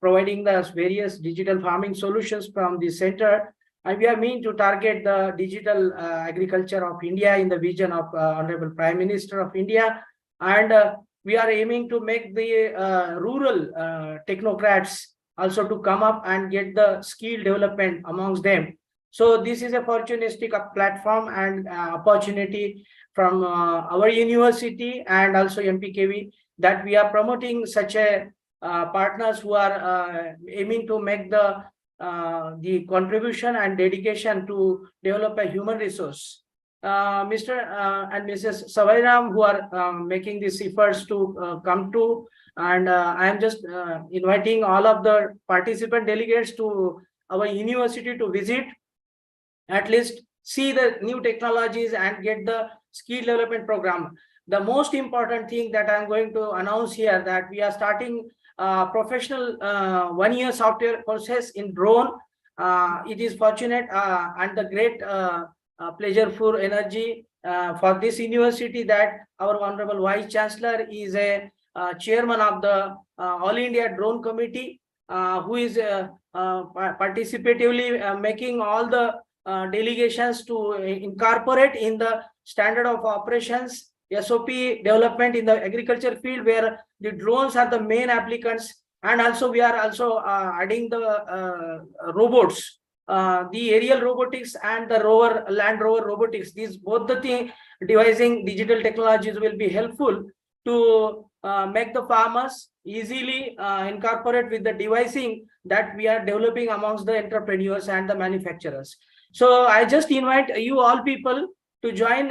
providing the various digital farming solutions from the center. And we are mean to target the digital agriculture of India in the vision of Honorable Prime Minister of India. And we are aiming to make the rural technocrats also to come up and get the skill development amongst them. So this is a opportunistic platform and opportunity from our university and also MPKV, that we are promoting such a partners who are aiming to make the contribution and dedication to develop a human resource. Mr. And Mrs. Savairam, who are making these efforts to come to, and I am just inviting all of the participant delegates to our university to visit, at least see the new technologies and get the skill development program. The most important thing that I'm going to announce here, that we are starting professional 1-year software courses in drone. It is fortunate and the great pleasureful energy for this university that our Honorable Vice Chancellor is a chairman of the All India Drone Committee, who is participatively making all the delegations to incorporate in the standard of operations SOP development in the agriculture field, where the drones are the main applicants. And also we are also adding the robots, the aerial robotics and the land rover robotics. These both the thing devising digital technologies will be helpful to make the farmers easily incorporate with the devising that we are developing amongst the entrepreneurs and the manufacturers. So I just invite you all people to join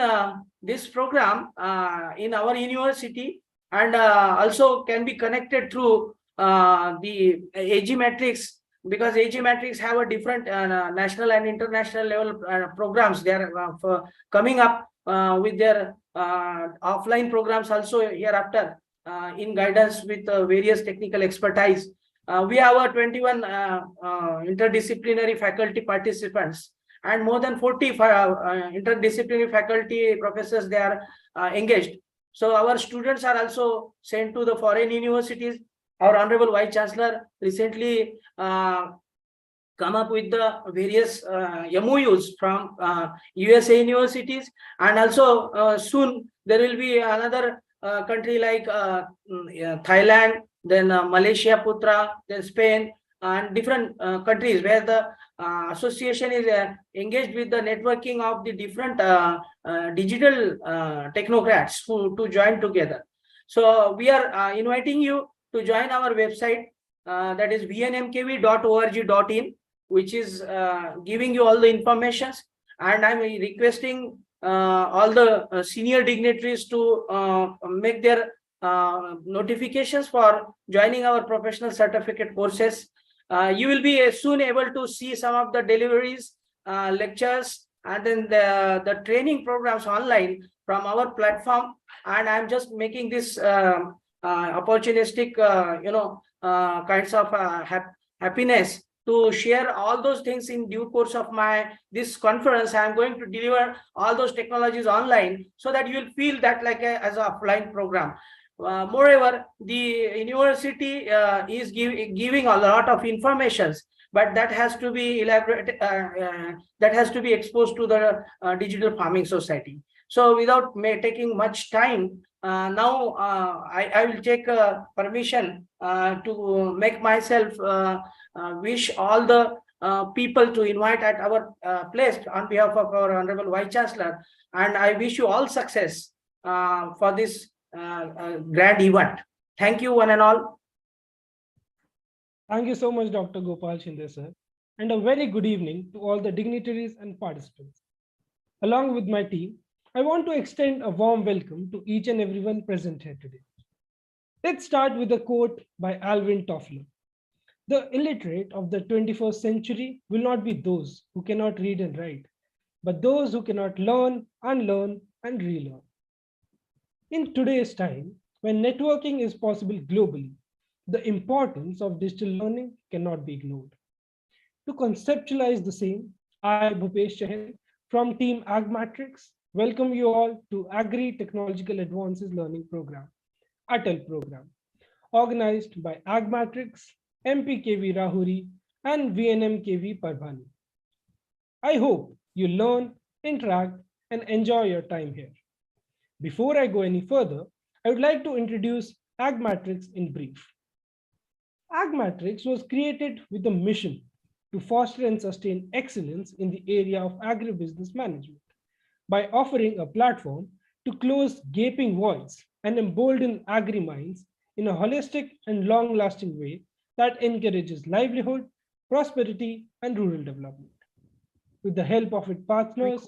this program in our university, and also can be connected through the AgMatrix, because AgMatrix have a different national and international level programs. They are coming up with their offline programs also hereafter in guidance with various technical expertise. We have 21 interdisciplinary faculty participants, and more than 40 interdisciplinary faculty professors they are engaged. So our students are also sent to the foreign universities. Our Honorable Vice Chancellor recently come up with the various MOUs from USA universities, and also soon there will be another country like Thailand, then Malaysia, Putra, then Spain, and different countries where the association is engaged with the networking of the different digital technocrats to join together. So we are inviting you to join our website, that is vnmkv.org.in, which is giving you all the informations. And I'm requesting all the senior dignitaries to make their notifications for joining our professional certificate courses. You will be soon able to see some of the deliveries, lectures, and then the training programs online from our platform. And I'm just making this opportunistic, kinds of happiness to share all those things in due course of this conference. I'm going to deliver all those technologies online so that you will feel that like as an offline program. Moreover, the university is giving a lot of informations, but that has to be elaborated, that has to be exposed to the digital farming society. So without taking much time, now I will take permission to make myself wish all the people to invite at our place on behalf of our Honorable Vice Chancellor, and I wish you all success for this grand event. Thank you, one and all. Thank you so much, Dr. Gopal Shinde, sir, and a very good evening to all the dignitaries and participants. Along with my team, I want to extend a warm welcome to each and everyone present here today. Let's start with a quote by Alvin Toffler. The illiterate of the 21st century will not be those who cannot read and write, but those who cannot learn, unlearn, and relearn. In today's time, when networking is possible globally, the importance of digital learning cannot be ignored. To conceptualize the same, I, Bhupesh Chahan, from Team AgMatrix, welcome you all to Agri Technological Advances Learning Program, ATAL program, organized by AgMatrix MPKV Rahuri and VNMKV-Parbhani. I hope you learn, interact, and enjoy your time here. Before I go any further, I would like to introduce AgMatrix in brief. AgMatrix was created with a mission to foster and sustain excellence in the area of agribusiness management by offering a platform to close gaping voids and embolden agri minds in a holistic and long lasting way that encourages livelihood, prosperity, and rural development. With the help of its partners,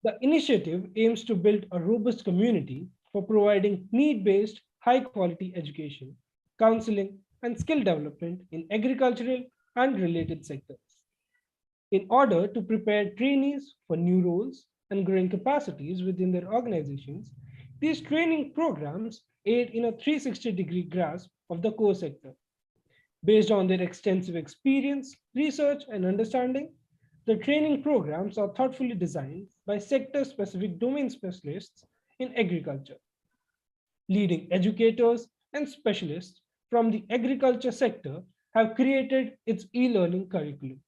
the initiative aims to build a robust community for providing need based, high quality education, counseling, and skill development in agricultural and related sectors. In order to prepare trainees for new roles and growing capacities within their organizations, these training programs aid in a 360-degree grasp of the core sector. Based on their extensive experience, research, and understanding, the training programs are thoughtfully designed by sector specific domain specialists in agriculture. Leading educators and specialists from the agriculture sector have created its e learning curriculum.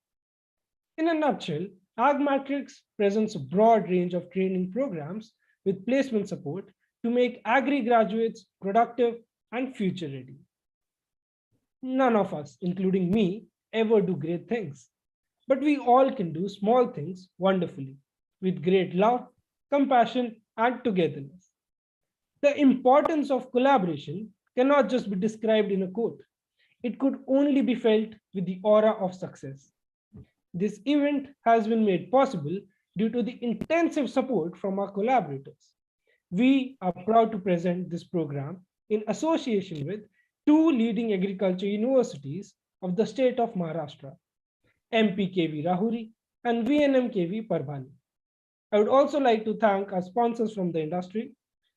In a nutshell, AgMatrix presents a broad range of training programs with placement support to make agri graduates productive and future ready. None of us, including me, ever do great things, but we all can do small things wonderfully with great love, compassion, and togetherness. The importance of collaboration cannot just be described in a quote. It could only be felt with the aura of success. This event has been made possible due to the intensive support from our collaborators. We are proud to present this program in association with two leading agriculture universities of the state of Maharashtra, MPKV Rahuri and VNMKV-Parbhani. I would also like to thank our sponsors from the industry,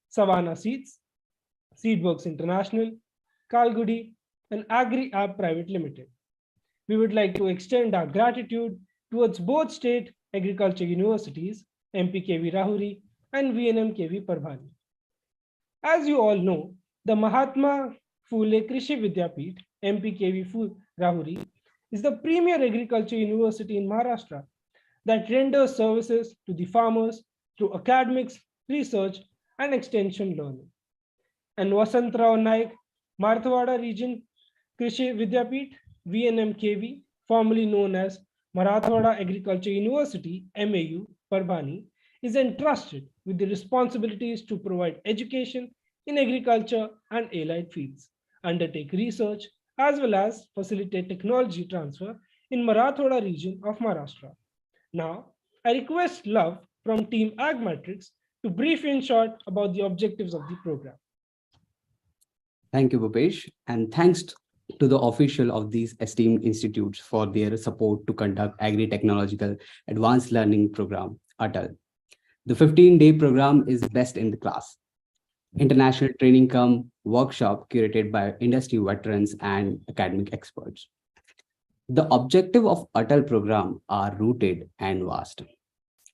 Savannah Seeds, Seedworks International, Kalgudi, and Agri App Private Limited. We would like to extend our gratitude towards both state agriculture universities, MPKV Rahuri and VNMKV-Parbhani. As you all know, the Mahatma Phule Krishi Vidyapith, MPKV Rahuri, is the premier agriculture university in Maharashtra that renders services to the farmers through academics, research, and extension learning. And Vasantrao Naik, Marathwada Region Krishi Vidyapith, VNMKV, formerly known as Marathwada Agriculture University, MAU, Parbhani, is entrusted with the responsibilities to provide education in agriculture and allied fields, undertake research, as well as facilitate technology transfer in Marathwada region of Maharashtra. Now, I request Love from Team AgMatrix to brief you in short about the objectives of the program. Thank you, Bhupesh, and thanks to the official of these esteemed institutes for their support to conduct Agri-Technological Advanced Learning Program, ATAL. The 15-day program is best in the class. International training come workshop curated by industry veterans and academic experts. The objective of ATAL program are rooted and vast.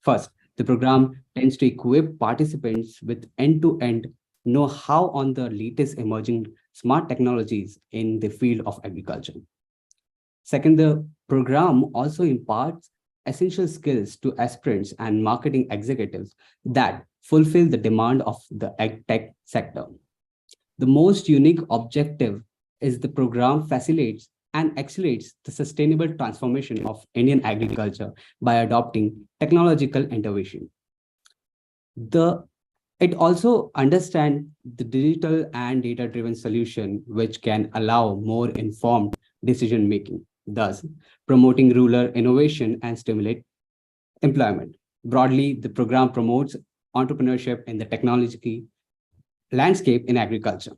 First, the program tends to equip participants with end-to-end know-how on the latest emerging smart technologies in the field of agriculture. Second, the program also imparts essential skills to aspirants and marketing executives that fulfill the demand of the ag tech sector. The most unique objective is the program facilitates and accelerates the sustainable transformation of Indian agriculture by adopting technological innovation. It also understands the digital and data-driven solution, which can allow more informed decision-making, thus promoting rural innovation and stimulate employment. Broadly, the program promotes entrepreneurship in the technology landscape in agriculture.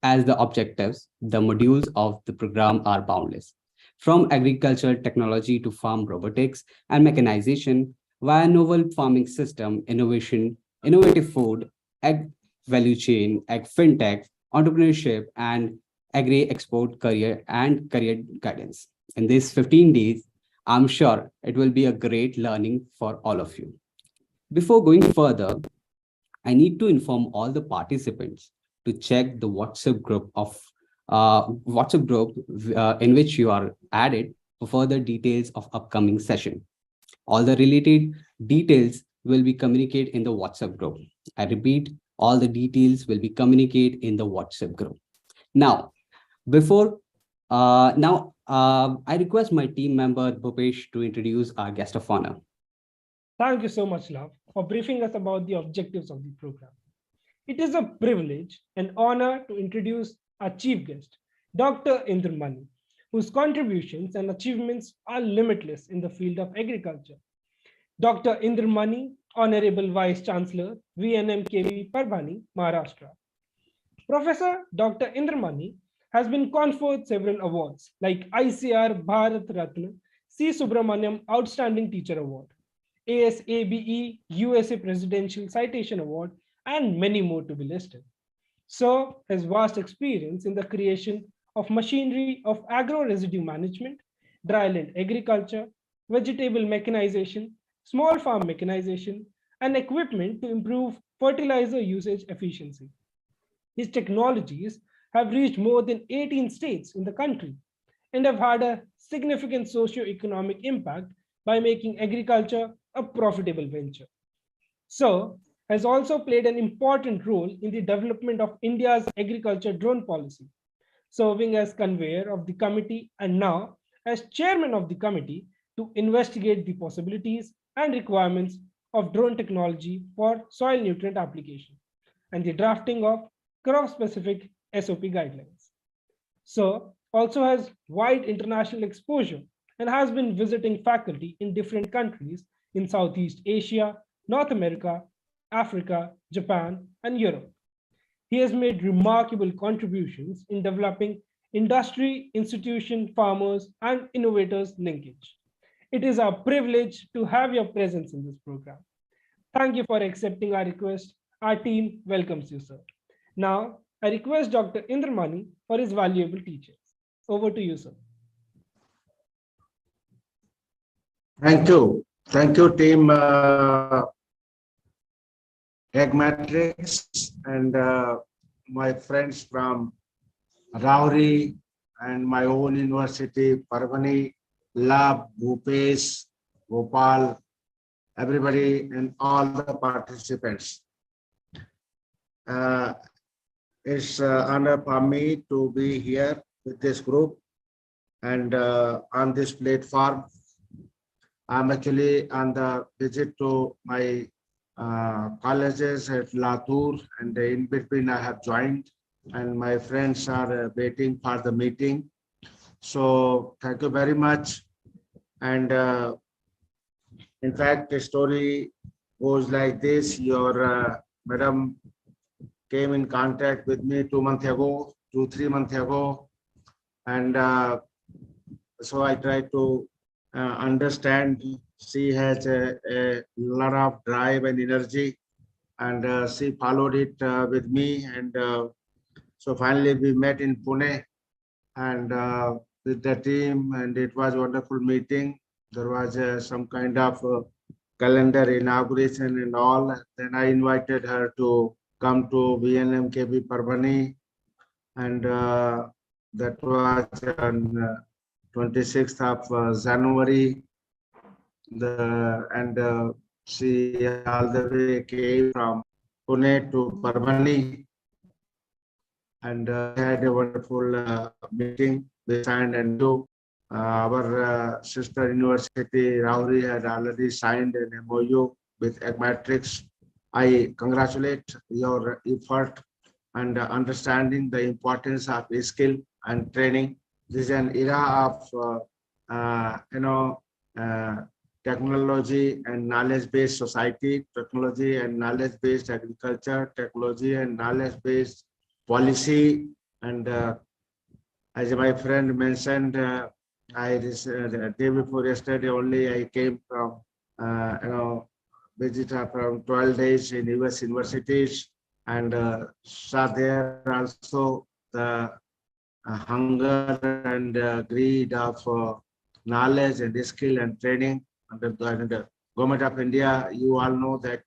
As the objectives, the modules of the program are boundless. From agriculture technology to farm robotics and mechanization, via novel farming system, innovative food, ag value chain, ag fintech, entrepreneurship, and agri-export career guidance. In these 15 days, I'm sure it will be a great learning for all of you. Before going further, I need to inform all the participants to check the WhatsApp group of WhatsApp group in which you are added for further details of upcoming session. All the related details will be communicated in the WhatsApp group. I repeat, all the details will be communicated in the WhatsApp group. Now, I request my team member Bhupesh to introduce our guest of honor. Thank you so much, Love, for briefing us about the objectives of the program. It is a privilege and honor to introduce our chief guest, Dr. Indra Mani, whose contributions and achievements are limitless in the field of agriculture. Dr. Indra Mani, Honorable Vice Chancellor, VNMKV-Parbhani, Maharashtra. Professor Dr. Indra Mani has been conferred several awards like ICR Bharat Ratna, C. Subramaniam Outstanding Teacher Award, ASABE USA Presidential Citation Award, and many more to be listed. So, his vast experience in the creation of machinery of agro-residue management, dryland agriculture, vegetable mechanization, small farm mechanization, and equipment to improve fertilizer usage efficiency. His technologies have reached more than 18 states in the country and have had a significant socio-economic impact by making agriculture a profitable venture. So, has also played an important role in the development of India's agriculture drone policy, serving as convener of the committee and now as chairman of the committee to investigate the possibilities and requirements of drone technology for soil nutrient application and the drafting of crop-specific SOP guidelines. So, also has wide international exposure and has been visiting faculty in different countries in Southeast Asia, North America, Africa, Japan, and Europe. He has made remarkable contributions in developing industry, institution, farmers, and innovators linkage. It is our privilege to have your presence in this program. Thank you for accepting our request. Our team welcomes you, sir. Now, I request Dr. Indra Mani for his valuable teachings. Over to you, sir. Thank you. Thank you, team AgMatrix and my friends from Rahuri and my own university, Parbhani, Lab, Bhupesh, Gopal, everybody and all the participants. It's an honor for me to be here with this group and on this platform. I'm actually on the visit to my colleges at Latur, and in between I have joined, and my friends are waiting for the meeting. So thank you very much. And in fact, the story goes like this. Your madam came in contact with me 2 months ago, 3 months ago, and so I tried to understand. She has a lot of drive and energy, and she followed it with me. And so finally we met in Pune and with the team, and it was a wonderful meeting. There was some kind of calendar inauguration and all. Then I invited her to come to VNMKV-Parbhani, and that was on 26th of January. She all the way came from Pune to Parbhani, and had a wonderful meeting. We signed and do. Our sister university, Rahuri, had already signed an MOU with AgMatrix. I congratulate your effort and understanding the importance of skill and training. This is an era of technology and knowledge-based society, technology and knowledge-based agriculture, technology and knowledge-based policy. And as my friend mentioned, the day before yesterday only I came from visitor from 12 days in US universities, and saw there also the hunger and greed of knowledge and skill and training. And the government of India, you all know that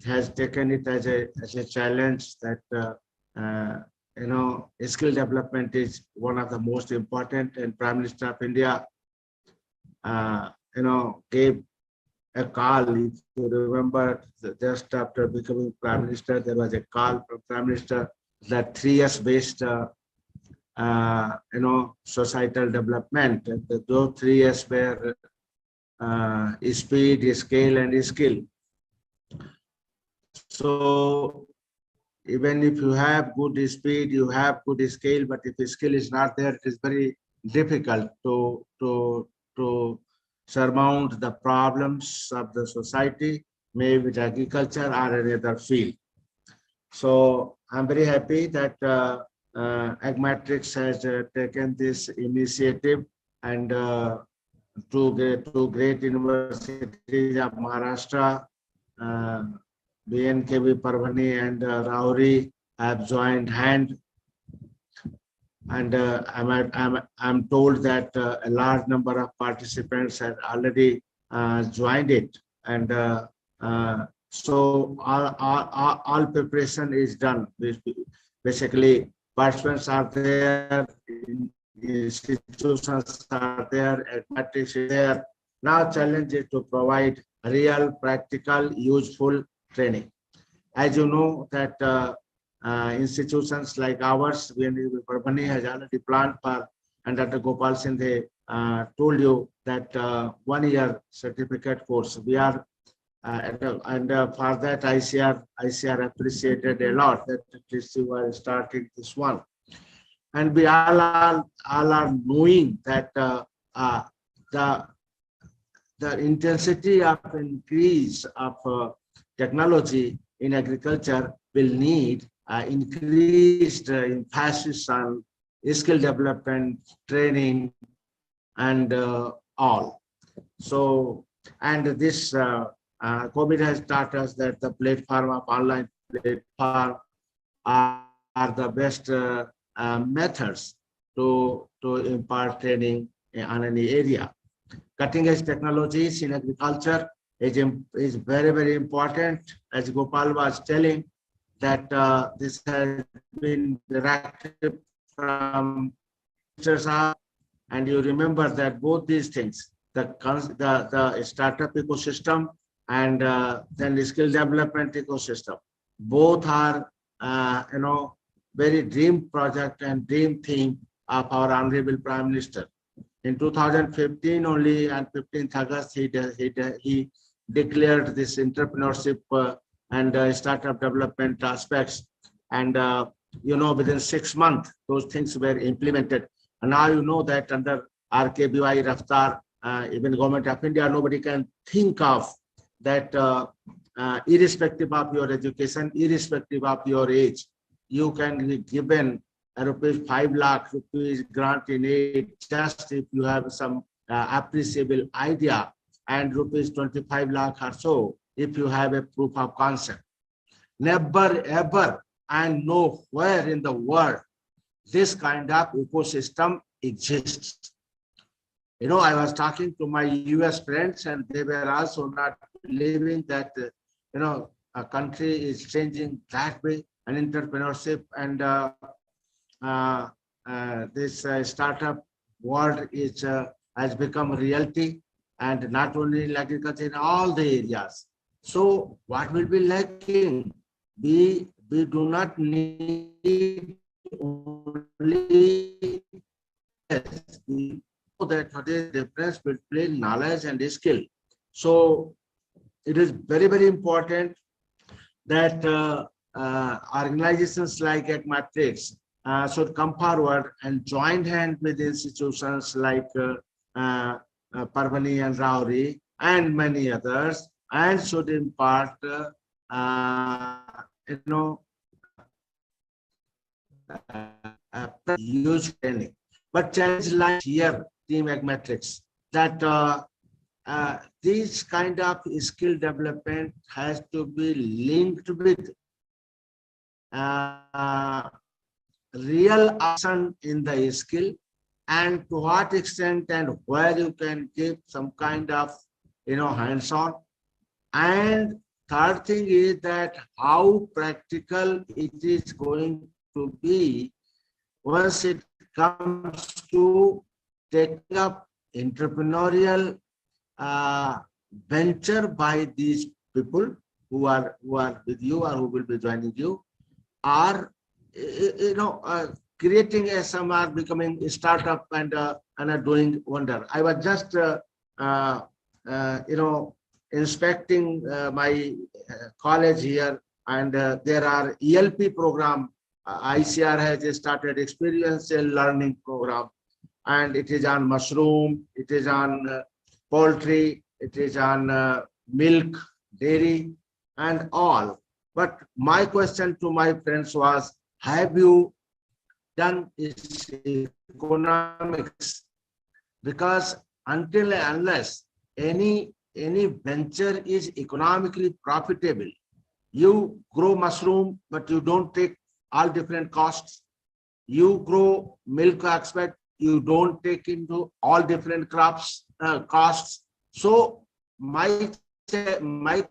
has taken it as a challenge that skill development is one of the most important, and Prime Minister of India, gave a call. If you remember, just after becoming Prime Minister, there was a call from Prime Minister that 3 years based, societal development. And those 3 years were speed, scale, and skill. So even if you have good speed, you have good scale, but if the skill is not there, it is very difficult to surmount the problems of the society, maybe with agriculture or any other field. So I'm very happy that AgMatrix has taken this initiative, and two great universities of Maharashtra, VNMKV-Parbhani and Rahuri, have joined hand, and I'm told that a large number of participants have already joined it, and so all preparation is done. Basically, participants are there, institutions are there, AgMatrix is there. Now challenge is to provide real, practical, useful training. As you know that institutions like ours, Parbhani has already planned for, and Dr. Gopal Sindhe told you that 1 year certificate course. We are, and for that ICR appreciated a lot that at least you are starting this one. And we all are knowing that the intensity of increase of technology in agriculture will need increased emphasis on skill development, training, and all. So, and this COVID has taught us that the platform of online platform are the best methods to impart training on any area. Cutting edge technologies in agriculture is very, very important. As Gopal was telling, that this has been directed from and you remember that both these things, the startup ecosystem and then the skill development ecosystem, both are very dream project and dream theme of our Honorable Prime Minister. In 2015 only, on 15th August, he declared this entrepreneurship and startup development aspects, and within 6 months those things were implemented. And now you know that under RKBY Raftar, even Government of India, nobody can think of that irrespective of your education, irrespective of your age, you can be given a ₹5 lakh grant in aid just if you have some appreciable idea, and ₹25 lakh or so if you have a proof of concept. Never ever and nowhere in the world this kind of ecosystem exists. I was talking to my US friends, and they were also not believing that a country is changing that way, and entrepreneurship and this startup world has become reality, and not only in agriculture, in all the areas. So what will be lacking? We do not need only we know that what is the difference between knowledge and skill. So it is very, very important that organizations like AgMatrix should come forward and join hands with institutions like Parbhani and Rahuri and many others, and should impart huge training. But challenge lies here, Team AgMatrix, that this kind of skill development has to be linked with real action in the skill, and to what extent and where you can give some kind of hands-on. And third thing is that how practical it is going to be once it comes to taking up entrepreneurial venture by these people who are with you or who will be joining you, are creating a some are becoming a startup and are doing wonder. I was just inspecting my college here, and there are ELP program. ICR has started experiential learning program, and it is on mushroom, it is on poultry, it is on milk, dairy, and all. But my question to my friends was, have you done economics? Because until and unless any venture is economically profitable, you grow mushroom, but you don't take all different costs. You grow milk aspect, you don't take into all different crops costs. So my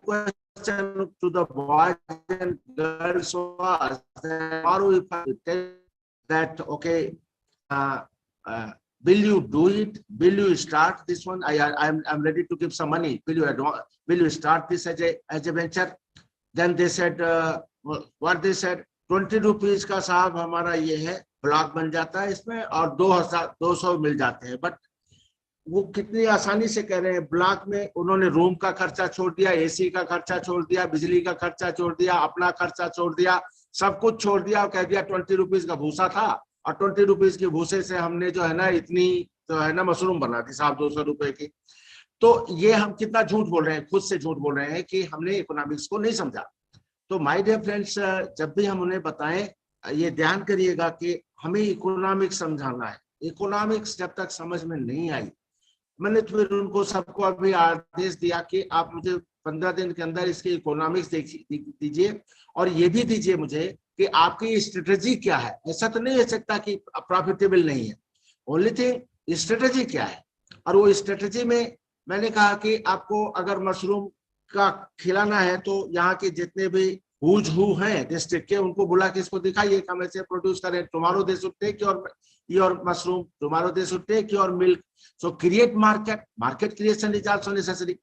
question to the boys and girls was that, tomorrow if I tell that, okay, will you do it? Will you start this one? I'm ready to give some money. Will you start this as a venture? Then they said, what they said, 20 rupees का साहब हमारा ये है, block बन जाता है इसमें और 200 मिल जाते हैं. बट वो कितनी आसानी से कह रहे हैं. ब्लॉक में उन्होंने रूम का खर्चा छोड़ दिया, एसी का खर्चा छोड़ दिया, बिजली का खर्चा छोड़ दिया, अपना खर्चा छोड़ दिया, सब कुछ छोड़ दिया और कह दिया 20 रुपीज का भूसा था और 20 रुपीज के भूसे से हमने जो है ना इतनी तो है ना मशरूम बना दी साहब 200 रुपए की. तो ये हम कितना झूठ बोल रहे हैं, खुद से झूठ बोल रहे हैं कि हमने इकोनॉमिक्स को नहीं समझा. तो माय डियर फ्रेंड्स, जब भी हम उन्हें बताएं, ये ध्यान करिएगा कि हमें इकोनॉमिक्स समझाना है. इकोनॉमिक्स जब तक समझ में नहीं आई, मैंने तो फिर उनको सबको अभी आदेश दिया कि आप मुझे 15 दिन के अंदर इसकी इकोनॉमिक्स दीजिए और ये भी दीजिए मुझे कि आपकी स्ट्रेटेजी क्या है. ऐसा तो नहीं हो सकता कि प्रॉफिटेबल नहीं है. ओनली थिंग स्ट्रेटेजी क्या है. और वो स्ट्रेटेजी में मैंने कहा कि आपको अगर मशरूम का खिलाना है तो यहाँ के जितने भी हुज हु हैं डिस्ट्रिक्ट के, उनको बुला के इसको दिखाइए कि हम ऐसे प्रोड्यूस करें. Tomorrow they should take your mushroom, tomorrow they should take your milk. So create market creation is also necessary.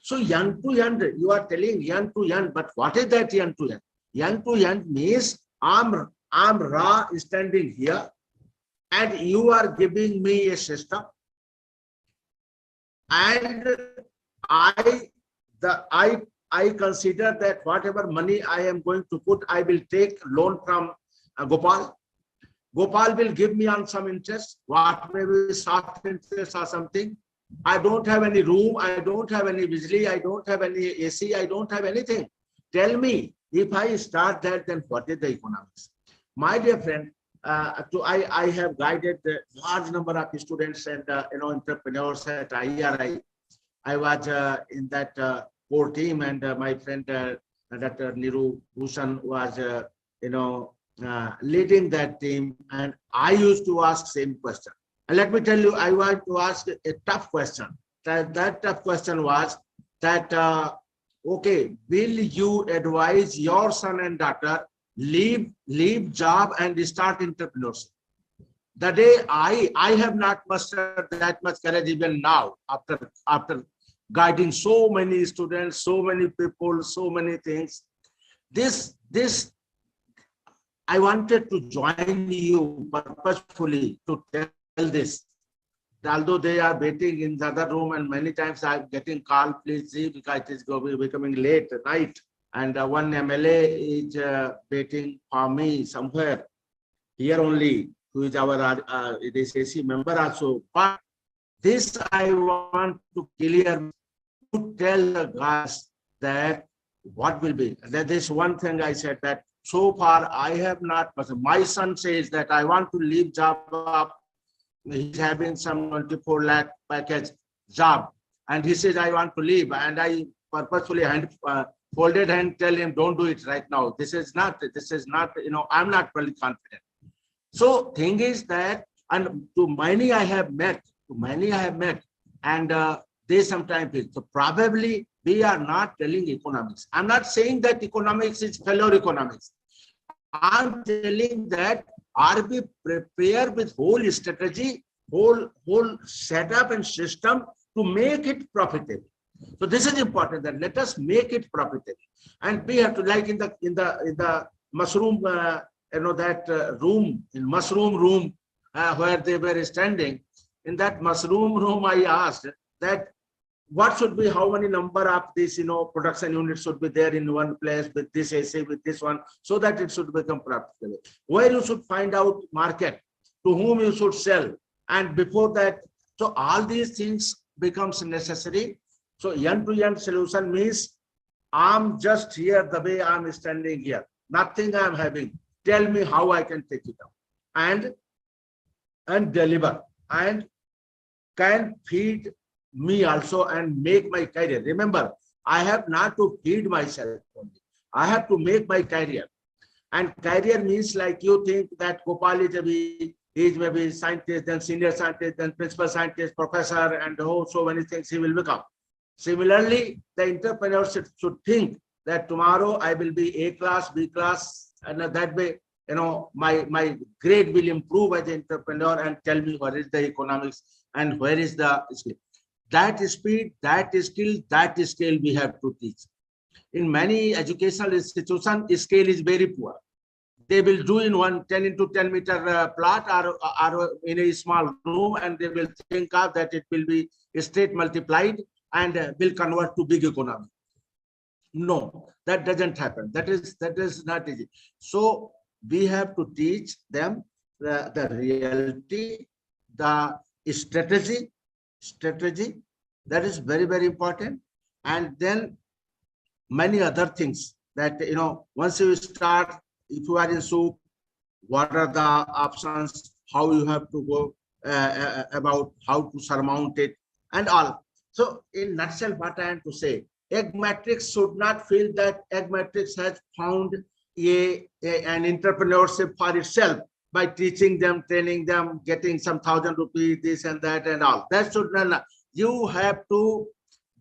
So young to young, you are telling young to young, but what is that young to young? Young to young means I'm raw standing here and you are giving me a system, and I consider that whatever money I am going to put, I will take loan from Gopal. Gopal will give me on some interest, what may be soft interest or something. I don't have any room, I don't have any bijli, I don't have any AC, I don't have anything. Tell me, if I start that, then what is the economics? My dear friend, I have guided a large number of students and entrepreneurs at IRI. I was in that core team, and my friend Dr. Niru Bhushan was leading that team, and I used to ask same question. And let me tell you, I want to ask a tough question. That tough question was that, okay, will you advise your son and daughter leave job and start entrepreneurship? The day I have not mustered that much courage even now, after guiding so many students, so many people, so many things. This I wanted to join you purposefully to tell this. Although they are waiting in the other room, and many times I'm getting called, please see, because it is becoming late at night. And one MLA is waiting for me somewhere here only, who is our AC member also. But this I want to clear, to tell the guys that what will be. That is one thing I said, that so far I have not. My son says that I want to leave job. He's having some 24 lakh package job, and he says I want to leave, and I purposefully folded hand tell him, don't do it right now. This is not, I'm not really confident. So thing is that, and to many I have met, and they sometimes feel, so probably we are not telling economics. I'm not saying that economics is failure economics. I'm telling that are we prepared with whole strategy, whole setup and system to make it profitable. So this is important, that let us make it profitable. And we have to, like in the mushroom, room, in mushroom room where they were standing. In that mushroom room, I asked that what should be, how many number of this, production units should be there in one place with this AC, with this one, so that it should become profitable. Where you should find out market, to whom you should sell. And before that, so all these things becomes necessary. So end-to-end solution means I'm just here the way I'm standing here. Nothing I'm having. Tell me how I can take it up and deliver and can feed me also and make my career. Remember, I have not to feed myself only. I have to make my career. And career means, like you think that Gopal is maybe scientist, then senior scientist, then principal scientist, professor, and so many things he will become. Similarly, the entrepreneur should think that tomorrow I will be A class, B class, and that way, my grade will improve as an entrepreneur, and tell me what is the economics and where is the skill. That speed, that skill, that scale we have to teach. In many educational institutions, scale is very poor. They will do in one 10 into 10 meter plot or in a small room, and they will think of that it will be straight multiplied and will convert to big economy. No, that doesn't happen. That is not easy. So we have to teach them the reality, the strategy. That is very, very important. And then many other things that, once you start, if you are in soup, what are the options, how you have to go about how to surmount it and all. So in nutshell, what I am to say, AgMatrix should not feel that AgMatrix has found an entrepreneurship for itself by teaching them, training them, getting some 1,000 rupees, this and that and all. That should not. You have to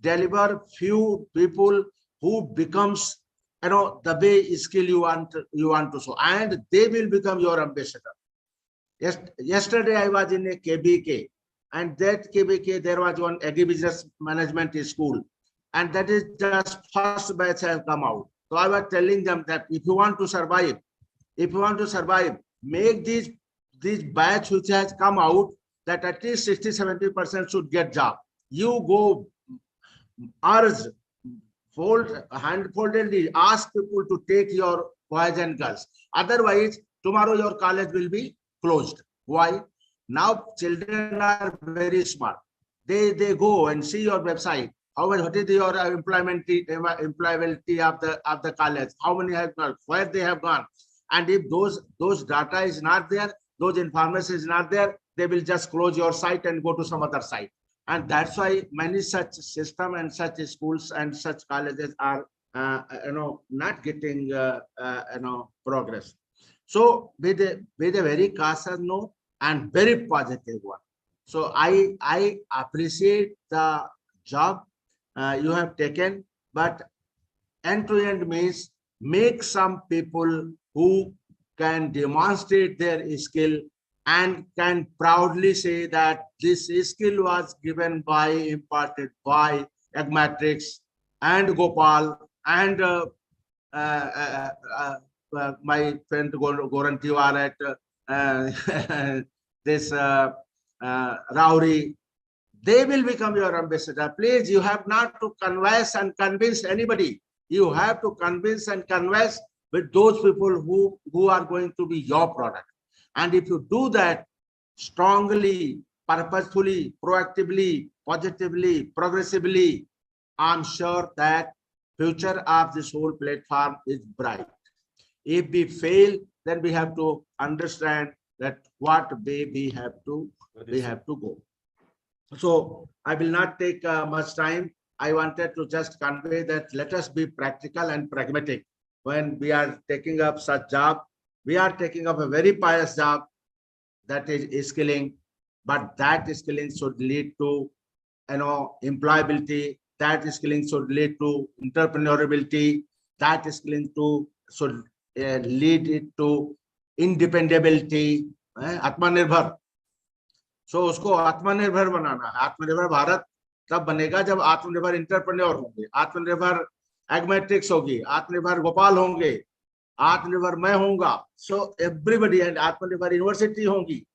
deliver few people who becomes, the way skill you want to show, and they will become your ambassador. Yesterday I was in a KBK, and that KBK, there was one Agri business management school, and that is just first batch have come out. So I was telling them that if you want to survive, make these batch which has come out, that at least 60-70% should get job. You go urge, handfoldedly ask people to take your boys and girls. Otherwise, tomorrow your college will be closed. Why? Now children are very smart. They go and see your website. What is your employability of the college? How many have gone? Where they have gone? And if those data is not there, those information is not there, they will just close your site and go to some other site. And that's why many such system and such schools and such colleges are not getting progress. So with a very cautious note and very positive one. So I appreciate the job you have taken, but end-to-end means make some people who can demonstrate their skill and can proudly say that this skill was imparted by AgMatrix and Gopal and my friend Goran Tiwar at this Rahuri. They will become your ambassador. Please, you have not to convince anybody. You have to convince and converse with those people who are going to be your product. And if you do that strongly, purposefully, proactively, positively, progressively, I'm sure that future of this whole platform is bright. If we fail, then we have to understand that what way we have to go. So I will not take much time. I wanted to just convey that let us be practical and pragmatic when we are taking up such job. We are taking up a very pious job, that is skilling, but that skilling should lead to employability. That skilling should lead to entrepreneurability. That skilling should lead it to independability, आत्मनिर्भर. So उसको आत्मनिर्भर बनाना है. आत्मनिर्भर भारत तब बनेगा जब आत्मनिर्भर entrepreneur होंगे, आत्मनिर्भर एग्मेट्रिक्स होगी, आत्मनिर्भर गोपाल होंगे, आत्मनिर्भर मैं होऊंगा. So everybody and आत्मनिर्भर यूनिवर्सिटी होंगी.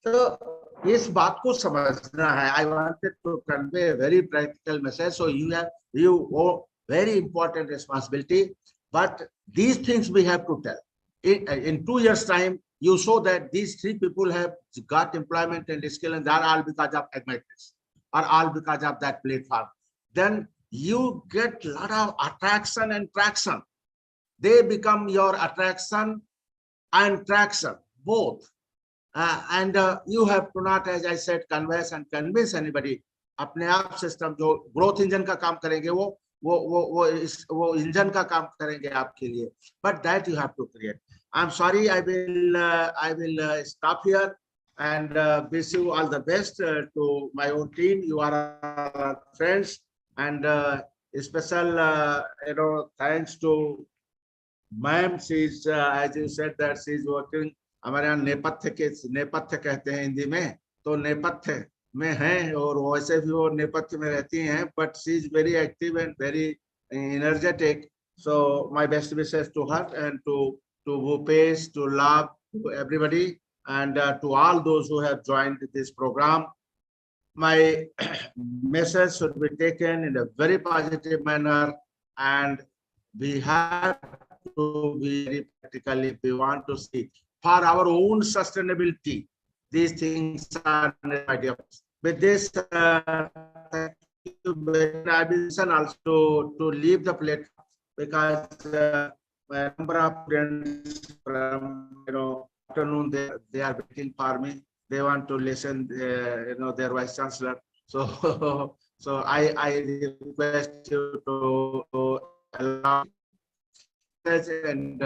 तो इस बात को समझना है. I wanted to convey a very practical message. So you owe very important responsibility, but these things we have to tell. In 2 years' time, you show that these 3 people have got employment and skill, and that all because of AgMatrix, or all because of that platform. Then you get a lot of attraction and traction. They become your attraction and traction, both. And you have to not, as I said, convince anybody. अपने आप system जो growth engine का काम करेंगे वो engine का काम करेंगे आपके लिए. But that you have to create. I'm sorry, I will stop here and wish you all the best to my own team. You are our friends, and special thanks to ma'am. She's as you said that she's working. हमारे यहाँ नेपथ्य कहते हैं हिंदी में, तो नेपथ्य में हैं और वैसे भी वो नेपथ्य में रहती हैं, but she is very active and very energetic. So my best wishes to her and to Bhupesh, to Love, to everybody, and to all those who have joined this program. My message should be taken in a very positive manner, and we have to be very practical if we want to see. For our own sustainability, these things are ideas. With this, thank you. I will also to leave the platform because a number of friends from afternoon they are waiting for me. They want to listen, their vice chancellor. So I request you to allow and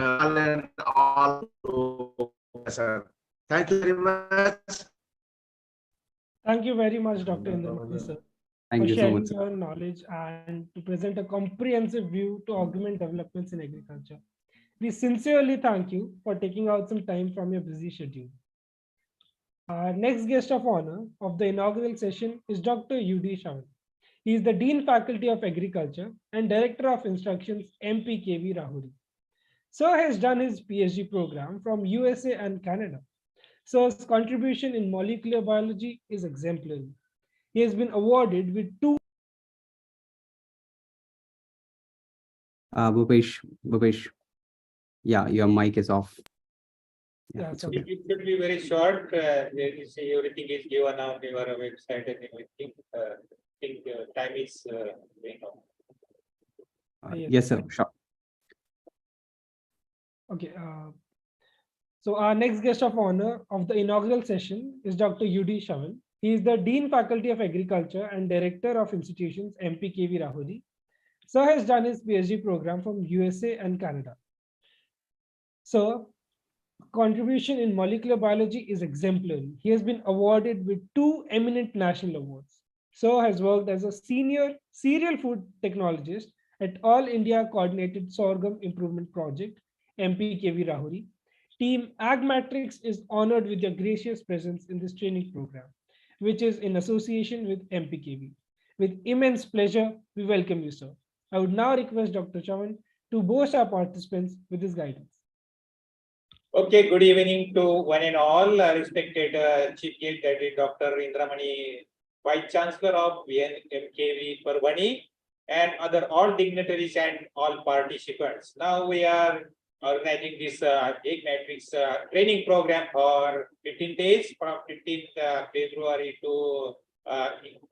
all to sir. Thank you very much. Thank you very much, Dr. Indramani, sir, Thank for you so sharing much, sir. your knowledge and to present a comprehensive view to augment developments in agriculture. We sincerely thank you for taking out some time from your busy schedule. Our next guest of honor of the inaugural session is Dr. U.D. Shavan. He is the Dean Faculty of Agriculture and Director of Instructions, MPKV Rahuri. Sir has done his PhD program from USA and Canada. Sir's contribution in molecular biology is exemplary. He has been awarded with 2. Bhupesh, yeah, your mic is off. Yeah, it's so okay. It should be very short. Everything is given on your website and everything. I think time is going on. Yes, sir. Sure. Okay. So our next guest of honor of the inaugural session is Dr. U.D. Shavan. He is the Dean Faculty of Agriculture and Director of Institutions, MPKV Rahuri. Sir has done his PhD program from USA and Canada. Sir, contribution in molecular biology is exemplary. He has been awarded with 2 eminent national awards. Sir has worked as a senior cereal food technologist at All India Coordinated Sorghum Improvement Project, MPKV Rahuri. Team AgMatrix is honored with your gracious presence in this training program, which is in association with MPKV. With immense pleasure, we welcome you, sir. I would now request Dr. Chavan to boast our participants with his guidance. Okay, good evening to one and all. Respected Chief Guest, that is Dr. Indramani, Vice Chancellor of VNMKV-Parbhani, and other all dignitaries and all participants. Now we are organizing this AgMatrix training program for 15 days from 15th February to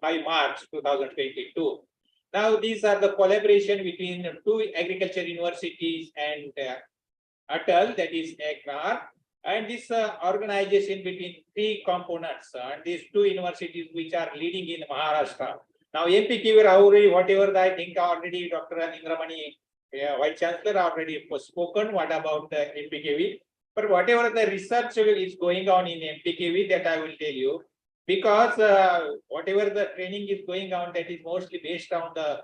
5 March 2022. Now these are the collaboration between 2 agriculture universities and ATAL, that is Agri, and this organization between 3 components, and these 2 universities which are leading in Maharashtra. Now MPKV Rahuri, whatever I think already Dr. Indramani, Vice Chancellor, already spoken what about the MPKV, but whatever the research is going on in MPKV, that I will tell you, because whatever the training is going on, that is mostly based on the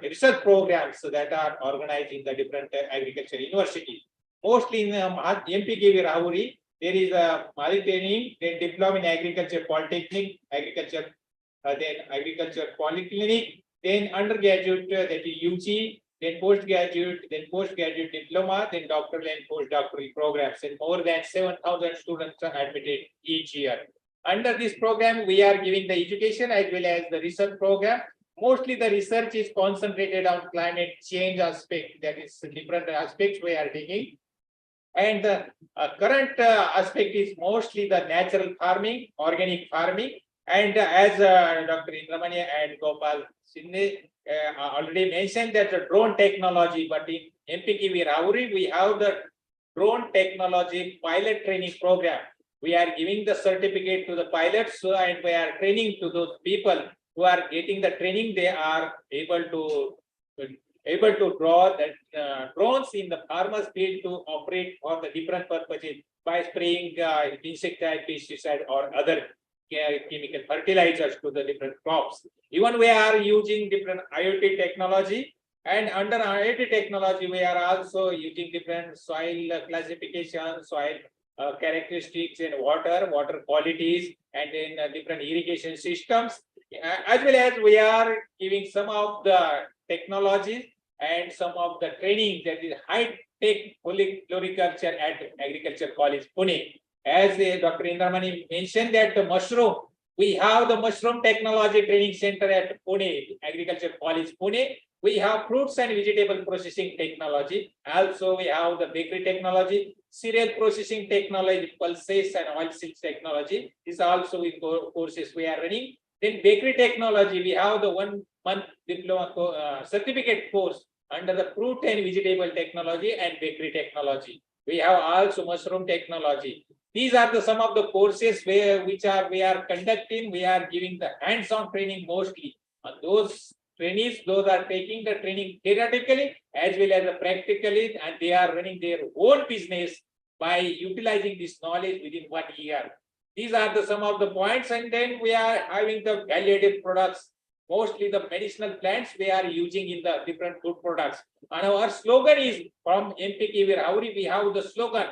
research programs that are organized in the different agriculture universities. Mostly in MPKV Rahuri, there is a Mali training, then diploma in agriculture polytechnic, then agriculture polyclinic, then undergraduate that is UG, then postgraduate diploma, then doctoral and postdoctoral programs, and more than 7,000 students are admitted each year. Under this program, we are giving the education as well as the research program. Mostly the research is concentrated on climate change aspect, that is different aspects we are taking. And the current aspect is mostly the natural farming, organic farming. And as Dr. Indramani and Gopal Sinde already mentioned that the drone technology, but in MPKV Rahuri, we have the drone technology pilot training program. We are giving the certificate to the pilots, and we are training to those people who are getting the training. They are able to draw that drones in the farmer's field to operate for the different purposes by spraying insecticide, pesticide, or other chemical fertilizers to the different crops. Even we are using different IoT technology, and under IoT technology, we are also using different soil classification, soil characteristics, and water qualities, and in different irrigation systems, as well as we are giving some of the technologies and some of the training, that is high-tech floriculture at Agriculture College, Pune. As Dr. Indramani mentioned that the mushroom, we have the mushroom technology training center at Pune, Agriculture College, Pune. We have fruits and vegetable processing technology. Also, we have the bakery technology, cereal processing technology, pulses and oilseeds technology. This also in courses we are running. Then bakery technology, we have the 1 month diploma certificate course under the fruit and vegetable technology and bakery technology. We have also mushroom technology. These are the some of the courses which we are conducting. We are giving the hands-on training mostly. And those trainees, those are taking the training theoretically as well as practically, and they are running their own business by utilizing this knowledge within 1 year. These are the some of the points, and then we are having the value-added products. Mostly the medicinal plants we are using in the different food products. And our slogan is from MPKV Rahuri, we have the slogan,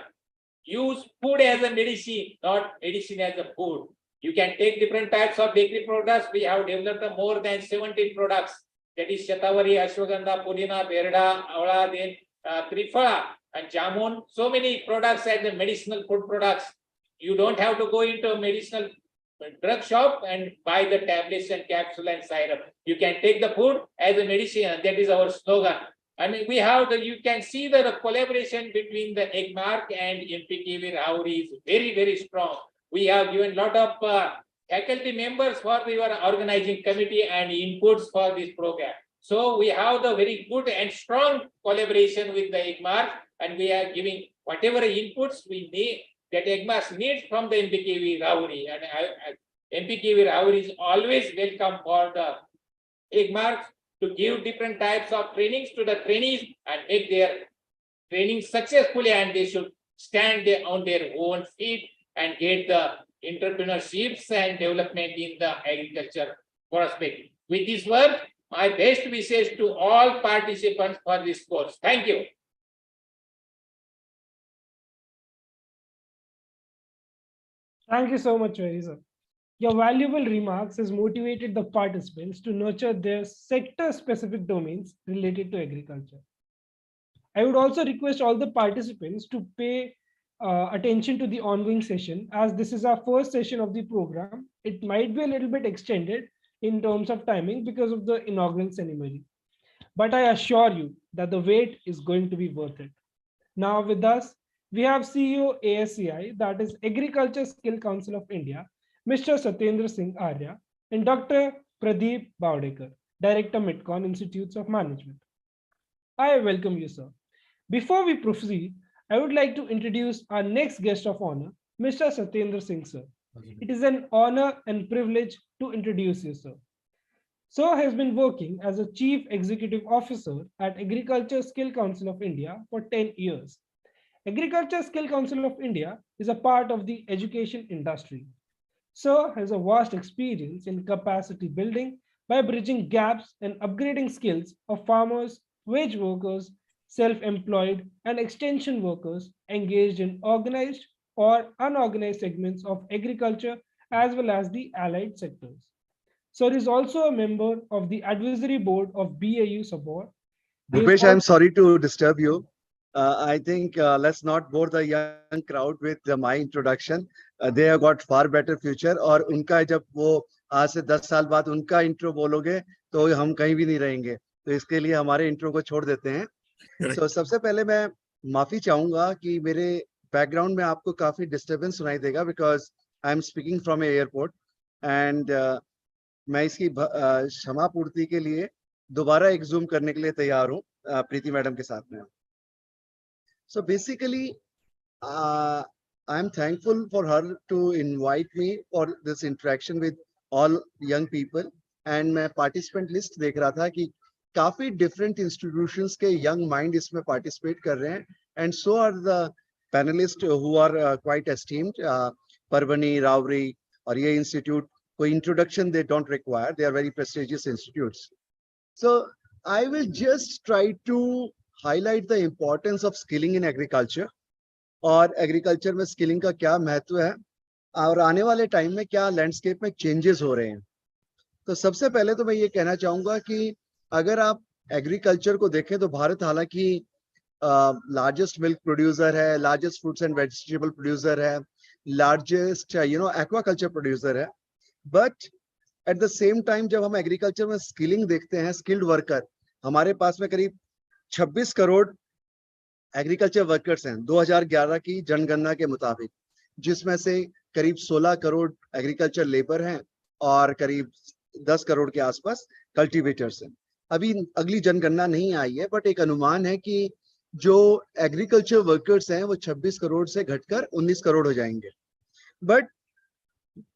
use food as a medicine, not medicine as a food. You can take different types of bakery products. We have developed more than 17 products. That is Shatavari, Ashwagandha, Pudina, Berda, Avala, then Triphala and Jamun. So many products as the medicinal food products. You don't have to go into a medicinal drug shop and buy the tablets and capsule and syrup. You can take the food as a medicine. That is our slogan. I mean, we have you can see that the collaboration between the AgMark and MPKV Rahuri is very, very strong. We have given a lot of faculty members for your organizing committee and inputs for this program. So we have the very good and strong collaboration with the AgMark, and we are giving whatever inputs we need that AgMark needs from the MPKV Rahuri. And MPKV Rahuri is always welcome for the AgMark to give different types of trainings to the trainees and make their training successfully, and they should stand on their own feet and get the entrepreneurships and development in the agriculture prospect. With this word, my best wishes to all participants for this course. Thank you. Thank you so much, Very sir. Your valuable remarks has motivated the participants to nurture their sector-specific domains related to agriculture. I would also request all the participants to pay attention to the ongoing session, as this is our first session of the program. It might be a little bit extended in terms of timing because of the inaugural ceremony, but I assure you that the wait is going to be worth it. Now with us, we have CEO ASCI, that is Agriculture Skill Council of India, Mr. Satyendra Singh Arya, and Dr. Pradeep Bawdekar, Director, Midcon Institutes of Management. I welcome you, sir. Before we proceed, I would like to introduce our next guest of honor, Mr. Satyendra Singh, sir. It is an honor and privilege to introduce you, sir. Sir has been working as a Chief Executive Officer at Agriculture Skill Council of India for 10 years. Agriculture Skill Council of India is a part of the education industry. Sir has a vast experience in capacity building by bridging gaps and upgrading skills of farmers, wage workers, self-employed, and extension workers engaged in organized or unorganized segments of agriculture as well as the allied sectors. Sir is also a member of the advisory board of BAU support. He is Bhupesh, I'm also sorry to disturb you. I think let's not bore the young crowd with my introduction. They have got far better future और उनका जब वो आज से 10 साल बाद उनका intro बोलोगे तो हम कहीं भी नहीं रहेंगे, तो इसके लिए हमारे इंट्रो को छोड़ देते हैं। So, सबसे पहले मैं माफी चाहूंगा कि मेरे बैकग्राउंड में आपको काफी डिस्टरबेंस सुनाई देगा because I am speaking from airport and मैं इसकी क्षमा पूर्ति के लिए दोबारा एक जूम करने के लिए तैयार हूँ प्रीति मैडम के साथ में। So basically, I am thankful for her to invite me for this interaction with all young people. And मैं participant list देख रहा था कि काफी different institutions के young mind इसमें participate कर रहे हैं. And so are the panelists who are quite esteemed. Parbhani, Rahuri, और ये institute कोई introduction they don't require. They are very prestigious institutes. So I will just try to highlight the importance of skilling in agriculture और agriculture में skilling का क्या महत्व है और आने वाले टाइम में क्या लैंडस्केप में चेंजेस हो रहे हैं। तो सबसे पहले तो मैं ये कहना चाहूंगा कि अगर आप एग्रीकल्चर को देखें तो भारत हालांकि लार्जेस्ट मिल्क प्रोड्यूसर है, largest fruits and vegetable producer है, लार्जेस्ट एक्वाकल्चर प्रोड्यूसर है, but at the same time जब हम एग्रीकल्चर में स्किलिंग देखते हैं, स्किल्ड वर्कर, हमारे पास में करीब 26 करोड़ एग्रीकल्चर वर्कर्स हैं 2011 की जनगणना के मुताबिक, जिसमें से करीब 16 करोड़ एग्रीकल्चर लेबर हैं और करीब 10 करोड़ के आसपास कल्टीवेटर्स हैं। अभी अगली जनगणना नहीं आई है, बट एक अनुमान है कि जो एग्रीकल्चर वर्कर्स हैं वो 26 करोड़ से घटकर 19 करोड़ हो जाएंगे। बट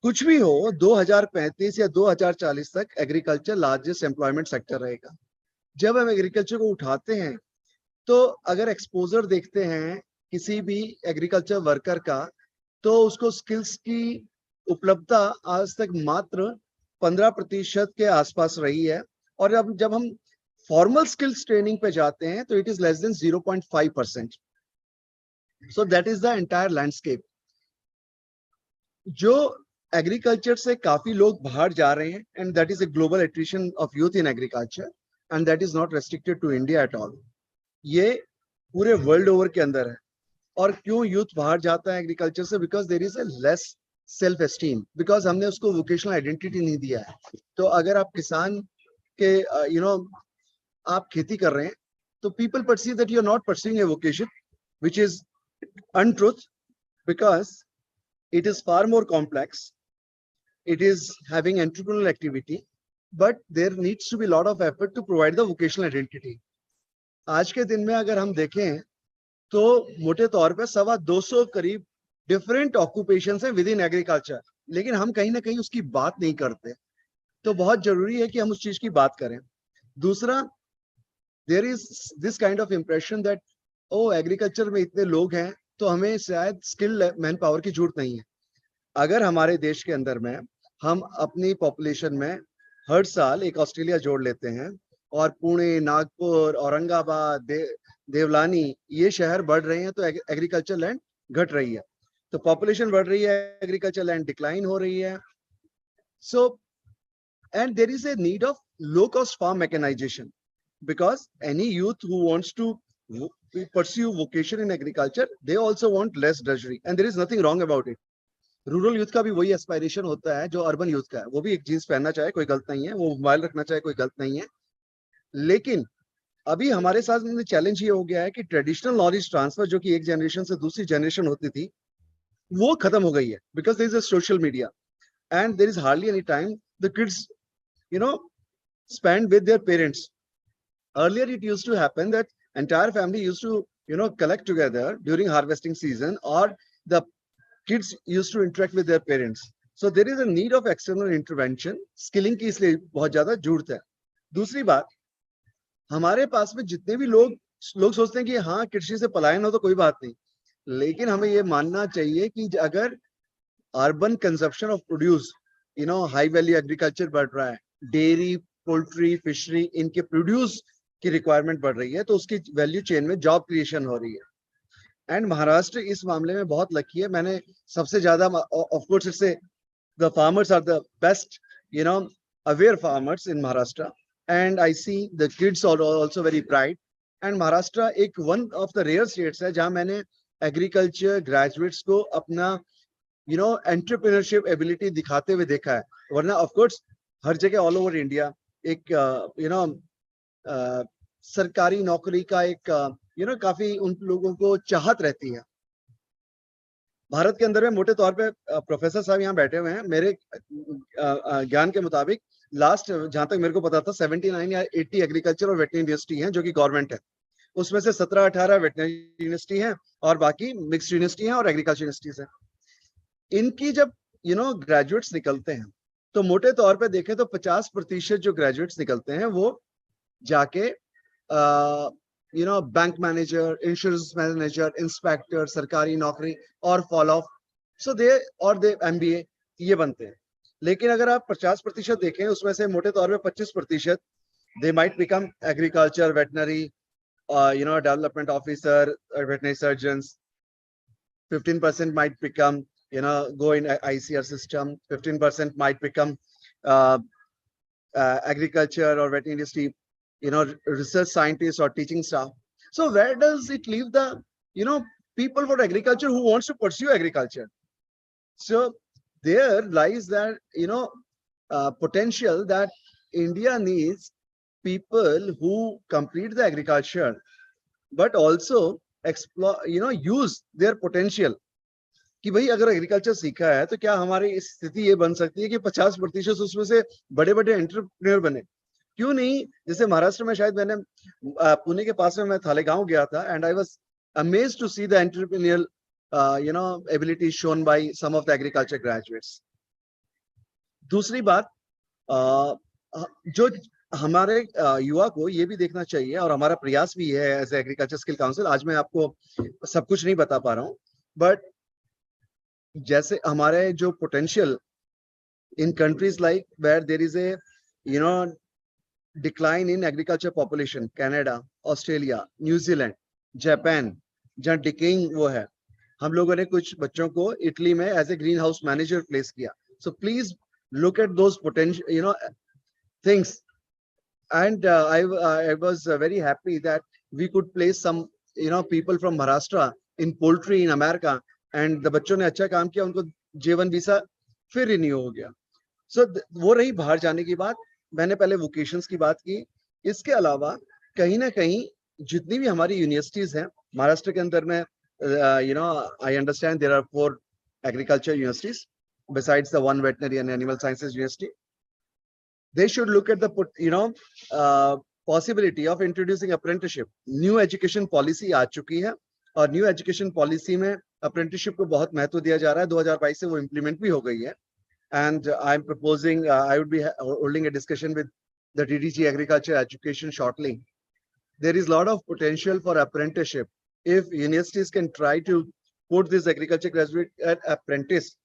कुछ भी हो, 2035 या 2040 तक एग्रीकल्चर लार्जेस्ट एम्प्लॉयमेंट सेक्टर रहेगा। जब हम एग्रीकल्चर को उठाते हैं तो अगर एक्सपोजर देखते हैं किसी भी एग्रीकल्चर वर्कर का, तो उसको स्किल्स की उपलब्धता आज तक मात्र 15% के आसपास रही है, और अब जब हम फॉर्मल स्किल्स ट्रेनिंग पे जाते हैं तो it is less than 0.5%। So that is the entire landscape. जो एग्रीकल्चर से काफी लोग बाहर जा रहे हैं, and that is a global attrition of youth in agriculture, and that is not restricted to India at all. ये पूरे वर्ल्ड ओवर के अंदर है। और क्यों यूथ बाहर जाता है एग्रीकल्चर से? Because there is a less self esteem, because हमने उसको वोकेशनल आइडेंटिटी नहीं दिया है। तो अगर आप किसान के आप खेती कर रहे हैं तो people perceive that you are not pursuing a vocation, which is untruth, because it is far more complex. It is having entrepreneurial activity, but there needs to be a lot of effort to provide the vocational identity. आज के दिन में अगर हम देखें तो मोटे तौर पे 225 करीब डिफरेंट ऑक्यूपेशंस हैं विद इन एग्रीकल्चर, लेकिन हम कहीं ना कहीं उसकी बात नहीं करते। तो बहुत जरूरी है कि हम उस चीज की बात करें। दूसरा, there is this kind of impression that oh agriculture में इतने लोग हैं तो हमें शायद स्किल्ड मैन पावर की जरूरत नहीं है। अगर हमारे देश के अंदर में हम अपनी पॉपुलेशन में हर साल एक ऑस्ट्रेलिया जोड़ लेते हैं और पुणे, नागपुर, औरंगाबाद, देवलानी ये शहर बढ़ रहे हैं तो एग्रीकल्चर लैंड घट रही है। तो पॉपुलेशन बढ़ रही है, एग्रीकल्चर लैंड डिक्लाइन हो रही है। So and there is a need of low cost farm mechanization, because any youth who wants to pursue vocation in agriculture, they also want less drudgery, and there is nothing wrong about it. Rural youth का भी वही aspiration होता है जो urban youth का है। वो भी एक जीन्स पहनना चाहे कोई गलत नहीं है, वो मोबाइल रखना चाहे कोई गलत नहीं है। लेकिन अभी हमारे साथ में चैलेंज ये हो गया है कि ट्रेडिशनल नॉलेज ट्रांसफर जो कि एक जनरेशन से दूसरी जनरेशन होती थी वो खत्म हो गई है, because there is a social media and there is hardly any time the kids spend with their parents. Earlier it used to happen that entire family used to collect together during harvesting season, or the kids used to interact with their parents. So there is a need of external intervention. Skilling की इसलिए बहुत ज्यादा जरूरत है। दूसरी बात, हमारे पास में जितने भी लोग सोचते हैं कि हाँ कृषि से पलायन हो तो कोई बात नहीं, लेकिन हमें ये मानना चाहिए कि अगर urban consumption of produce high value agriculture बढ़ रहा है, डेयरी, पोल्ट्री, फिशरी, इनके प्रोड्यूस की रिक्वायरमेंट बढ़ रही है, तो उसकी वैल्यू चेन में जॉब क्रिएशन हो रही है। एंड महाराष्ट्र इस मामले में बहुत लकी है। मैंने सबसे ज्यादा, of course it's the farmers are the best, aware farmers in Maharashtra, and I see the kids are also very bright. And Maharashtra एक one of the rare states है जहाँ मैंने agriculture graduates को अपना entrepreneurship ability दिखाते हुए देखा है। वरना of course हर जगह all over India एक सरकारी नौकरी का एक काफी उन लोगों को चाहत रहती है। भारत के अंदर में मोटे तौर पे प्रोफेसर साहब यहाँ बैठे हुए हैं, मेरे ज्ञान के मुताबिक लास्ट जहां तक मेरे को पता था 79 या 80 एग्रीकल्चर और वेटनरी यूनिवर्सिटी हैं जो कि गवर्नमेंट है। उसमें से 17-18 वेटनरी यूनिवर्सिटी हैं और बाकी मिक्स्ड यूनिवर्सिटी हैं और एग्रीकल्चर यूनिवर्सिटीज हैं। इनकी जब ग्रेजुएट्स निकलते हैं तो मोटे तौर पे देखें तो 50% जो ग्रेजुएट्स निकलते हैं वो जाके bank manager, insurance manager, inspector, सरकारी नौकरी और फॉल ऑफ दे MBA ये बनते हैं। लेकिन अगर आप 50% देखें उसमें से मोटे तौर पे 25% they might become agriculture, veterinary, development officer, veterinary surgeons. 15% might become go in ICR system. 15% might become agriculture or veterinary industry, research scientists or teaching staff. So where does it leave the people for agriculture who wants to pursue agriculture? So there lies that potential that India needs people who complete the agriculture but also explore use their potential. कि भाई अगर agriculture सीखा है तो क्या हमारी स्थिति ये बन सकती है कि 50% उसमें से बड़े बड़े एंटरप्रेन्योर बने? क्यों नहीं? जैसे महाराष्ट्र में शायद मैंने पुणे के पास में मैं थालेगांव गया था and I was amazed to see the entrepreneurial ability shown by some of the agriculture graduates. दूसरी बात जो हमारे युवा को ये भी देखना चाहिए और हमारा प्रयास भी है एज एग्रीकल्चर स्किल काउंसिल। आज मैं आपको सब कुछ नहीं बता पा रहा हूँ बट जैसे हमारे जो potential in countries like where there is a decline in agriculture population, Canada, Australia, New Zealand, Japan, जहाँ डिकेइंग वो है, हम लोगों ने कुछ बच्चों को इटली में as a greenhouse manager place किया। So please look at those potential things and I was very happy that we could place some people from Maharashtra in poultry in America and the बच्चों ने अच्छा काम किया, उनको J1 visa फिर renew हो गया। So वो रही बाहर जाने की बात। मैंने पहले वोकेशंस की बात की। इसके अलावा कहीं ना कहीं जितनी भी हमारी यूनिवर्सिटीज हैं महाराष्ट्र के अंदर में I understand there are 4 agriculture universities besides the one veterinary and animal sciences university. They should look at the possibility of introducing apprenticeship. New education policy आ चुकी है और new education policy में apprenticeship को बहुत महत्व दिया जा रहा है। 2022 से वो implement भी हो गई है and I'm proposing I would be holding a discussion with the DDG Agriculture Education shortly. There is a lot of potential for apprenticeship if universities can try to put this agriculture graduate at apprentice.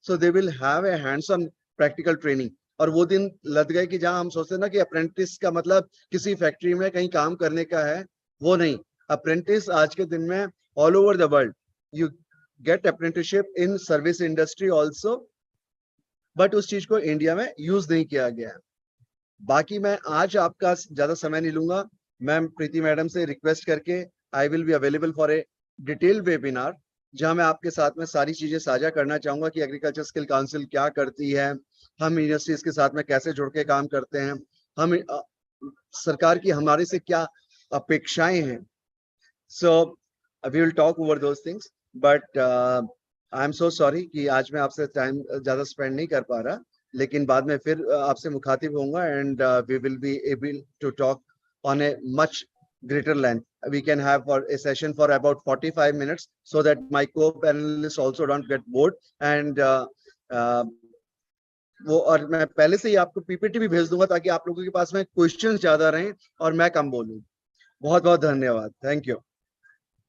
So they will have a hands-on practical training. और वो दिन लग गए कि जहां हम सोचते ना कि अप्रेंटिस का मतलब किसी फैक्ट्री में कहीं काम करने का है, वो नहीं। अप्रेंटिस आज के दिन में all over the world you get apprenticeship in service industry also, but उस चीज को इंडिया में यूज नहीं किया गया है। बाकी मैं आज आपका ज्यादा समय नहीं लूंगा। मैम प्रीति मैडम से रिक्वेस्ट करके I will be available for a detailed webinar जहां मैं आपके साथ में सारी चीजें साझा करना चाहूंगा कि एग्रीकल्चर स्किल काउंसिल क्या करती है, हम यूनिवर्सिटीज के साथ में कैसे जुड़ के काम करते हैं, हम सरकार की हमारे से क्या अपेक्षाएं हैं। So we will talk over those things but I am so sorry कि आज मैं आपसे टाइम ज्यादा स्पेंड नहीं कर पा रहा, लेकिन बाद में फिर आपसे मुखातिब होऊंगा and we will be able to talk on a much greater length. We can have for a session for about 45 minutes so that my co-panelists also don't get bored and वो और मैं पहले से ही आपको पीपीटी भी भेज दूंगा ताकि आप लोगों के पास में क्वेश्चंस ज्यादा रहें और मैं कम बोलूं। बहुत बहुत धन्यवाद। Thank you.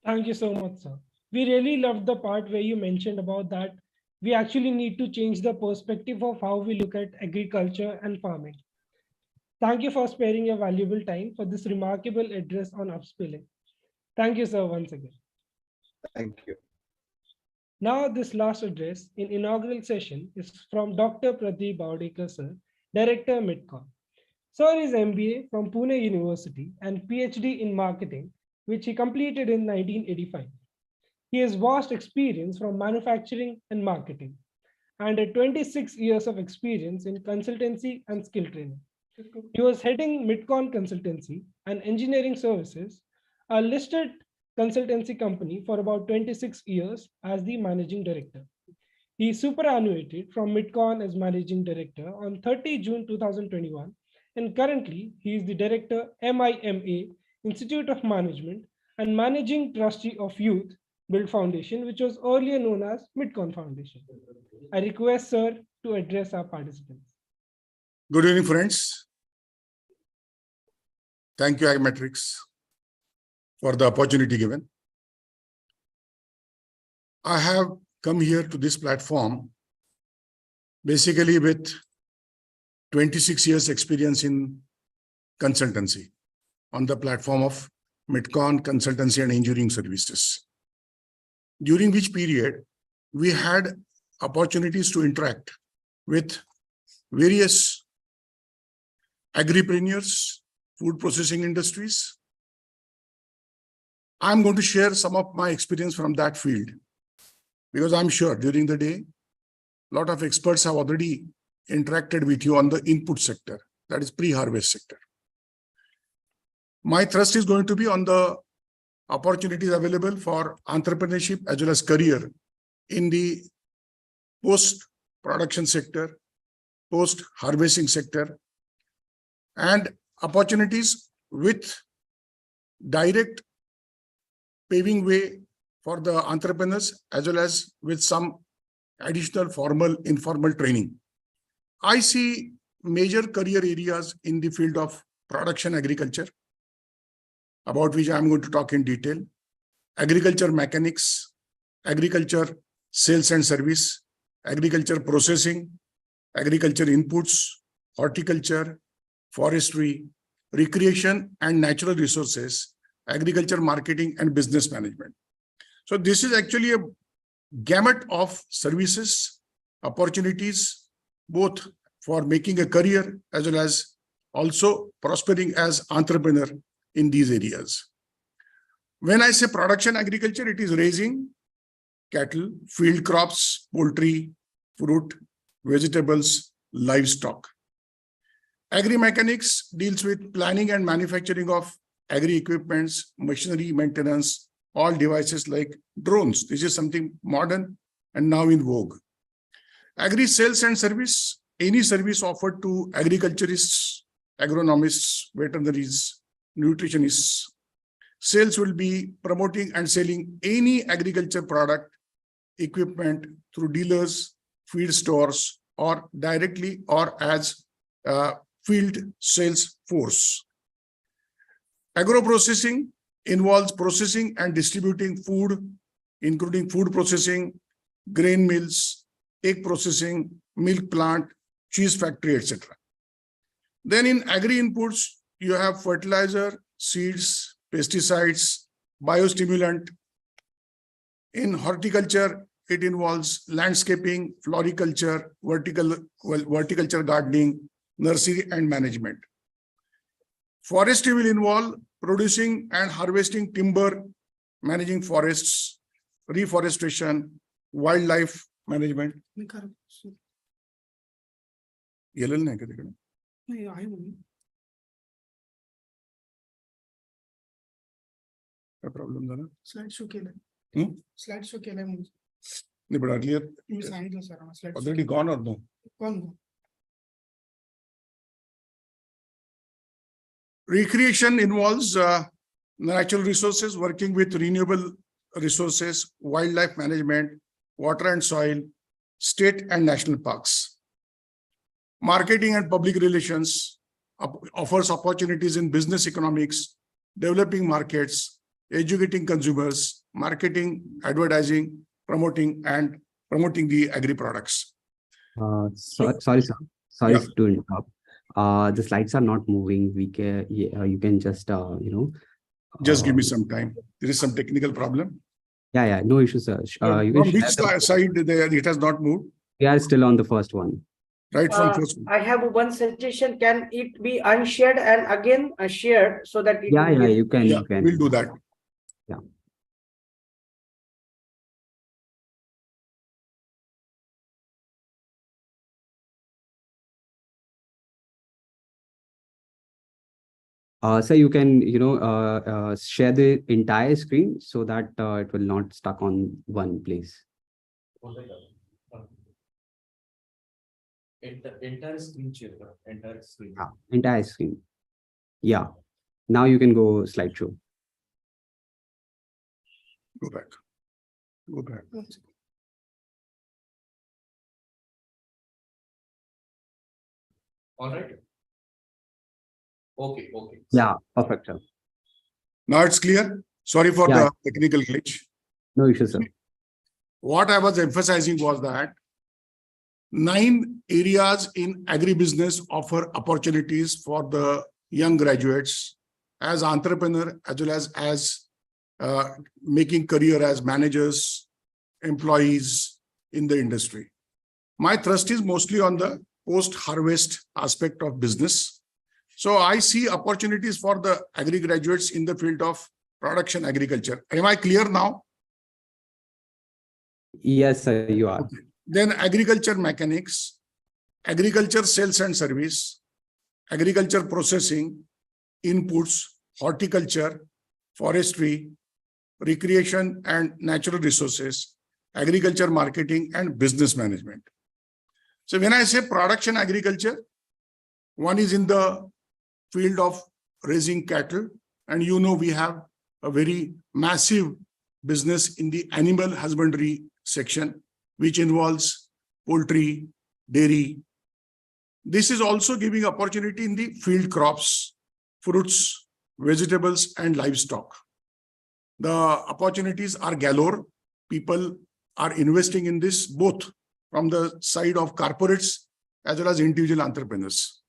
Thank you so much, sir. We really loved the part where you mentioned about that we actually need to change the perspective of how we look at agriculture and farming. Thank you for sparing your valuable time for this remarkable address on upskilling. Thank you, sir, once again. Thank you. Now, this last address in inaugural session is from Dr. Pradeep Bawdekar, sir, Director, Midcon. Sir is MBA from Pune University and PhD in marketing, which he completed in 1985. He has vast experience from manufacturing and marketing and 26 years of experience in consultancy and skill training. He was heading Midcon Consultancy and Engineering Services, a listed consultancy company, for about 26 years as the managing director. He superannuated from Midcon as managing director on 30 June 2021, and currently he is the director MIMA, Institute of Management, and managing trustee of Youth Build Foundation, which was earlier known as Midcon Foundation. I request sir to address our participants. Good evening, friends. Thank you, AgMatrix, for the opportunity given. I have come here to this platform basically with 26 years experience in consultancy on the platform of Midcon Consultancy and Engineering Services, during which period we had opportunities to interact with various agripreneurs, food processing industries. I'm going to share some of my experience from that field, because I'm sure during the day, a lot of experts have already interacted with you on the input sector, that is pre-harvest sector. My thrust is going to be on the opportunities available for entrepreneurship as well as career in the post-production sector, post-harvesting sector, and opportunities with direct paving way for the entrepreneurs as well as with some additional formal, informal training. I see major career areas in the field of production agriculture, about which I'm going to talk in detail, agriculture mechanics, agriculture sales and service, agriculture processing, agriculture inputs, horticulture, forestry, recreation and natural resources, agriculture marketing and business management. So this is actually a gamut of services, opportunities, both for making a career as well as also prospering as entrepreneur in these areas. When I say production agriculture, it is raising cattle, field crops, poultry, fruit, vegetables, livestock. Agri-mechanics deals with planning and manufacturing of agri equipments, machinery maintenance, all devices like drones. This is something modern and now in vogue. Agri sales and service, any service offered to agriculturists, agronomists, veterinaries, nutritionists. Sales will be promoting and selling any agriculture product, equipment through dealers, feed stores, or directly or as field sales force. Agro-processing involves processing and distributing food, including food processing, grain mills, egg processing, milk plant, cheese factory, etc. Then in agri inputs, you have fertilizer, seeds, pesticides, biostimulant. In horticulture, it involves landscaping, floriculture, verticulture gardening, nursery and management. Forestry will involve producing and harvesting timber, managing forests, reforestation, wildlife management. क्या problem था ना slide show केलं slide show केलंय म्हणजे नहीं but earlier मी सांगितलं sir slide already gone or no? कोण Recreation involves natural resources, working with renewable resources, wildlife management, water and soil, state and national parks. Marketing and public relations offers opportunities in business economics, developing markets, educating consumers, marketing, advertising, promoting the agri products. Sorry, sir. Sorry Yeah. to interrupt. The slides are not moving. We can, you can just, Just give me some time. There is some technical problem. Yeah, no issue, sir. You From can which share side it has not moved? We are still on the first one. Right from first one. I have one suggestion. Can it be unshared and again shared so that it Yeah, will be- you can. Yeah, You can. we'll do that. Yeah. So you can, share the entire screen so that it will not stuck on one place. Entire screen share, entire screen. Entire screen. Yeah. Now you can go slideshow. Go back. Go back. All right. Okay. Yeah, perfect, sir. Now it's clear. Sorry for Yeah. the technical glitch. No issue, sir. What I was emphasizing was that 9 areas in agribusiness offer opportunities for the young graduates as entrepreneur as well as making career as managers, employees in the industry. My thrust is mostly on the post-harvest aspect of business. So I see opportunities for the agri graduates in the field of production agriculture. Am I clear now? Yes, sir, you are. Okay. Then agriculture mechanics, agriculture sales and service, agriculture processing, inputs, horticulture, forestry, recreation and natural resources, agriculture marketing and business management. So when I say production agriculture, one is in the field of raising cattle, and we have a very massive business in the animal husbandry section, which involves poultry, dairy. This is also giving opportunity in the field crops, fruits, vegetables, and livestock. The opportunities are galore. People are investing in this both from the side of corporates as well as individual entrepreneurs.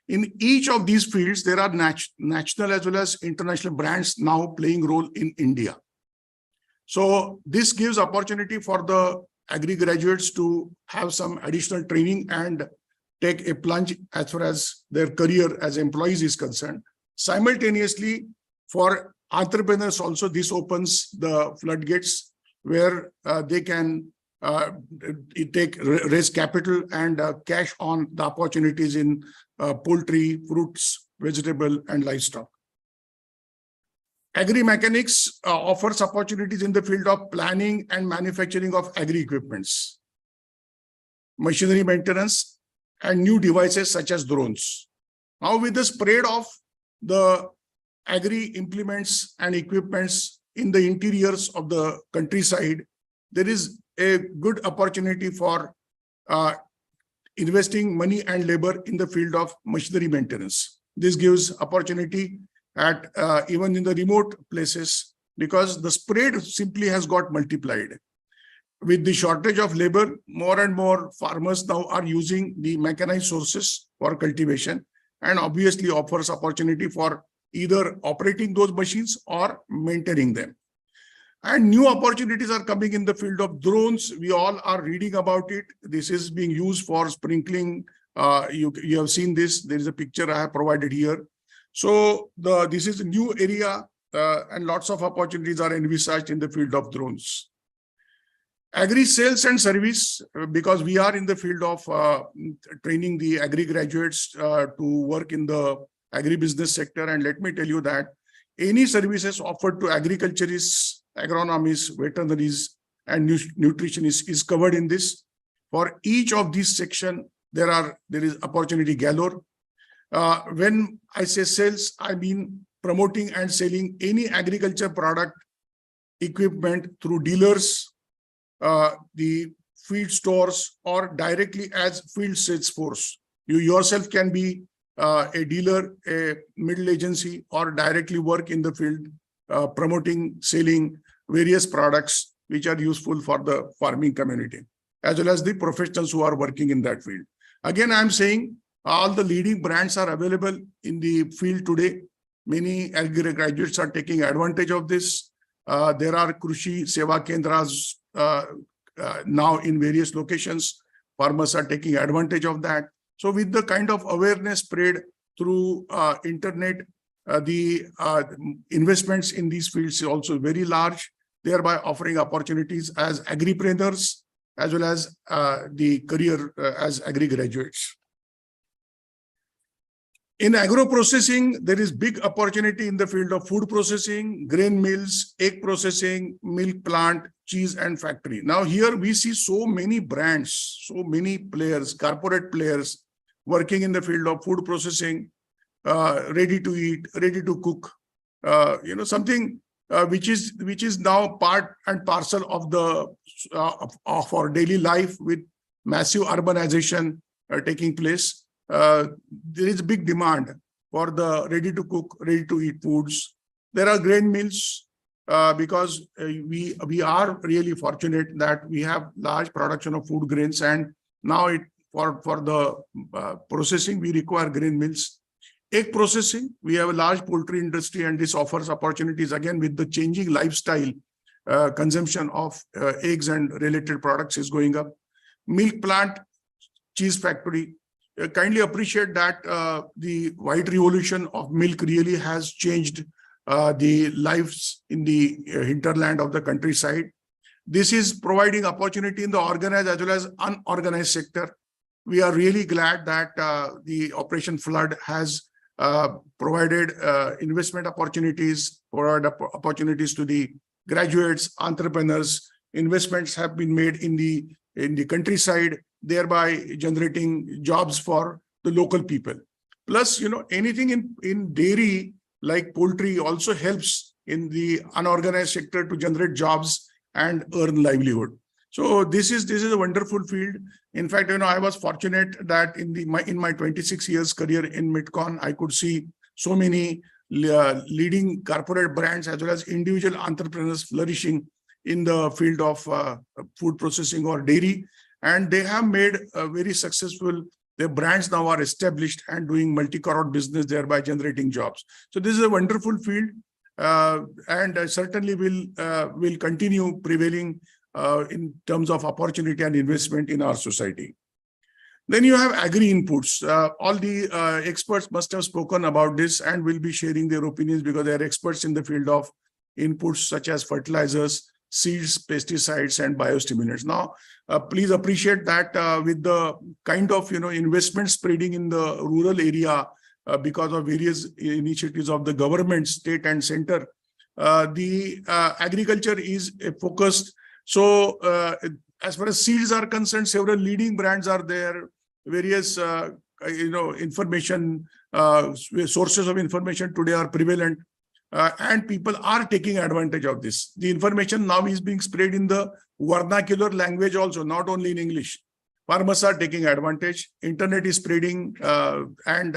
In each of these fields, there are national as well as international brands now playing role in India. So this gives opportunity for the agri graduates to have some additional training and take a plunge as far as their career as employees is concerned. Simultaneously, for entrepreneurs also, this opens the floodgates where they can raise capital and cash on the opportunities in poultry, fruits, vegetable, and livestock. Agri mechanics offers opportunities in the field of planning and manufacturing of agri equipments, machinery maintenance, and new devices such as drones. Now, with the spread of the agri implements and equipments in the interiors of the countryside, there is a good opportunity for investing money and labor in the field of machinery maintenance. This gives opportunity at even in the remote places because the spread simply has got multiplied. With the shortage of labor, more and more farmers now are using the mechanized sources for cultivation and obviously offers opportunity for either operating those machines or maintaining them. And new opportunities are coming in the field of drones. We all are reading about it. This is being used for sprinkling. You have seen this. There is a picture I have provided here. So this is a new area and lots of opportunities are envisaged in the field of drones. Agri sales and service, because we are in the field of training the agri graduates to work in the agribusiness sector. And let me tell you that any services offered to agriculturists, agronomists, veterinaries, and nutritionists is covered in this. For each of these sections, there is opportunity galore. When I say sales, I mean promoting and selling any agriculture product, equipment through dealers, the field stores, or directly as field sales force. You yourself can be a dealer, a middle agency, or directly work in the field, promoting, selling various products which are useful for the farming community, as well as the professionals who are working in that field. Again, I'm saying All the leading brands are available in the field today. Many Agri graduates are taking advantage of this. There are Krushi Seva Kendras now in various locations. Farmers are taking advantage of that. So with the kind of awareness spread through internet, the investments in these fields is also very large, thereby offering opportunities as agripreneurs as well as the career as agri graduates. In agro processing, there is big opportunity in the field of food processing, grain mills, egg processing, milk plant, cheese and factory. Now here we see so many brands, so many players, corporate players working in the field of food processing, ready to eat, ready to cook, something which is now part and parcel of the of our daily life with massive urbanization taking place. There is big demand for the ready to cook, ready to eat foods. There are grain mills because we are really fortunate that we have large production of food grains, and now for the processing we require grain mills. Egg processing, we have a large poultry industry, and this offers opportunities again with the changing lifestyle. Consumption of eggs and related products is going up. Milk plant, cheese factory. Kindly appreciate that the white revolution of milk really has changed the lives in the hinterland of the countryside. This is providing opportunity in the organized as well as unorganized sector. We are really glad that the Operation Flood has provided investment opportunities, provided opportunities to the graduates, entrepreneurs. Investments have been made in the countryside, thereby generating jobs for the local people. Plus, anything in dairy like poultry also helps in the unorganized sector to generate jobs and earn livelihood. So this is a wonderful field. In fact, I was fortunate that in my 26 years career in Midcon, I could see so many leading corporate brands as well as individual entrepreneurs flourishing in the field of food processing or dairy, and they have made very successful. Their brands now are established and doing multi-crore business, thereby generating jobs. So this is a wonderful field, and certainly will continue prevailing in terms of opportunity and investment in our society. Then you have agri inputs. All the experts must have spoken about this and will be sharing their opinions because they are experts in the field of inputs such as fertilizers, seeds, pesticides, and biostimulants. Now, please appreciate that with the kind of investment spreading in the rural area because of various initiatives of the government, state and center, the agriculture is focused. So as far as seeds are concerned, several leading brands are there. Various information sources of information today are prevalent. And people are taking advantage of this. The information now is being spread in the vernacular language also, not only in English. Farmers are taking advantage. Internet is spreading, and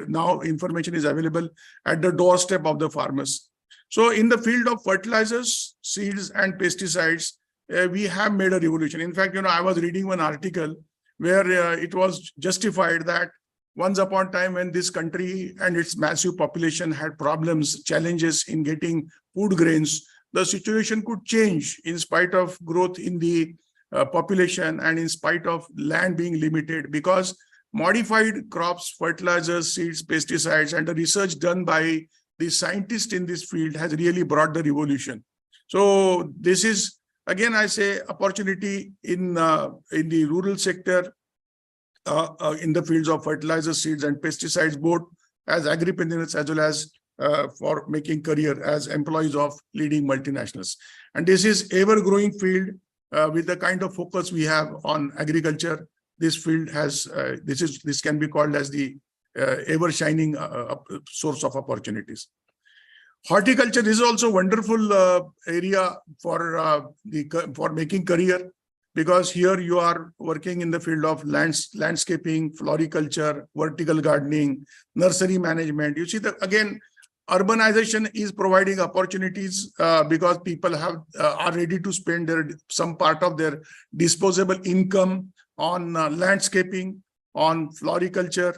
now information is available at the doorstep of the farmers. So in the field of fertilizers, seeds, and pesticides, we have made a revolution. In fact, I was reading one article where it was justified that once upon a time when this country and its massive population had problems, challenges in getting food grains, the situation could change in spite of growth in the population and in spite of land being limited, because modified crops, fertilizers, seeds, pesticides, and the research done by the scientists in this field has really brought the revolution. So this is, again, I say, opportunity in the rural sector, in the fields of fertilizers, seeds, and pesticides, both as agripreneurs as well as for making career as employees of leading multinationals. And this is ever-growing field with the kind of focus we have on agriculture. This field has this can be called as the ever-shining source of opportunities. Horticulture is also a wonderful area for making career, because here you are working in the field of landscaping, floriculture, vertical gardening, nursery management. You see that again, urbanization is providing opportunities because people are ready to spend some part of their disposable income on landscaping, on floriculture,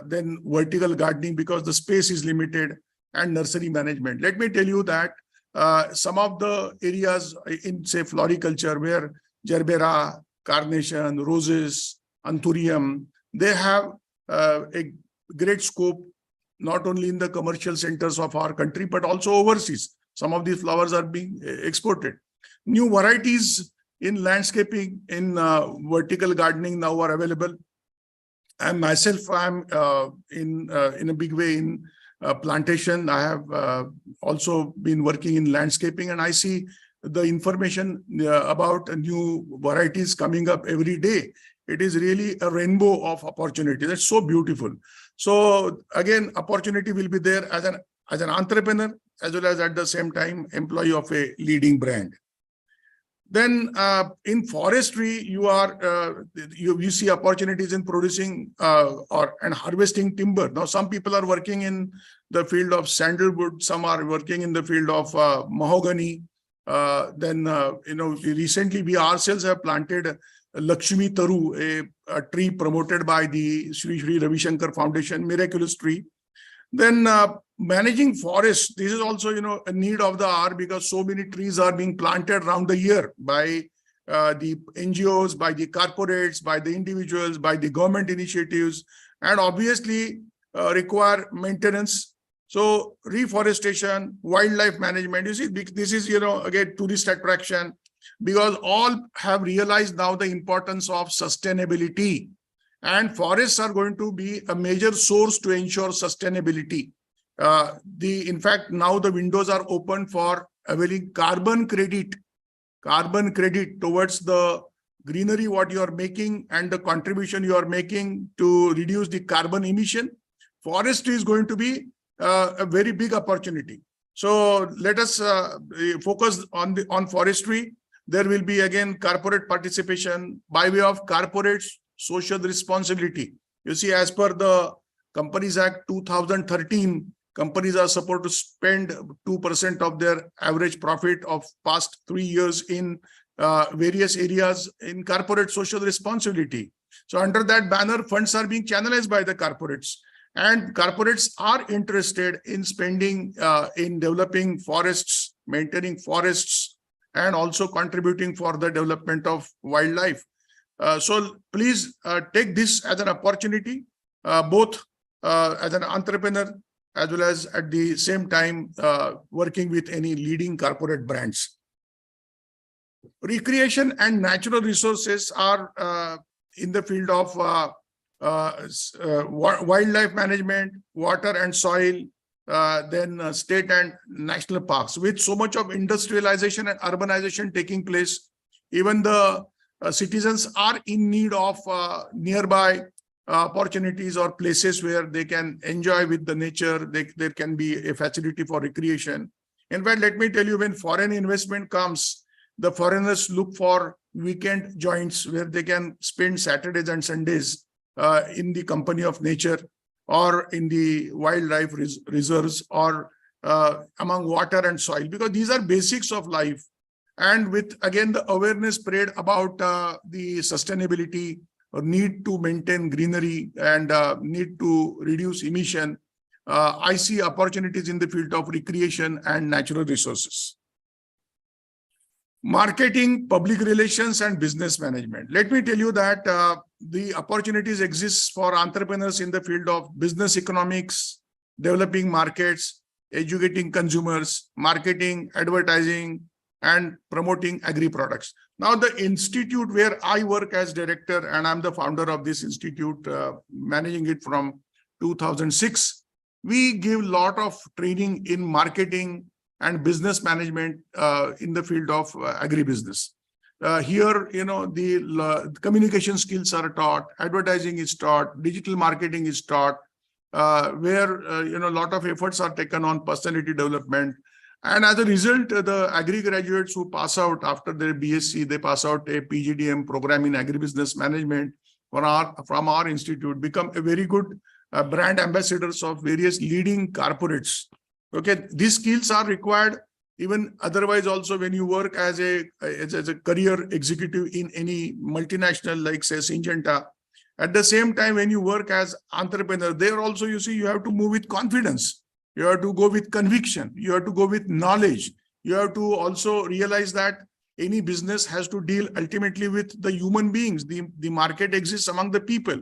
then vertical gardening because the space is limited, and nursery management. Let me tell you that some of the areas in, say, floriculture where gerbera, carnation, roses, anthurium, they have a great scope, not only in the commercial centers of our country, but also overseas. Some of these flowers are being exported. New varieties in landscaping, in vertical gardening now are available. And myself, I'm in a big way in plantation. I have also been working in landscaping, and I see the information about new varieties coming up every day. It is really a rainbow of opportunity. That's so beautiful. So again, opportunity will be there as an entrepreneur, as well as at the same time employee of a leading brand. Then in forestry, you see opportunities in producing and harvesting timber. Now, some people are working in the field of sandalwood, some are working in the field of mahogany. Recently we ourselves have planted Lakshmi Taru, a tree promoted by the Sri Sri Ravi Shankar Foundation, miraculous tree. Then managing forests, this is also, a need of the hour, because so many trees are being planted around the year by the NGOs, by the corporates, by the individuals, by the government initiatives, and obviously require maintenance. So reforestation, wildlife management, you see, this is, again, tourist attraction, because all have realized now the importance of sustainability. And forests are going to be a major source to ensure sustainability. In fact, now the windows are open for availing carbon credit towards the greenery what you are making and the contribution you are making to reduce the carbon emission. Forestry is going to be a very big opportunity. So let us focus on forestry. There will be again corporate participation by way of corporate social responsibility. You see, as per the Companies Act 2013, companies are supposed to spend 2% of their average profit of past 3 years in various areas in corporate social responsibility. So under that banner, funds are being channelized by the corporates, and corporates are interested in spending in developing forests, maintaining forests, and also contributing for the development of wildlife. So please take this as an opportunity, both as an entrepreneur, as well as at the same time working with any leading corporate brands. Recreation and natural resources are in the field of wildlife management, water and soil, then state and national parks. With so much of industrialization and urbanization taking place, even the citizens are in need of nearby opportunities or places where they can enjoy with the nature. There can be a facility for recreation. In fact, let me tell you, when foreign investment comes, the foreigners look for weekend joints where they can spend Saturdays and Sundays in the company of nature, or in the wildlife reserves, or among water and soil, because these are basics of life. And with, again, the awareness spread about the sustainability, or need to maintain greenery, and need to reduce emission, I see opportunities in the field of recreation and natural resources. Marketing, public relations, and business management. Let me tell you that the opportunities exist for entrepreneurs in the field of business economics, developing markets, educating consumers, marketing, advertising, and promoting agri products. Now, the institute where I work as director, and I'm the founder of this institute, managing it from 2006, we give a lot of training in marketing and business management in the field of agribusiness. Here, the communication skills are taught, advertising is taught, digital marketing is taught, where a lot of efforts are taken on personality development. And as a result, the agri graduates who pass out after their BSc, they pass out a PGDM program in agribusiness management from our institute, become a very good brand ambassadors of various leading corporates. Okay, these skills are required even otherwise also when you work as a career executive in any multinational like say Syngenta. At the same time, when you work as entrepreneur, there also, you see, you have to move with confidence. You have to go with conviction. You have to go with knowledge. You have to also realize that any business has to deal ultimately with the human beings. The market exists among the people.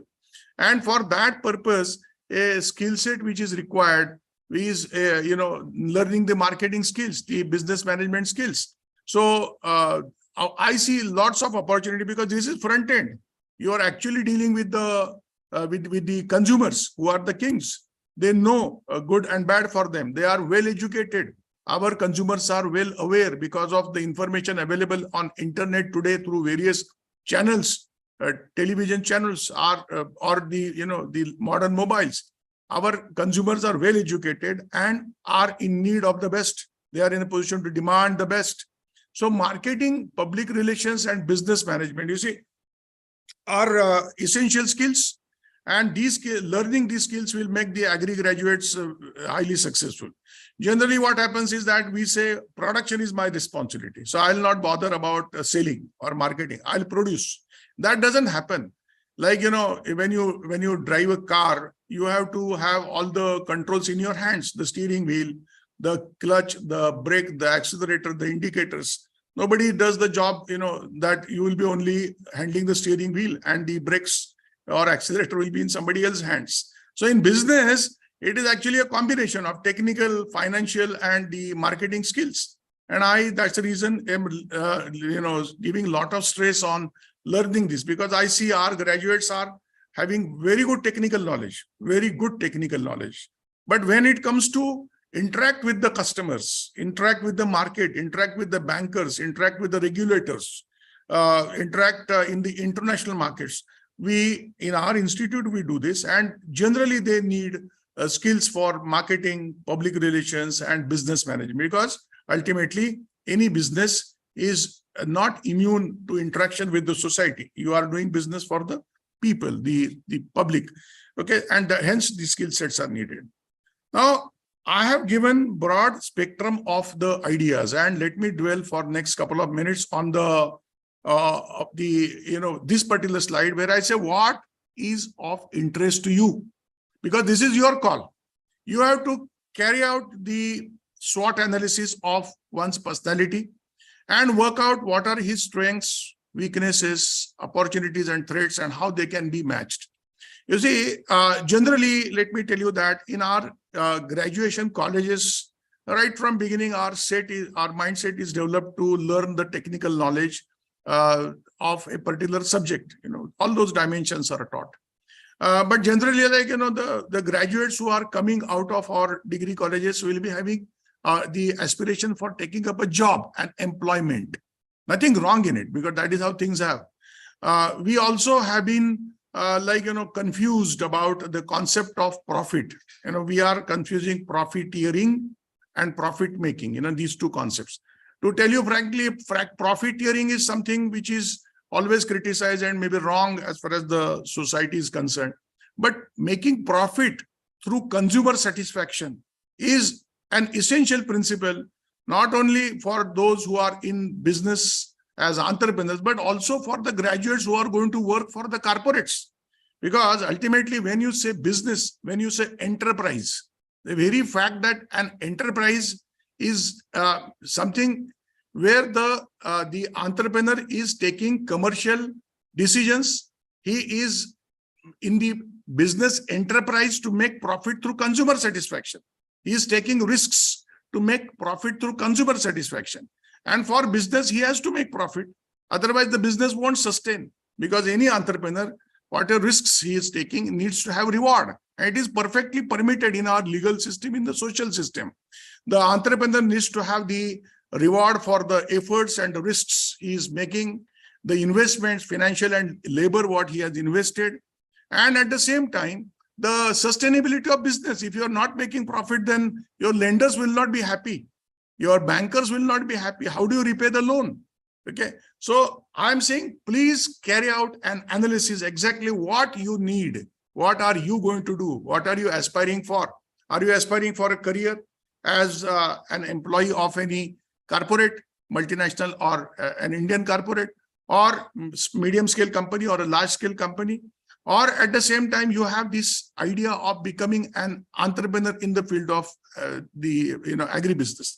And for that purpose, a skill set which is required is, learning the marketing skills, the business management skills. So I see lots of opportunity because this is front end. You are actually dealing with the with the consumers who are the kings. They know good and bad for them. They are well educated. Our consumers are well aware because of the information available on internet today through various channels, television channels, or the modern mobiles. Our consumers are well educated and are in need of the best. They are in a position to demand the best. So marketing, public relations, and business management, you see, are essential skills. And learning these skills will make the agri graduates highly successful. Generally, what happens is that we say production is my responsibility. So I'll not bother about selling or marketing. I'll produce. That doesn't happen. Like, when you drive a car, you have to have all the controls in your hands, the steering wheel, the clutch, the brake, the accelerator, the indicators. Nobody does the job, that you will be only handling the steering wheel and the brakes or accelerator will be in somebody else's hands. So in business, it is actually a combination of technical, financial, and the marketing skills. And that's the reason I'm, giving a lot of stress on learning this, because I see our graduates are having very good technical knowledge. But when it comes to interact with the customers, interact with the market, interact with the bankers, interact with the regulators, interact in the international markets, in our institute, we do this, and generally they need skills for marketing, public relations, and business management, because ultimately any business is not immune to interaction with the society. You are doing business for the people, the public. Okay, and hence the skill sets are needed. Now, I have given broad spectrum of the ideas, and let me dwell for next couple of minutes on this particular slide, where I say what is of interest to you, because this is your call. You have to carry out the SWOT analysis of one's personality and work out what are his strengths, weaknesses, opportunities, and threats, and how they can be matched. You see, generally, let me tell you that in our graduation colleges, right from beginning, our mindset is developed to learn the technical knowledge of a particular subject. All those dimensions are taught. But generally, like, the graduates who are coming out of our degree colleges will be having the aspiration for taking up a job and employment. Nothing wrong in it, because that is how things have. We also have been confused about the concept of profit. We are confusing profiteering and profit making, these two concepts. To tell you frankly, profiteering is something which is always criticized and maybe wrong as far as the society is concerned. But making profit through consumer satisfaction is an essential principle, not only for those who are in business as entrepreneurs, but also for the graduates who are going to work for the corporates. Because ultimately, when you say business, when you say enterprise, the very fact that an enterprise is something where the entrepreneur is taking commercial decisions. He is in the business enterprise to make profit through consumer satisfaction. He is taking risks to make profit through consumer satisfaction. And for business, he has to make profit. Otherwise, the business won't sustain, because any entrepreneur, whatever risks he is taking, needs to have reward. And it is perfectly permitted in our legal system, in the social system. The entrepreneur needs to have the reward for the efforts and the risks he is making, the investments, financial and labor, what he has invested. And at the same time, the sustainability of business. If you are not making profit, then your lenders will not be happy. Your bankers will not be happy. How do you repay the loan? Okay. So I'm saying, please carry out an analysis exactly what you need. What are you going to do? What are you aspiring for? Are you aspiring for a career as an employee of any corporate, multinational, or an Indian corporate, or medium scale company, or a large scale company? or at the same time, you have this idea of becoming an entrepreneur in the field of agribusiness.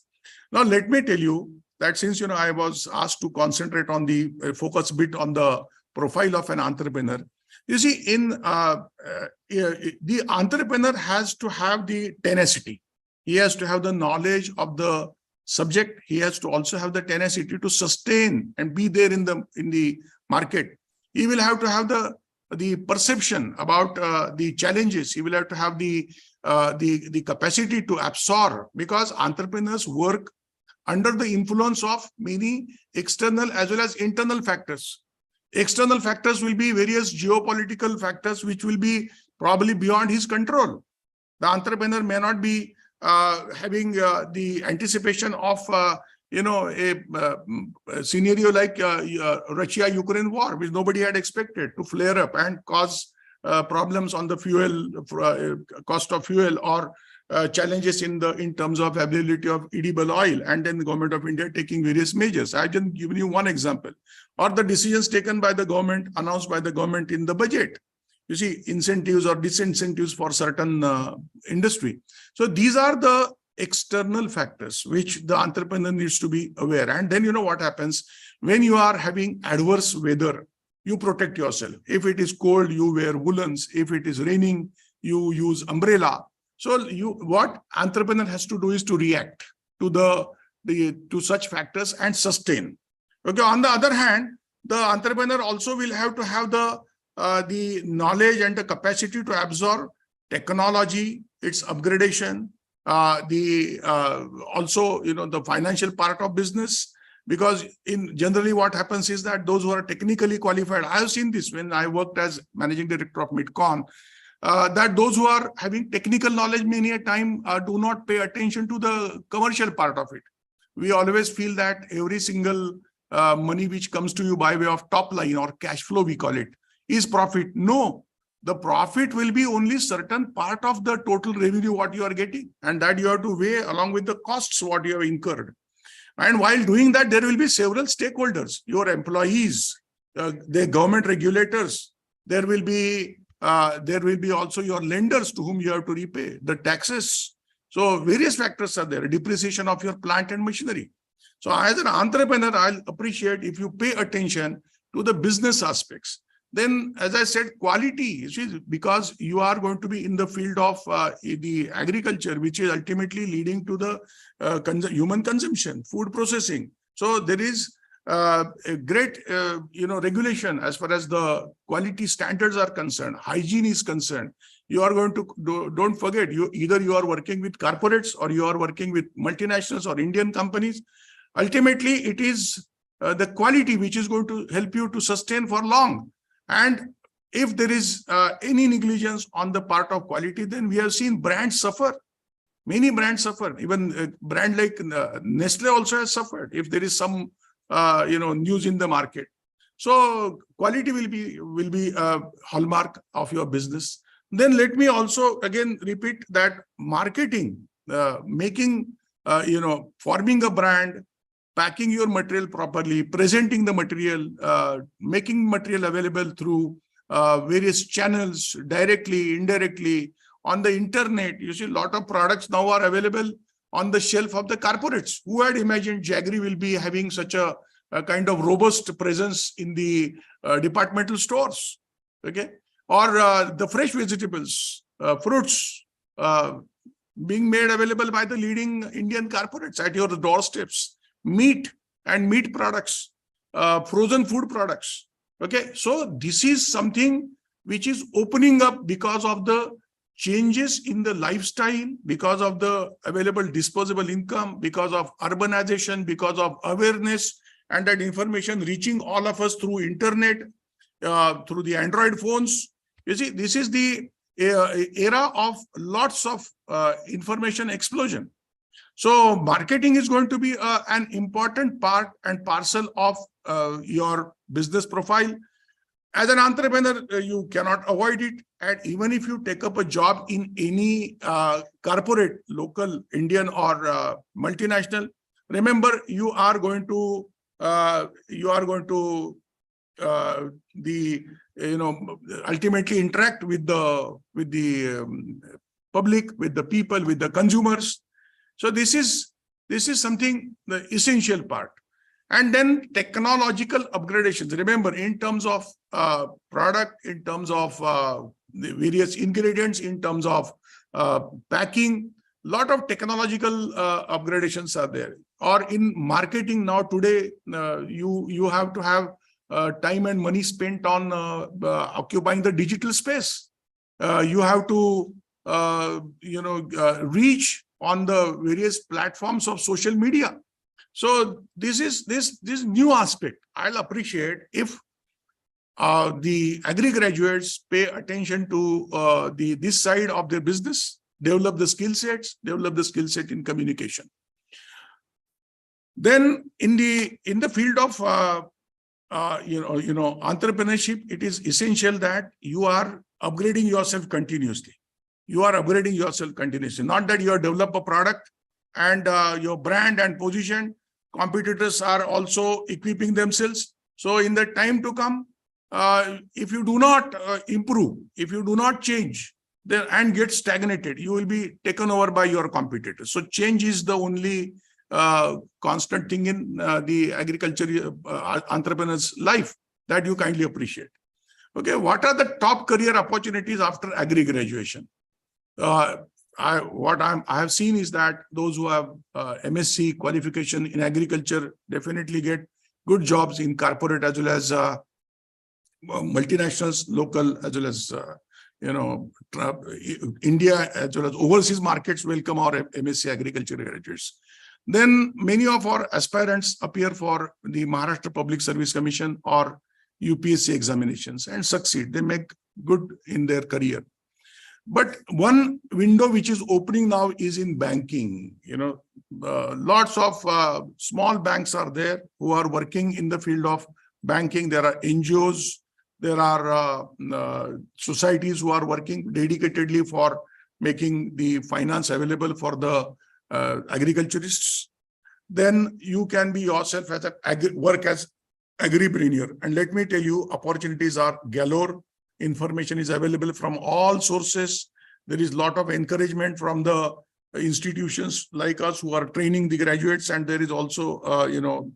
Now, let me tell you that since, I was asked to concentrate on the focus bit on the profile of an entrepreneur. You see, the entrepreneur has to have the tenacity. He has to have the knowledge of the subject. He has to also have the tenacity to sustain and be there in the market. He will have to have the perception about the challenges. He will have to have the capacity to absorb, because entrepreneurs work under the influence of many external as well as internal factors. External factors will be various geopolitical factors, which will be probably beyond his control. The entrepreneur may not be having the anticipation of a scenario like Russia-Ukraine war, which nobody had expected to flare up and cause problems on the fuel, cost of fuel, or challenges in terms of availability of edible oil, and then the government of India taking various measures. I just given you one example, or the decisions taken by the government, announced by the government in the budget. You see, incentives or disincentives for certain industry. So these are the external factors which the entrepreneur needs to be aware. And then what happens when you are having adverse weather, you protect yourself. If it is cold, you wear woolens. If it is raining, you use umbrella. So what entrepreneur has to do is to react to to such factors and sustain. Okay. On the other hand, the entrepreneur also will have to have the knowledge and the capacity to absorb technology, its upgradation, also the financial part of business. Because generally what happens is that those who are technically qualified, I have seen this when I worked as managing director of Midcon, that those who are having technical knowledge many a time do not pay attention to the commercial part of it. We always feel that every single money which comes to you by way of top line or cash flow, we call it, is profit. No, the profit will be only certain part of the total revenue what you are getting, and that you have to weigh along with the costs what you have incurred. And while doing that, there will be several stakeholders, your employees, the government regulators. There will be also your lenders to whom you have to repay, the taxes. So various factors are there, depreciation of your plant and machinery. So as an entrepreneur, I'll appreciate if you pay attention to the business aspects. Then, as I said, quality, because you are going to be in the field of the agriculture, which is ultimately leading to the human consumption, food processing. So there is a great, regulation as far as the quality standards are concerned, hygiene is concerned. You are going to, don't forget, either you are working with corporates or you are working with multinationals or Indian companies. Ultimately, it is the quality which is going to help you to sustain for long. And if there is any negligence on the part of quality, then we have seen brands suffer. Many brands suffer. Even a brand like Nestle also has suffered if there is some news in the market. So quality will be a hallmark of your business. Then let me also again repeat that marketing, making, forming a brand, packing your material properly, presenting the material, making material available through various channels, directly, indirectly, on the internet. You see, a lot of products now are available on the shelf of the corporates. Who had imagined Agri will be having such a kind of robust presence in the departmental stores? Okay, or the fresh vegetables, fruits being made available by the leading Indian corporates at your doorsteps. Meat and meat products, frozen food products. Okay, so this is something which is opening up because of the changes in the lifestyle, because of the available disposable income, because of urbanization, because of awareness, and that information reaching all of us through internet, through the Android phones. You see, this is the era of lots of information explosion. So marketing is going to be an important part and parcel of your business profile. As an entrepreneur, you cannot avoid it. And even if you take up a job in any corporate, local, Indian or multinational, remember you are going to ultimately interact with the public, with the people, with the consumers. So this is something, the essential part. And then technological upgradations. Remember, in terms of product, in terms of the various ingredients, in terms of packing, lot of technological upgradations are there. Or in marketing now today, you have to have time and money spent on occupying the digital space. You have to reach on the various platforms of social media. So this is this new aspect. I'll appreciate if the Agri graduates pay attention to this side of their business, develop the skill set in communication. Then in the field of entrepreneurship, it is essential that you are upgrading yourself continuously. Not that you have developed a product and your brand and position, competitors are also equipping themselves. So in the time to come, if you do not improve, if you do not change then and get stagnated, you will be taken over by your competitors. So change is the only constant thing in the agriculture entrepreneur's life that you kindly appreciate. Okay, what are the top career opportunities after Agri graduation? What I have seen is that those who have MSc qualification in agriculture definitely get good jobs in corporate as well as multinationals, local as well as India as well as overseas markets welcome our MSc agriculture graduates. Then many of our aspirants appear for the Maharashtra Public Service Commission or UPSC examinations and succeed. They make good in their career. But one window which is opening now is in banking. Lots of small banks are there who are working in the field of banking. There are NGOs, there are societies who are working dedicatedly for making the finance available for the agriculturists. Then you can be yourself as work as agripreneur. And let me tell you, opportunities are galore. Information is available from all sources. There is a lot of encouragement from the institutions like us who are training the graduates, and there is also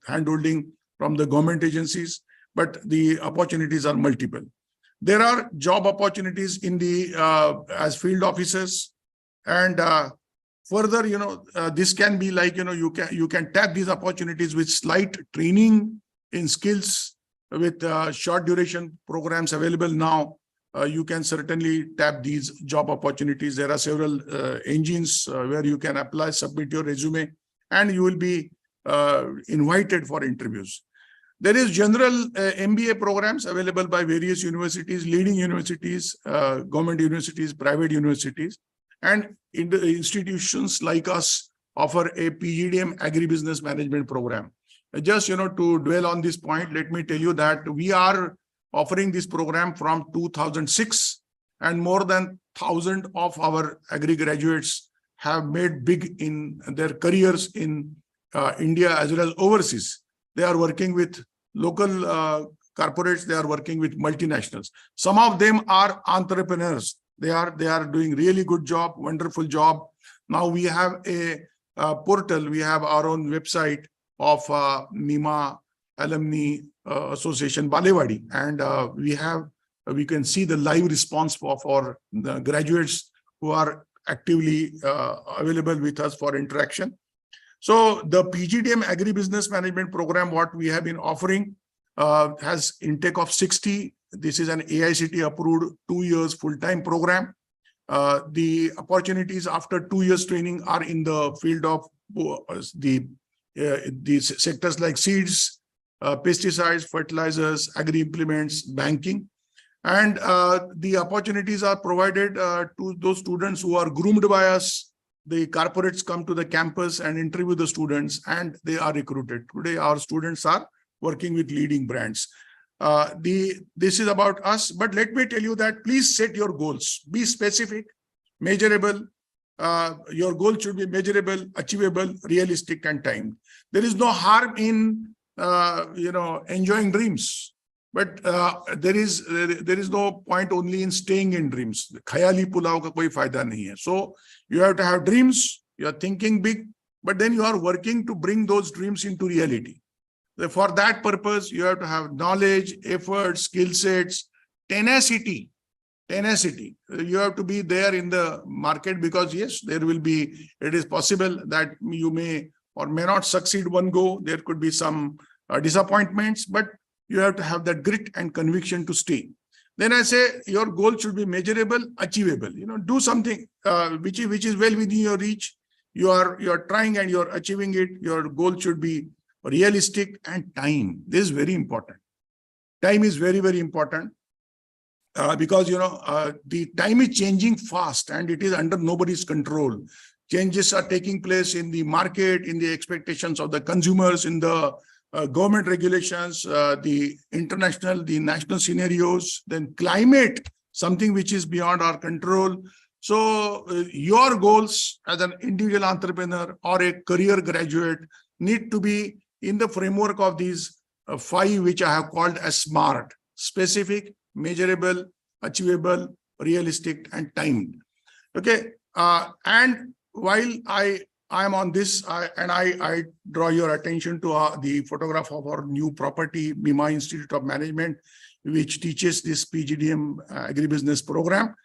handholding from the government agencies. But the opportunities are multiple. There are job opportunities in the as field officers, and further, this can be like you can tap these opportunities with slight training in skills. With short duration programs available now, you can certainly tap these job opportunities. There are several engines where you can apply, submit your resume, and you will be invited for interviews. There is general MBA programs available by various universities, leading universities, government universities, private universities, and in the institutions like us offer a PGDM agribusiness management program. Just to dwell on this point, let me tell you that we are offering this program from 2006, and more than 1,000 of our Agri graduates have made big in their careers in India as well as overseas. They are working with local corporates, they are working with multinationals. Some of them are entrepreneurs. They are doing really good job, wonderful job. Now we have a portal, we have our own website of NIMA Alumni Association Balewadi, and we can see the live response for the graduates who are actively available with us for interaction. So the PGDM Agribusiness Management Program, what we have been offering, has intake of 60. This is an AICTE approved 2 years full-time program. The opportunities after 2 years training are in the field of these sectors like seeds, pesticides, fertilizers, agri implements, banking. And the opportunities are provided to those students who are groomed by us. The corporates come to the campus and interview the students, and they are recruited. Today, our students are working with leading brands. This is about us, but let me tell you that please set your goals. Be specific, measurable. Your goal should be measurable, achievable, realistic, and timed. There is no harm in enjoying dreams. But there is no point only in staying in dreams. Khayali pulao ka koi fayda nahi hai. So you have to have dreams, you are thinking big, but then you are working to bring those dreams into reality. For that purpose, you have to have knowledge, effort, skill sets, tenacity. Tenacity. You have to be there in the market because yes, it is possible that you may or may not succeed one go. There could be some disappointments, but you have to have that grit and conviction to stay. Then I say your goal should be measurable, achievable. Do something which is well within your reach. You are trying and you are achieving it. Your goal should be realistic, and time. This is very important. Time is very, very important because the time is changing fast and it is under nobody's control. Changes are taking place in the market, in the expectations of the consumers, in the government regulations, the international, the national scenarios, then climate, something which is beyond our control. So your goals as an individual entrepreneur or a career graduate need to be in the framework of these 5, which I have called as SMART: specific, measurable, achievable, realistic, and timed. Okay. And while I am on this, I draw your attention to the photograph of our new property, Bima Institute of Management, which teaches this PGDM agribusiness program.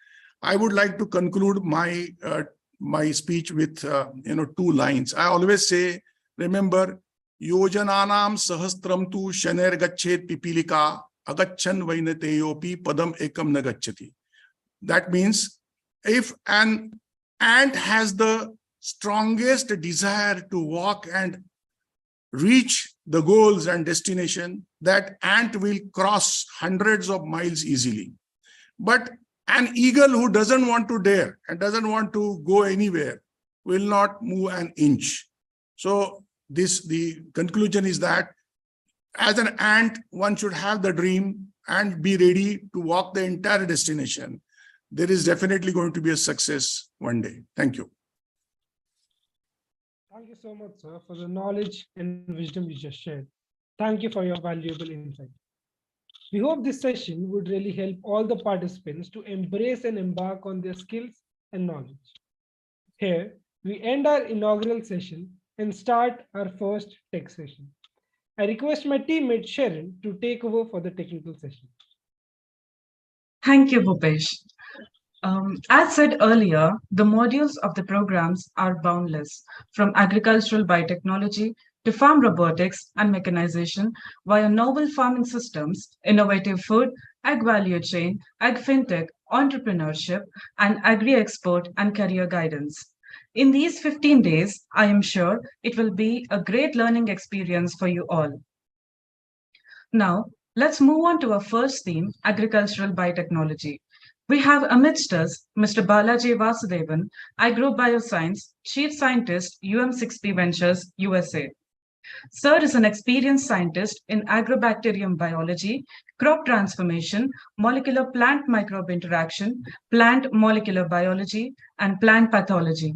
I would like to conclude my speech with 2 lines. I always say, remember, Yojananam sahastram tu shaner gachet pipilika agachan vainateyopi padam ekam nagachati. That means if an ant has the strongest desire to walk and reach the goals and destination, that ant will cross hundreds of miles easily. But an eagle who doesn't want to dare and doesn't want to go anywhere will not move an inch. So the conclusion is that as an ant, one should have the dream and be ready to walk the entire destination. There is definitely going to be a success one day. Thank you. Thank you so much, sir, for the knowledge and wisdom you just shared. Thank you for your valuable insight. We hope this session would really help all the participants to embrace and embark on their skills and knowledge. Here, we end our inaugural session and start our first tech session. I request my teammate Sharon to take over for the technical session. Thank you, Bhupesh. As said earlier, the modules of the programs are boundless, from agricultural biotechnology to farm robotics and mechanization via novel farming systems, innovative food, ag value chain, ag fintech, entrepreneurship, and agri export and career guidance. In these 15 days, I am sure it will be a great learning experience for you all. Now, let's move on to our first theme, agricultural biotechnology. We have amidst us Mr. Balaji Vasudevan, Agrobioscience Chief Scientist, UM6P Ventures, USA. Sir is an experienced scientist in agrobacterium biology, crop transformation, molecular plant microbe interaction, plant molecular biology, and plant pathology.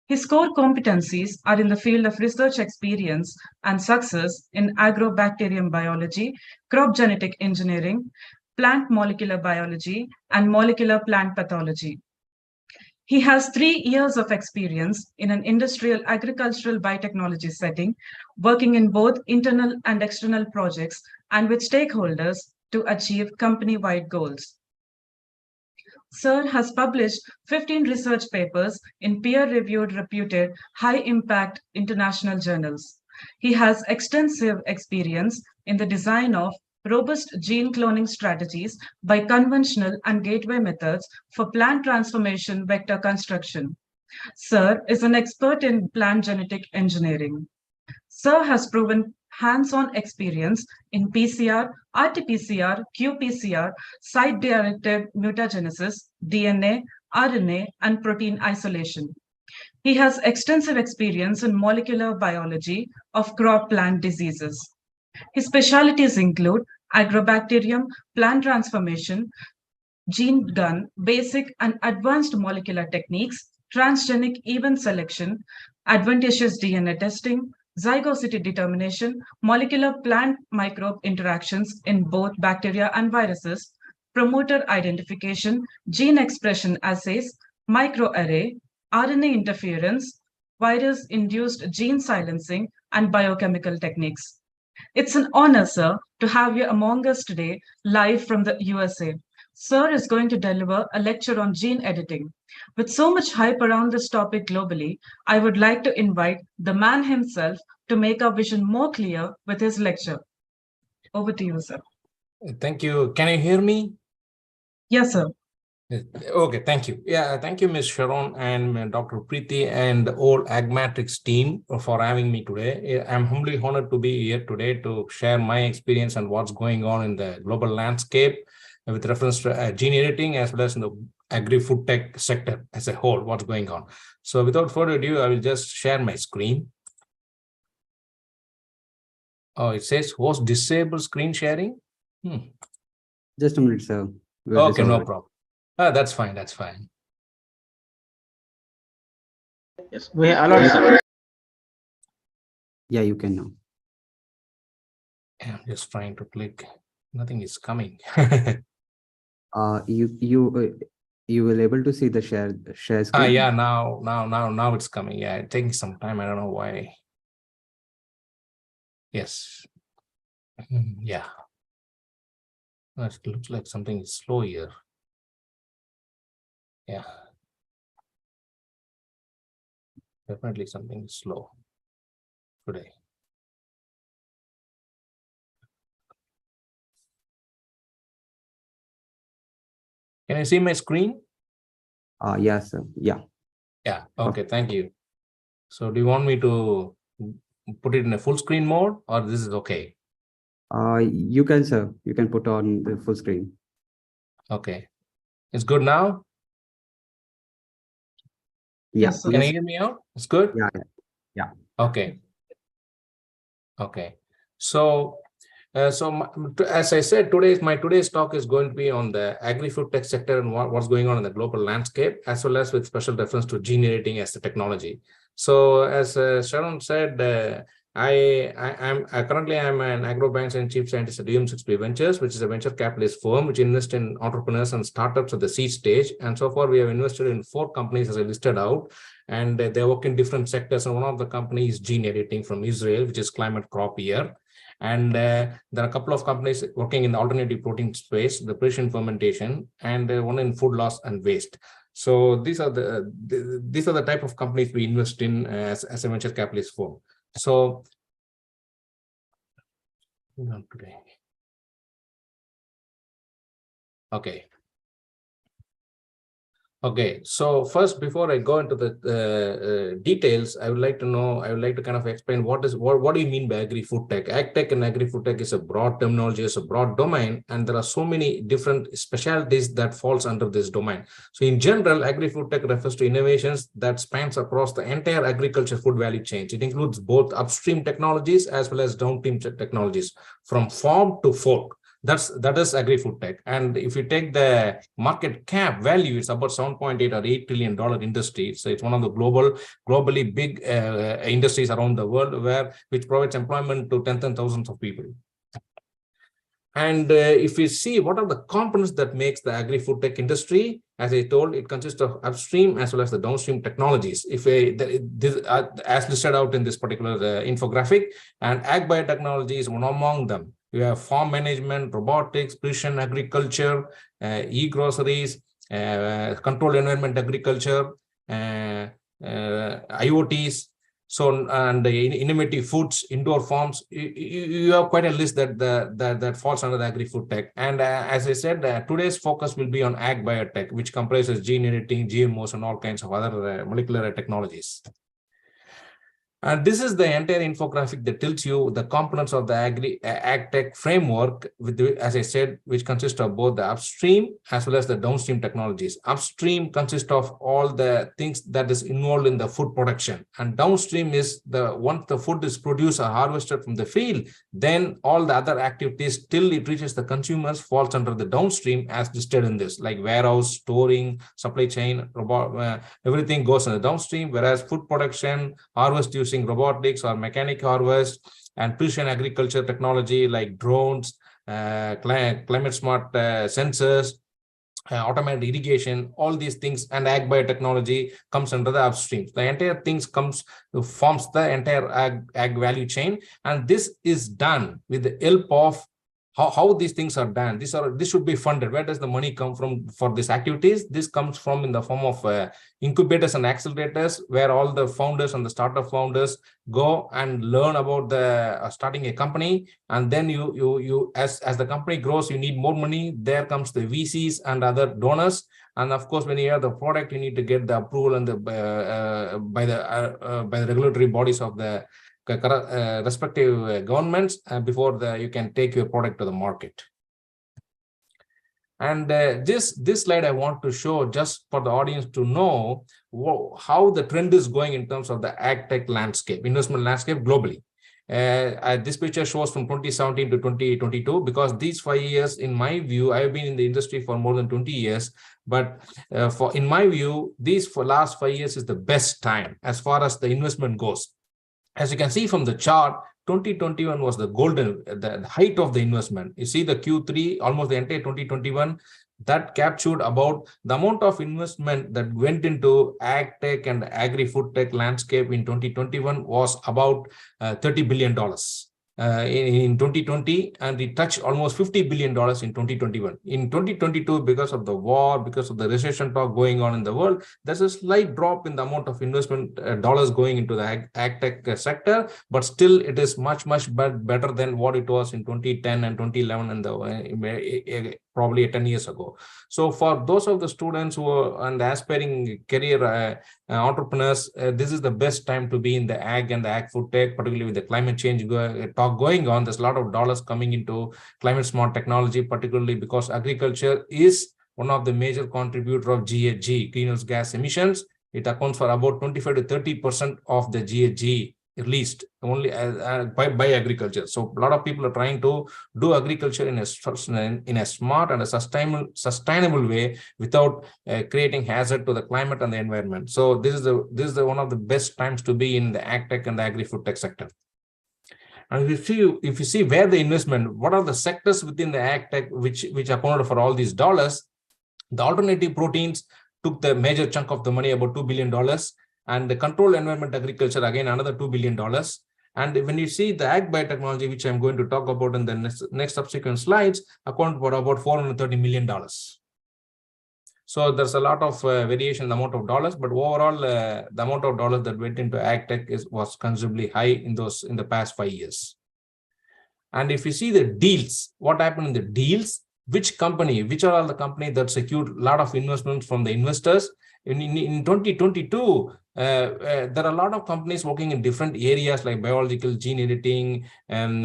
His core competencies are in the field of research experience and success in agrobacterium biology, crop genetic engineering, plant molecular biology, and molecular plant pathology. He has 3 years of experience in an industrial agricultural biotechnology setting, working in both internal and external projects and with stakeholders to achieve company-wide goals. Sir has published 15 research papers in peer-reviewed, reputed, high-impact international journals. He has extensive experience in the design of robust gene cloning strategies by conventional and gateway methods for plant transformation vector construction. Sir is an expert in plant genetic engineering. Sir has proven hands-on experience in PCR, RT-PCR, qPCR, site-directed mutagenesis, DNA, RNA, and protein isolation. He has extensive experience in molecular biology of crop plant diseases. His specialties include agrobacterium, plant transformation, gene gun, basic and advanced molecular techniques, transgenic event selection, adventitious DNA testing, zygosity determination, molecular plant microbe interactions in both bacteria and viruses, promoter identification, gene expression assays, microarray, RNA interference, virus-induced gene silencing, and biochemical techniques. It's an honor, sir, to have you among us today, live from the USA. Sir is going to deliver a lecture on gene editing. With so much hype around this topic globally, I would like to invite the man himself to make our vision more clear with his lecture. Over to you, sir. Thank you. Can you hear me? Yes, sir. Okay, thank you. Yeah, thank you, Ms. Sharon and Dr. Preeti and the whole AgMatrix team for having me today. I'm humbly honored to be here today to share my experience and what's going on in the global landscape with reference to gene editing as well as in the agri-food tech sector as a whole, what's going on. So without further ado, I will just share my screen. Oh, it says host disable screen sharing. Just a minute, sir. Okay, no problem. That's fine. That's fine. Yes, we allow. Yeah, you can now. I'm just trying to click. Nothing is coming. You will able to see the share screen. Yeah, now it's coming. Yeah, it takes some time. I don't know why. Yes. Yeah. It looks like something is slow here. Yeah. Definitely something is slow today. Can you see my screen? Yes, sir. Yeah. Yeah. Okay. Thank you. So do you want me to put it in a full screen mode or this is okay? You can, sir. You can put on the full screen. Okay. It's good now? Yeah. Yes, sir. Can you hear me out? It's good? Yeah. Okay. Okay. So, as I said, today's talk is going to be on the agri-food tech sector and what's going on in the global landscape, as well as with special reference to gene editing as the technology. So, as Sharon said, currently I'm an AgroBanks and chief scientist at DM6B Ventures, which is a venture capitalist firm which invests in entrepreneurs and startups at the seed stage. And so far, we have invested in 4 companies as I listed out, and they work in different sectors. And one of the companies is gene editing from Israel, which is climate crop year. And there are a couple of companies working in the alternative protein space, the precision fermentation, and one in food loss and waste. So these are the type of companies we invest in as a venture capitalist firm. So today. Okay, so first, before I go into the details, I would like to kind of explain what do you mean by agri-food tech? Ag tech and agri-food tech is a broad terminology, it's a broad domain, and there are so many different specialties that falls under this domain. So in general, agri-food tech refers to innovations that spans across the entire agriculture food value chain. It includes both upstream technologies as well as downstream technologies, from farm to fork. That is agri-food tech. And if you take the market cap value, it's about $7.8 or $8 trillion industry. So it's one of the globally big industries around the world which provides employment to tens and thousands of people. And if we see what are the components that makes the agri-food tech industry, as I told, it consists of upstream as well as the downstream technologies. As listed out in this particular infographic, and ag biotechnology is one among them. We have farm management, robotics, precision agriculture, e-groceries, controlled environment agriculture, IoTs. So, and innovative foods, indoor farms, you have quite a list that falls under the agri-food tech. And as I said, today's focus will be on ag biotech, which comprises gene editing, GMOs, and all kinds of other molecular technologies. And this is the entire infographic that tells you the components of the ag tech framework, as I said, which consists of both the upstream as well as the downstream technologies. Upstream consists of all the things that is involved in the food production, and downstream is once the food is produced or harvested from the field, then all the other activities till it reaches the consumers falls under the downstream as listed in this, like warehouse, storing, supply chain, everything goes in the downstream, whereas food production, harvest using using robotics or mechanic harvest and precision agriculture technology like drones, climate smart sensors, automated irrigation, all these things, and ag biotechnology comes under the upstream. The entire things forms the entire ag value chain, and this is done with the help of how these things are done. This should be funded. Where does the money come from for these activities? This comes from in the form of incubators and accelerators, where all the founders and the startup founders go and learn about the starting a company. And then as the company grows, you need more money. There comes the VCs and other donors. And of course, when you have the product, you need to get the approval and by the regulatory bodies of the respective governments before you can take your product to the market. And this slide I want to show just for the audience to know how the trend is going in terms of the ag tech landscape, investment landscape globally. This picture shows from 2017 to 2022, because these 5 years, in my view, I've been in the industry for more than 20 years. But in my view, these last 5 years is the best time as far as the investment goes. As you can see from the chart, 2021 was the height of the investment. You see the Q3, almost the entire 2021, that captured about the amount of investment that went into ag tech and agri-food tech landscape in 2021 was about $30 billion. In 2020, and it touched almost $50 billion in 2021. In 2022, because of the war, because of the recession talk going on in the world, there's a slight drop in the amount of investment dollars going into the ag tech sector, but still it is much better than what it was in 2010 and 2011 and probably 10 years ago. So for those of the students who are and aspiring career entrepreneurs, this is the best time to be in the ag and the ag food tech, particularly with the climate change talk going on. There's a lot of dollars coming into climate smart technology, particularly because agriculture is one of the major contributors of GHG, greenhouse gas emissions. It accounts for about 25 to 30% of the GHG released only by agriculture. So a lot of people are trying to do agriculture in a smart and a sustainable way without creating hazard to the climate and the environment. So this is one of the best times to be in the ag tech and the agri-food tech sector. And if you see where the investment, what are the sectors within the ag tech which accounted for all these dollars, the alternative proteins took the major chunk of the money, about $2 billion. And the controlled environment agriculture, again, another $2 billion. And when you see the ag biotechnology, which I'm going to talk about in the next subsequent slides, account for about $430 million. So there's a lot of variation in the amount of dollars, but overall, the amount of dollars that went into ag tech was considerably high in the past 5 years. And if you see the deals, what happened in the deals, which are all the companies that secured a lot of investments from the investors? In 2022, there are a lot of companies working in different areas like biological, gene editing, and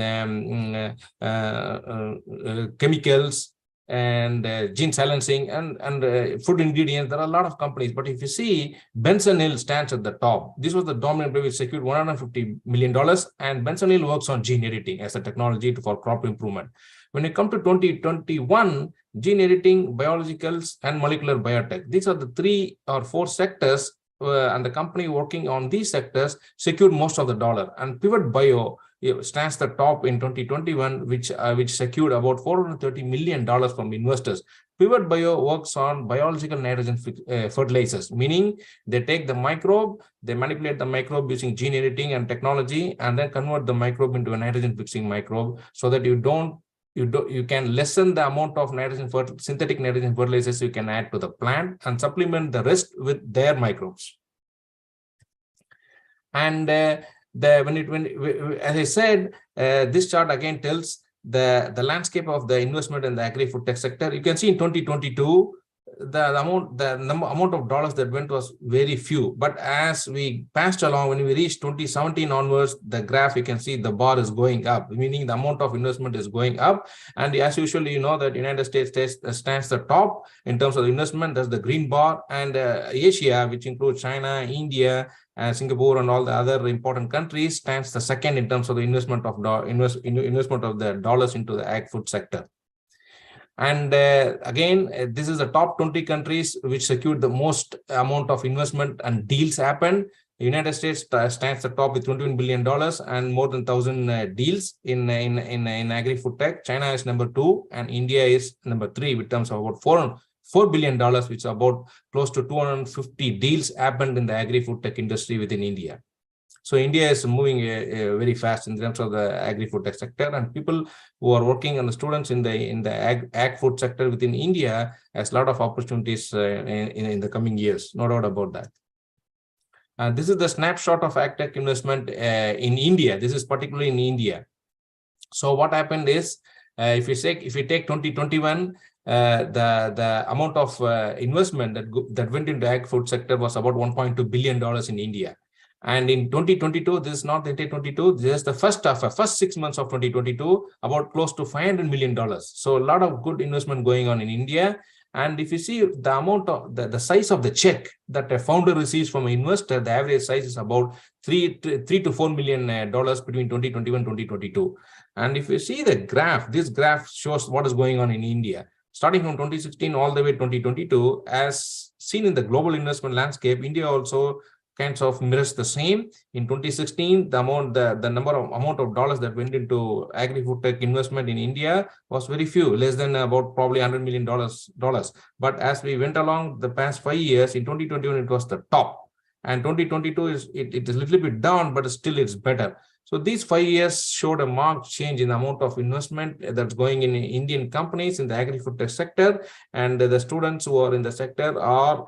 chemicals, and gene silencing, and food ingredients. There are a lot of companies, but if you see, Benson Hill stands at the top. This was the dominant player which secured $150 million, and Benson Hill works on gene editing as a technology for crop improvement. When it comes to 2021, gene editing, biologicals, and molecular biotech, these are the 3 or 4 sectors, and the company working on these sectors secured most of the dollar. And Pivot Bio stands the top in 2021, which secured about $430 million from investors. Pivot Bio works on biological nitrogen fertilizers, meaning they take the microbe, they manipulate the microbe using gene editing and technology, and then convert the microbe into a nitrogen fixing microbe, so that you can lessen the amount of synthetic nitrogen fertilizers you can add to the plant and supplement the rest with their microbes. And as I said, this chart again tells the landscape of the investment in the agri-food tech sector. You can see in 2022, the amount of dollars that went was very few, but as we passed along, when we reached 2017 onwards, the graph, you can see the bar is going up, meaning the amount of investment is going up. And as usual, you know that United States stands the top in terms of investment. That's the green bar. And Asia, which includes China, India, Singapore, and all the other important countries, stands the second in terms of the investment of the dollars into the ag food sector. And again, this is the top 20 countries which secured the most amount of investment and deals happened. The United States stands at top with $21 billion and more than 1,000 deals in agri-food tech. China is number 2 and India is number 3 with terms of about $4 billion, which is about close to 250 deals happened in the agri-food tech industry within India. So India is moving very fast in terms of the agri-food tech sector, and people who are working and the students in the ag-food sector within India has a lot of opportunities in the coming years, no doubt about that. This is the snapshot of ag tech investment in India. This is particularly in India. So what happened is, if you take 2021, the amount of investment that went into ag food sector was about $1.2 billion in India. And in 2022, this is not the entire 22, this is the first 6 months of 2022, about close to $500 million. So a lot of good investment going on in India. And if you see the amount of the size of the check that a founder receives from an investor, the average size is about $3 to $4 million between 2021 and 2022. And if you see the graph, this graph shows what is going on in India. Starting from 2016 all the way to 2022, as seen in the global investment landscape, India also kinds of mirrors the same. In 2016, the amount of dollars that went into agri-food tech investment in India was very few, less than about probably $100 million. But as we went along the past 5 years, in 2021 it was the top, and 2022 is a little bit down, but still it's better. So these 5 years showed a marked change in the amount of investment that's going in Indian companies in the agri-food tech sector, and the students who are in the sector are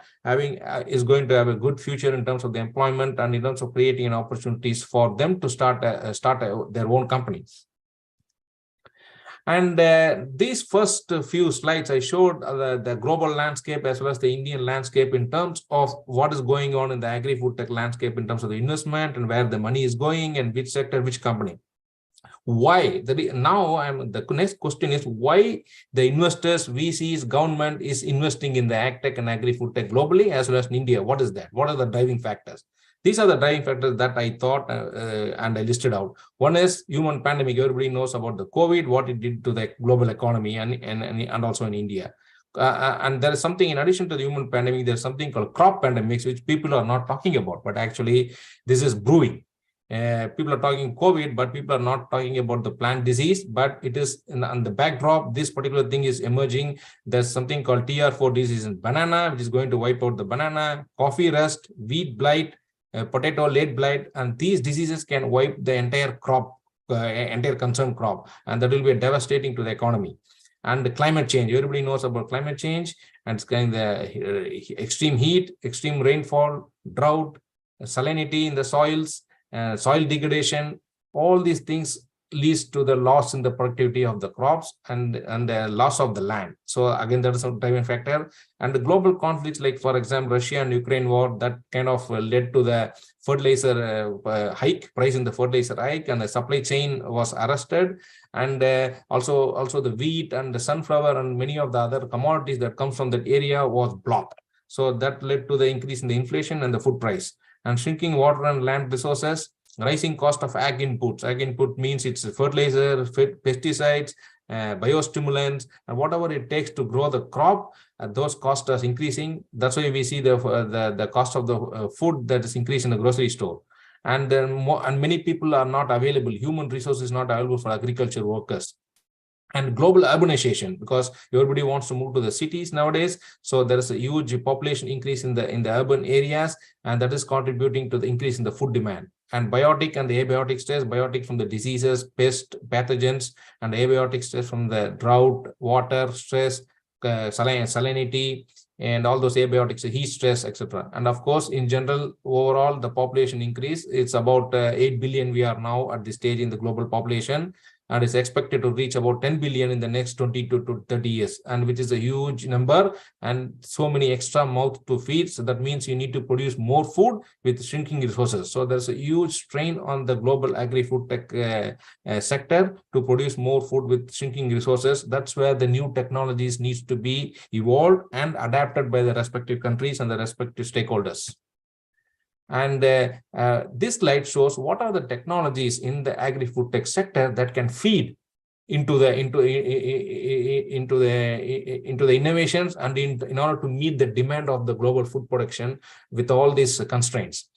is going to have a good future in terms of the employment and in terms of creating opportunities for them to start their own companies. And these first few slides, I showed the global landscape as well as the Indian landscape in terms of what is going on in the agri-food tech landscape in terms of the investment and where the money is going and which sector, which company. Why? The next question is why the investors, VCs, government is investing in the ag tech and agri-food tech globally as well as in India. What is that? What are the driving factors? These are the driving factors that I thought and I listed out. One is human pandemic. Everybody knows about the COVID, what it did to the global economy and also in India. And there is something in addition to the human pandemic, there's something called crop pandemics, which people are not talking about, but actually this is brewing. People are talking COVID, but people are not talking about the plant disease, but it is on the backdrop, this particular thing is emerging. There's something called TR4 disease in banana, which is going to wipe out the banana, coffee rust, wheat blight, potato late blight, and these diseases can wipe the entire crop, entire concerned crop, and that will be devastating to the economy. And the climate change, everybody knows about climate change, and it's kind of the extreme heat, extreme rainfall, drought, salinity in the soils, soil degradation. All these things leads to the loss in the productivity of the crops and the loss of the land. So again, that is a driving factor. And the global conflicts, like for example, Russia and Ukraine war, that kind of led to the fertilizer price in the fertilizer hike, and the supply chain was arrested. And also the wheat and the sunflower and many of the other commodities that come from that area was blocked. So that led to the increase in the inflation and the food price. And shrinking water and land resources, rising cost of ag inputs. Ag input means it's fertilizer, pesticides, biostimulants, and whatever it takes to grow the crop. Those costs are increasing. That's why we see the cost of the food that is increasing in the grocery store. And many people are not available. Human resources not available for agriculture workers. And global urbanization, because everybody wants to move to the cities nowadays. So there is a huge population increase in the urban areas, and that is contributing to the increase in the food demand. And biotic and the abiotic stress, biotic from the diseases, pest, pathogens, and abiotic stress from the drought, water stress, salinity, and all those abiotics, heat stress, etc. And of course, in general, overall, the population increase, it's about 8 billion we are now at this stage in the global population, and is expected to reach about 10 billion in the next 20 to 30 years, and which is a huge number, and so many extra mouth to feed. So that means you need to produce more food with shrinking resources. So there's a huge strain on the global agri-food tech sector to produce more food with shrinking resources. That's where the new technologies needs to be evolved and adapted by the respective countries and the respective stakeholders. And this slide shows what are the technologies in the agri-food tech sector that can feed into the innovations and in order to meet the demand of the global food production with all these constraints.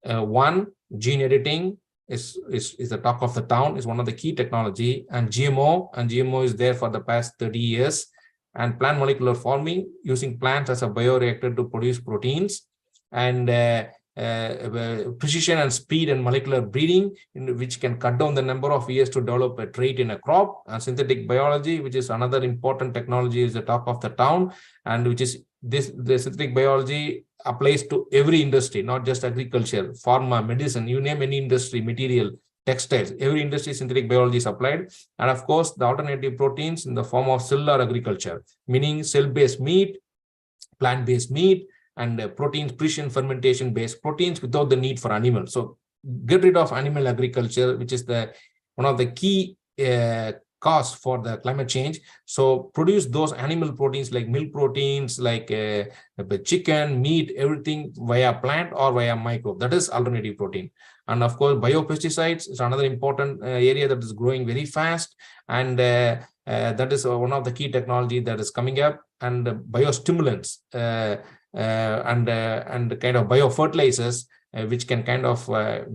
One, gene editing is the talk of the town, is one of the key technology, and GMO is there for the past 30 years, and plant molecular forming using plants as a bioreactor to produce proteins, and precision and speed and molecular breeding, which can cut down the number of years to develop a trait in a crop. And synthetic biology, which is another important technology, is the talk of the town, and which is the synthetic biology applies to every industry, not just agriculture, pharma, medicine, you name any industry, material, textiles, every industry synthetic biology is applied. And of course, the alternative proteins in the form of cellular agriculture, meaning cell-based meat, plant-based meat, and proteins, precision fermentation-based proteins without the need for animals. So get rid of animal agriculture, which is one of the key cause for the climate change. So produce those animal proteins like milk proteins, like chicken, meat, everything via plant or via microbe. That is alternative protein. And of course, biopesticides is another important area that is growing very fast. And that is one of the key technology that is coming up. And biostimulants and kind of biofertilizers, which can kind of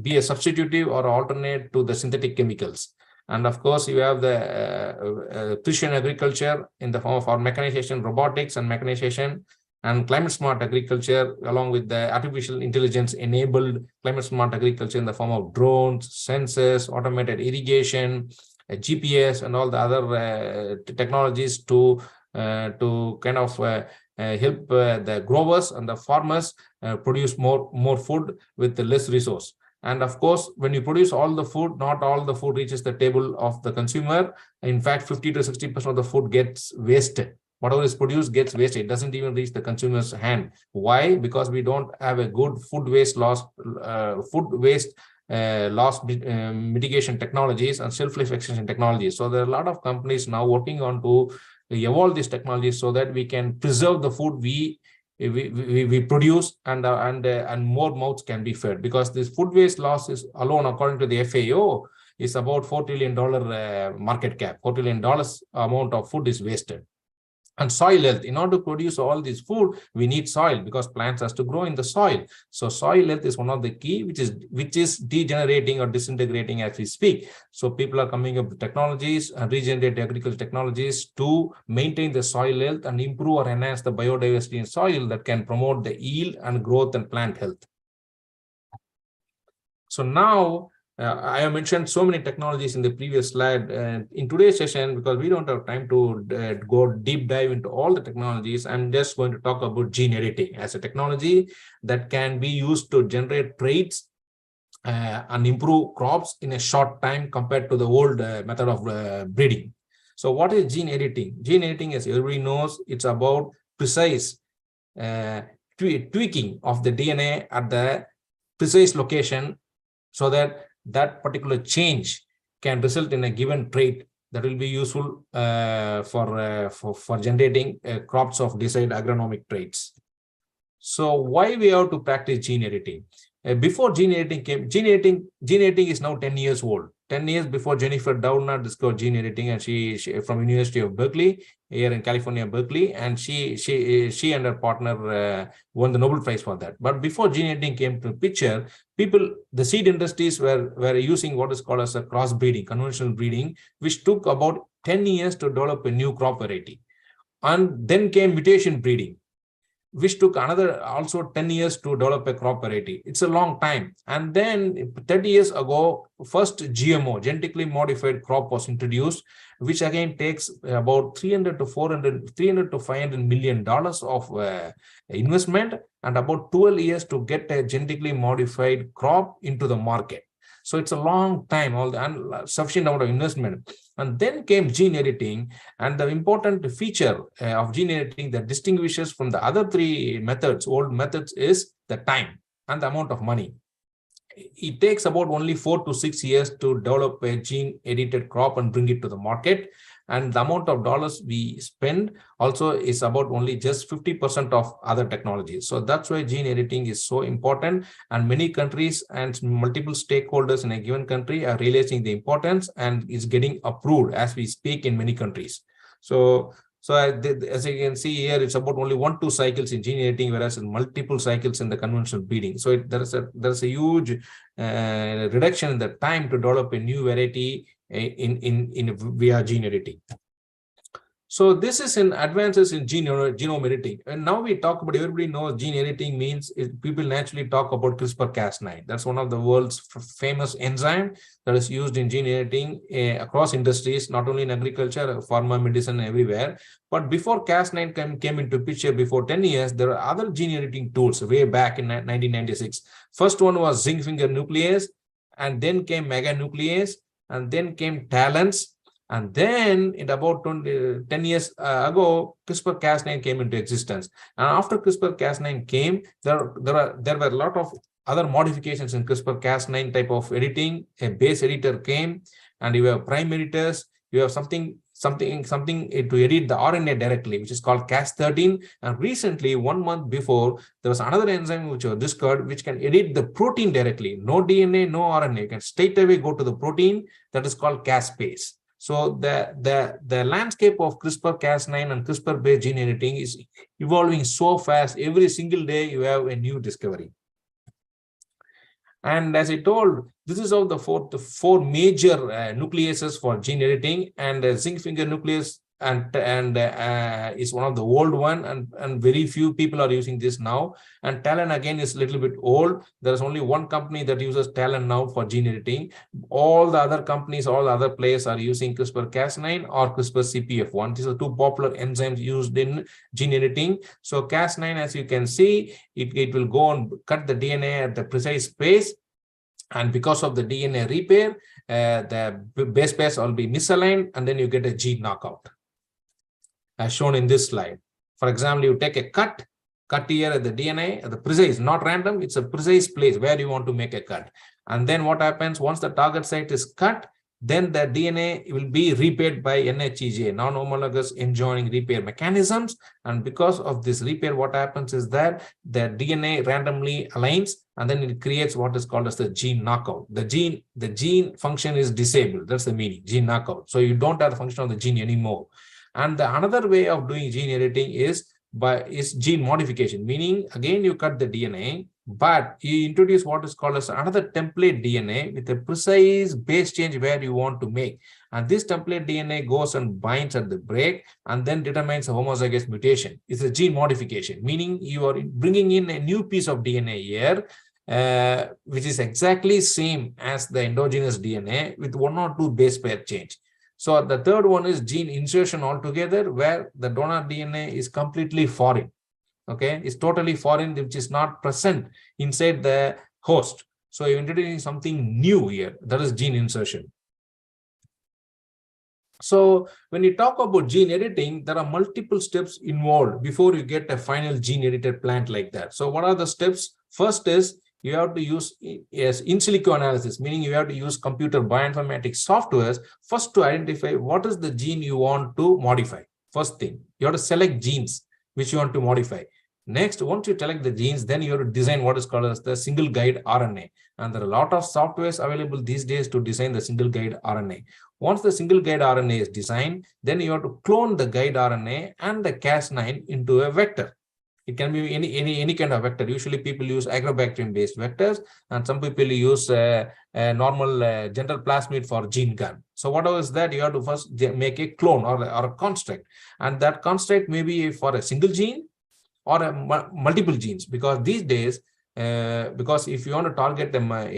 be a substitutive or alternate to the synthetic chemicals. And of course, you have the precision agriculture in the form of our mechanization, robotics and mechanization, and climate smart agriculture, along with the artificial intelligence enabled climate smart agriculture in the form of drones, sensors, automated irrigation, GPS, and all the other technologies to kind of help the growers and the farmers produce more food with less resource. And of course, when you produce all the food, not all the food reaches the table of the consumer. In fact, 50 to 60% of the food gets wasted. Whatever is produced gets wasted. It doesn't even reach the consumer's hand. Why? Because we don't have a good food waste loss mitigation technologies and shelf-life extension technologies. So there are a lot of companies now working on to evolve these technologies so that we can preserve the food we produce, and more mouths can be fed, because this food waste loss is alone, according to the FAO, is about $4 trillion market cap. $4 trillion amount of food is wasted. And soil health, in order to produce all this food, we need soil, because plants has to grow in the soil. So soil health is one of the key, which is degenerating or disintegrating as we speak. So people are coming up with technologies and regenerative agriculture technologies to maintain the soil health and improve or enhance the biodiversity in soil that can promote the yield and growth and plant health. So now, I have mentioned so many technologies in the previous slide. In today's session, because we don't have time to go deep dive into all the technologies, I'm just going to talk about gene editing as a technology that can be used to generate traits and improve crops in a short time compared to the old method of breeding. So what is gene editing? Gene editing, as everybody knows, it's about precise tweaking of the DNA at the precise location, so that particular change can result in a given trait that will be useful for generating crops of desired agronomic traits. So why we have to practice gene editing? Before gene editing came, gene editing is now 10 years old. 10 years before Jennifer Doudna discovered gene editing, and she from University of Berkeley, here in California, Berkeley, and she and her partner won the Nobel Prize for that. But before gene editing came to the picture, the seed industries were using what is called as a crossbreeding, conventional breeding, which took about 10 years to develop a new crop variety. And then came mutation breeding, which took another also 10 years to develop a crop variety. It's a long time. And then 30 years ago, first GMO, genetically modified crop, was introduced, which again takes about $300 to $500 million of investment, and about 12 years to get a genetically modified crop into the market. So it's a long time, and sufficient amount of investment. And then came gene editing, and the important feature of gene editing that distinguishes from the other three methods, old methods, is the time and the amount of money. It takes about only 4 to 6 years to develop a gene edited crop and bring it to the market. And the amount of dollars we spend also is about only just 50% of other technologies. So that's why gene editing is so important. And many countries and multiple stakeholders in a given country are realizing the importance, and is getting approved as we speak in many countries. So So as you can see here, it's about only 1-2 cycles in gene editing, whereas in multiple cycles in the conventional breeding. So there's a huge reduction in the time to develop a new variety via gene editing. So this is in advances in genome editing. And now we talk about, everybody knows gene editing means people naturally talk about CRISPR-Cas9. That's one of the world's famous enzyme that is used in gene editing across industries, not only in agriculture, pharma, medicine, everywhere. But before Cas9 came into picture, before 10 years, there are other gene editing tools way back in 1996. First one was zinc finger nuclease, and then came meganuclease, and then came talents. And then in about 10 years ago, CRISPR-Cas9 came into existence. And after CRISPR-Cas9 came, there were a lot of other modifications in CRISPR-Cas9 type of editing. A base editor came, and you have prime editors. You have something to edit the RNA directly, which is called Cas13. And recently, 1 month before, there was another enzyme which was discovered, which can edit the protein directly. No DNA, no RNA. You can straight away go to the protein. That is called Caspase. So the landscape of CRISPR-Cas9 and CRISPR-based gene editing is evolving so fast. Every single day you have a new discovery. And as I told, this is how the four major nucleases for gene editing, and zinc finger nuclease is one of the old one, and very few people are using this now. And Talon again is a little bit old. There is only one company that uses Talon now for gene editing. All the other companies, all the other players are using CRISPR-Cas9 or CRISPR-CPF1. These are two popular enzymes used in gene editing. So Cas9, as you can see, it will go and cut the DNA at the precise space. And because of the DNA repair, the base pairs will be misaligned, and then you get a gene knockout, as shown in this slide. For example, you take a cut here at the DNA, at the precise, not random, it's a precise place where you want to make a cut. And then what happens, once the target site is cut, then the DNA will be repaired by NHEJ, non-homologous end-joining repair mechanisms. And because of this repair, what happens is that the DNA randomly aligns, and then it creates what is called as the gene knockout. The gene function is disabled. That's the meaning, gene knockout. So you don't have the function of the gene anymore. And another way of doing gene editing is gene modification, meaning again you cut the DNA, but you introduce what is called as another template DNA with a precise base change where you want to make. And this template DNA goes and binds at the break and then determines a homozygous mutation. It's a gene modification, meaning you are bringing in a new piece of DNA here, which is exactly same as the endogenous DNA with 1 or 2 base pair change. So the third one is gene insertion altogether, where the donor DNA is completely foreign. Okay, it's totally foreign, which is not present inside the host. So you're introducing something new here. That is gene insertion. So when you talk about gene editing, there are multiple steps involved before you get a final gene edited plant like that. So what are the steps? First is you have to use in silico analysis, meaning you have to use computer bioinformatics softwares first to identify what is the gene you want to modify. First thing, you have to select genes which you want to modify. Next, once you select the genes, then you have to design what is called as the single guide RNA. And there are a lot of softwares available these days to design the single guide RNA. Once the single guide RNA is designed, then you have to clone the guide RNA and the Cas9 into a vector. It can be any kind of vector. Usually people use agrobacterium-based vectors, and some people use a normal general plasmid for gene gun. So whatever is that, you have to first make a clone or a construct. And that construct may be for a single gene or multiple genes, because these days, because if you want to target them an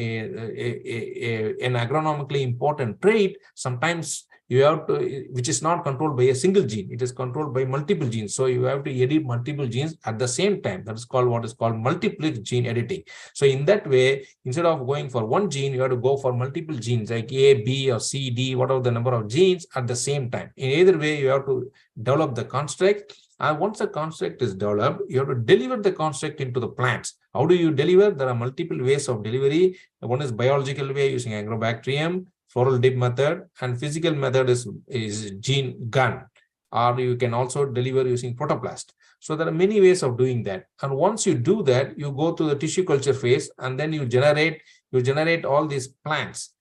agronomically important trait, sometimes you have to, which is not controlled by a single gene, it is controlled by multiple genes. So you have to edit multiple genes at the same time. That is called what is called multiplex gene editing. So in that way, instead of going for one gene, you have to go for multiple genes like A, B, or C, D, whatever the number of genes at the same time. In either way, you have to develop the construct. And once the construct is developed, you have to deliver the construct into the plants. How do you deliver? There are multiple ways of delivery. One is biological way using agrobacterium, floral dip method, and physical method is gene gun, or you can also deliver using protoplast. So there are many ways of doing that. And once you do that, you go to the tissue culture phase, and then you generate all these plants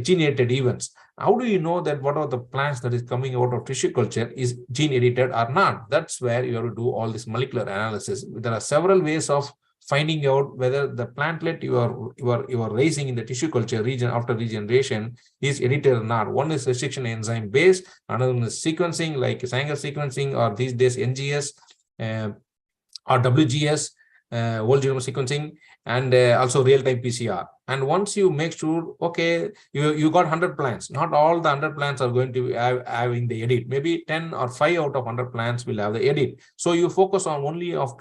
gene edited events. How do you know that whatever the plants that is coming out of tissue culture is gene edited or not? That's where you have to do all this molecular analysis. There are several ways of finding out whether the plantlet you are raising in the tissue culture region after regeneration is edited or not. One is restriction enzyme based, another one is sequencing like Sanger sequencing, or these days NGS or WGS, whole genome sequencing, and also real-time PCR. And once you make sure, okay, you got 100 plants, not all the 100 plants are going to be having the edit. Maybe 10 or 5 out of 100 plants will have the edit. So you focus on only of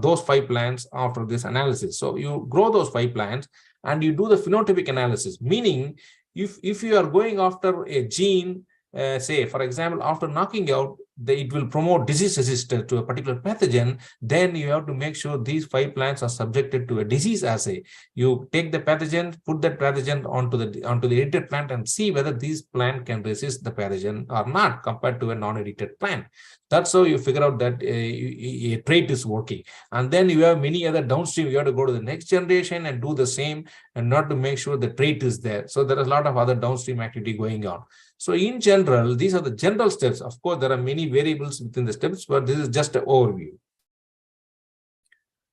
those 5 plants after this analysis. So you grow those 5 plants and you do the phenotypic analysis, meaning if you are going after a gene, say, for example, after knocking out, it will promote disease resistance to a particular pathogen, then you have to make sure these 5 plants are subjected to a disease assay. You take the pathogen, put that pathogen onto the edited plant and see whether this plant can resist the pathogen or not compared to a non-edited plant. That's how you figure out that a trait is working. And then you have many other downstream. You have to go to the next generation and do the same, and not to make sure the trait is there. So there is a lot of other downstream activity going on. So in general, these are the general steps. Of course, there are many variables within the steps, but this is just an overview.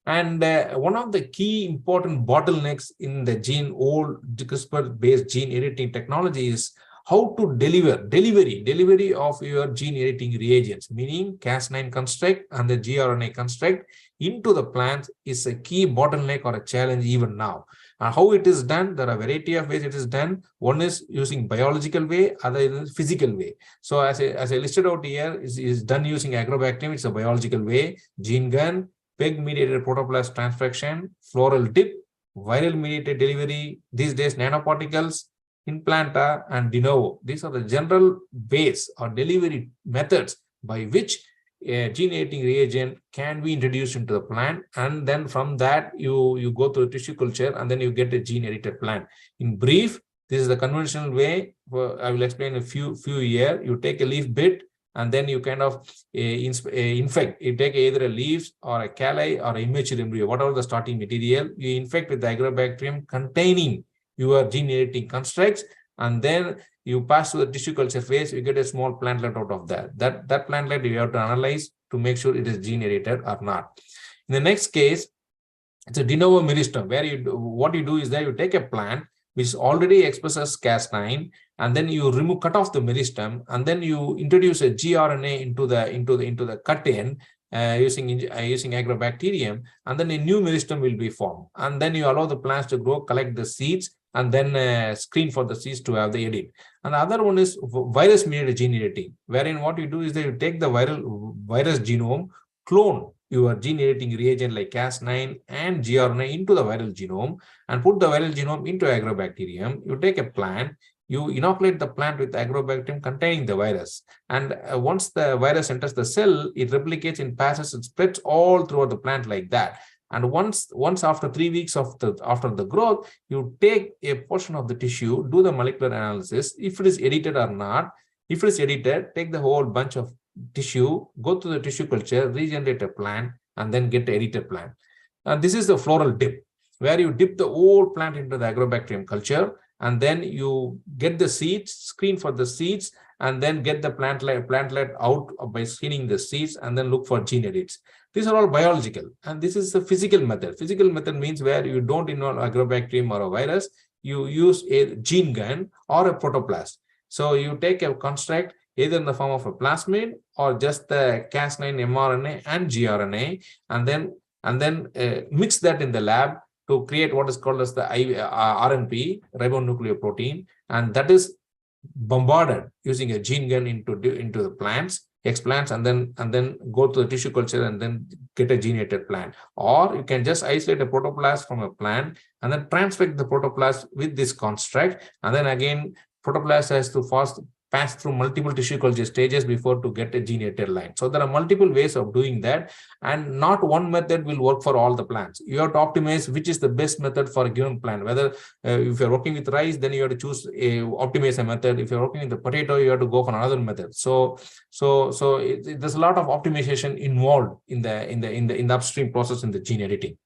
And one of the key important bottlenecks in the old CRISPR-based gene editing technology is how to delivery of your gene editing reagents, meaning Cas9 construct and the gRNA construct into the plants is a key bottleneck or a challenge even now. How it is done, there are a variety of ways it is done. One is using biological way, other is physical way. So as I listed out here, is done using agrobacterium, it's a biological way, gene gun, PEG-mediated protoplast transfection, floral dip, viral-mediated delivery, these days nanoparticles, implanta, and de novo. These are the general ways or delivery methods by which a gene editing reagent can be introduced into the plant, and then from that you go to the tissue culture and then you get a gene edited plant. In brief, this is the conventional way. I will explain a few here. You take a leaf bit and then you kind of infect. You take either a leaves or a calli or an immature embryo, whatever the starting material, you infect with the agrobacterium containing your gene editing constructs, and then you pass to the tissue culture phase, you get a small plantlet out of that. That plantlet you have to analyze to make sure it is gene edited or not. In the next case, it's a de novo meristem, where what you do is that you take a plant which already expresses Cas9, and then you cut off the meristem, and then you introduce a gRNA into the cut end using agrobacterium, and then a new meristem will be formed. And then you allow the plants to grow, collect the seeds, and then screen for the seeds to have the edit. And the other one is virus-mediated gene editing, wherein what you do is that you take the virus genome, clone your gene editing reagent like Cas9 and gRNA into the viral genome, and put the viral genome into agrobacterium. You take a plant, you inoculate the plant with agrobacterium containing the virus. And once the virus enters the cell, it replicates in passes and spreads all throughout the plant like that. And once after 3 weeks after the growth, you take a portion of the tissue, do the molecular analysis, if it is edited or not. If it is edited, take the whole bunch of tissue, go to the tissue culture, regenerate a plant, and then get the edited plant. And this is the floral dip, where you dip the whole plant into the agrobacterium culture, and then you get the seeds, screen for the seeds, and then get the plantlet out by screening the seeds, and then look for gene edits. These are all biological, and this is the physical method. Physical method means where you don't involve agrobacterium or a virus, you use a gene gun or a protoplast. So you take a construct either in the form of a plasmid or just the Cas9 mRNA and gRNA, and then mix that in the lab to create what is called as the RNP, ribonucleoprotein, and that is bombarded using a gene gun into the plants, explants, and then go to the tissue culture and then get a gene edited plant. Or you can just isolate a protoplast from a plant and then transfect the protoplast with this construct, and then again protoplast has to pass through multiple tissue culture stages before to get a gene edited line. So there are multiple ways of doing that, and not one method will work for all the plants. You have to optimize which is the best method for a given plant. Whether if you're working with rice, then you have to optimize a method. If you're working with the potato, you have to go for another method. So there's a lot of optimization involved in the upstream process in the gene editing.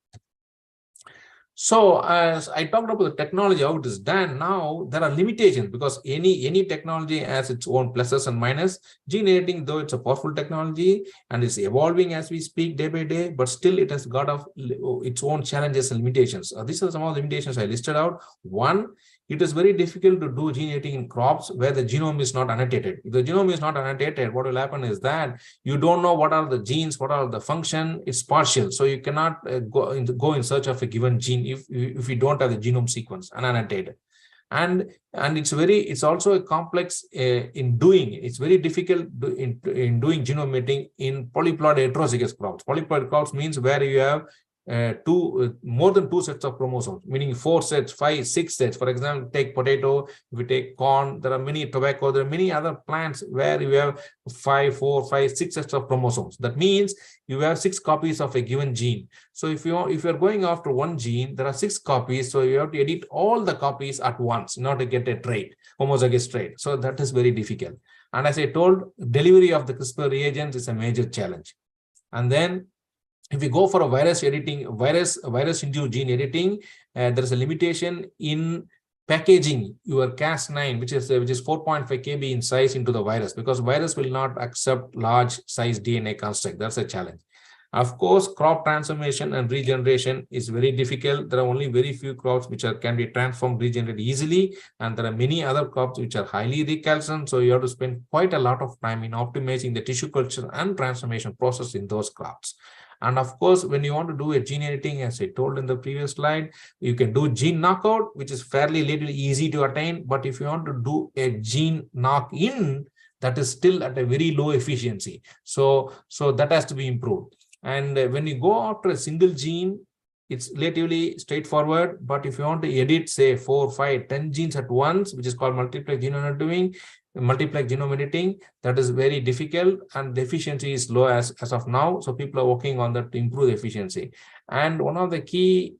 So as I talked about the technology, how it is done, now there are limitations because any technology has its own pluses and minuses. Gene editing, though it's a powerful technology and it's evolving as we speak day by day, but still it has got its own challenges and limitations. These are some of the limitations I listed out. One, it is very difficult to do gene editing in crops where the genome is not annotated. If the genome is not annotated, what will happen is that you don't know what are the genes, what are the function, it's partial. So you cannot go in search of a given gene if you don't have the genome sequence unannotated. And it's also a complex in doing. It's very difficult in doing genome editing in polyploid heterozygous crops. Polyploid crops means where you have more than 2 sets of chromosomes, meaning 4 sets, 5, 6 sets. For example, take potato, if we take corn, there are many tobacco, there are many other plants where you have 5, 4, 5, 6 sets of chromosomes. That means you have 6 copies of a given gene. So if you're going after one gene, there are 6 copies. So you have to edit all the copies at once in order to get a trait, homozygous trait. So that is very difficult. And as I told, delivery of the CRISPR reagents is a major challenge. And then if we go for a virus editing, virus-induced gene editing, there is a limitation in packaging your Cas9, which is 4.5 kb in size, into the virus, because virus will not accept large size DNA construct. That's a challenge. Of course, crop transformation and regeneration is very difficult. There are only very few crops which can be transformed, regenerated easily, and there are many other crops which are highly recalcitrant. So you have to spend quite a lot of time in optimizing the tissue culture and transformation process in those crops. And of course, when you want to do a gene editing, as I told in the previous slide, you can do gene knockout, which is fairly little easy to attain. But if you want to do a gene knock-in, that is still at a very low efficiency. So that has to be improved. And when you go after a single gene, it's relatively straightforward. But if you want to edit, say 4, 5, 10 genes at once, which is called multiplex genome editing, that is very difficult, and the efficiency is low as of now. So people are working on that to improve the efficiency. And one of the key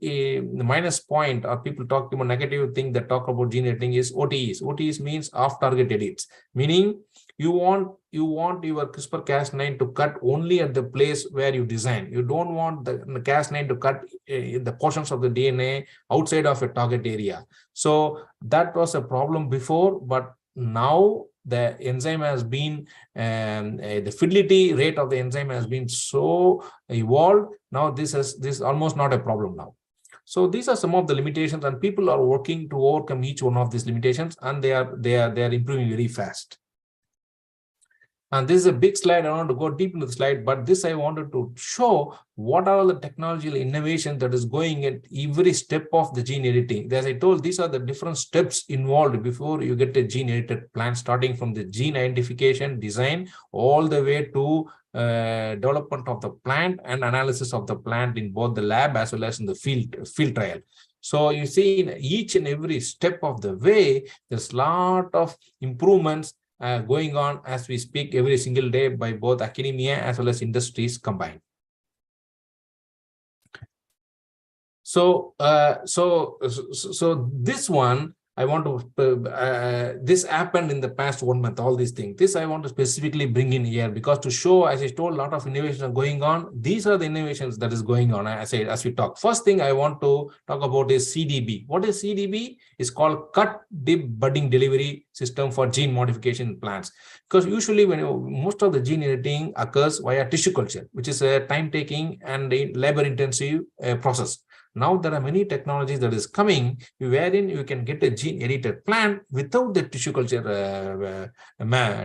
minus point, or people talk about negative thing that talk about gene editing, is OTEs. OTEs means off-target edits, meaning you want your CRISPR-Cas9 to cut only at the place where you design. You don't want the Cas9 to cut the portions of the DNA outside of a target area. So that was a problem before, but now the enzyme has been, the fidelity rate of the enzyme has been so evolved. Now this is almost not a problem now. So these are some of the limitations, and people are working to overcome each one of these limitations, and they are improving very fast. And this is a big slide. I don't want to go deep into the slide, but this I wanted to show what are the technological innovation that is going at every step of the gene editing. As I told, these are the different steps involved before you get a gene edited plant, starting from the gene identification, design, all the way to development of the plant and analysis of the plant in both the lab as well as in the field trial. So you see, in each and every step of the way, there's a lot of improvements going on as we speak every single day by both academia as well as industries combined. So this one, I want to, this happened in the past 1 month, all these things. This I want to specifically bring in here because to show, as I told, a lot of innovations are going on. These are the innovations that is going on as we talk. First thing I want to talk about is CDB. What is CDB? It's called cut dip budding delivery system for gene modification in plants. Because usually when most of the gene editing occurs via tissue culture, which is a time-taking and a labor-intensive process. Now there are many technologies that is coming wherein you can get a gene edited plant without the tissue culture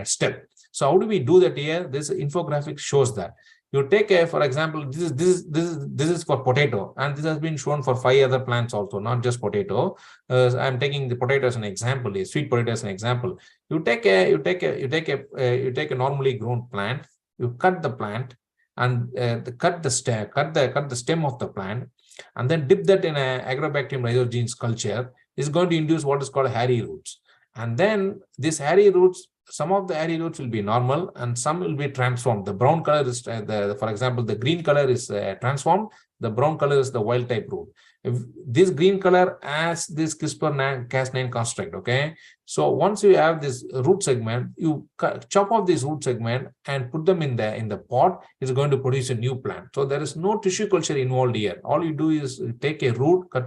step. So how do we do that here? This infographic shows that. You take a, for example, this is for potato, and this has been shown for 5 other plants also, not just potato. I'm taking the potato as an example, a sweet potato as an example. You take a normally grown plant, you cut the plant, and cut the stem of the plant, and then dip that in an Agrobacterium rhizogenes culture. Is going to induce what is called hairy roots. And then these hairy roots, some of the hairy roots will be normal and some will be transformed. The brown color is, for example, the green color is transformed. The brown color is the wild type root. This green color as this CRISPR-Cas9 construct. Okay, so once you have this root segment, you chop off this root segment and put them in the pot. It's going to produce a new plant. So there is no tissue culture involved here. All you do is take a root, cut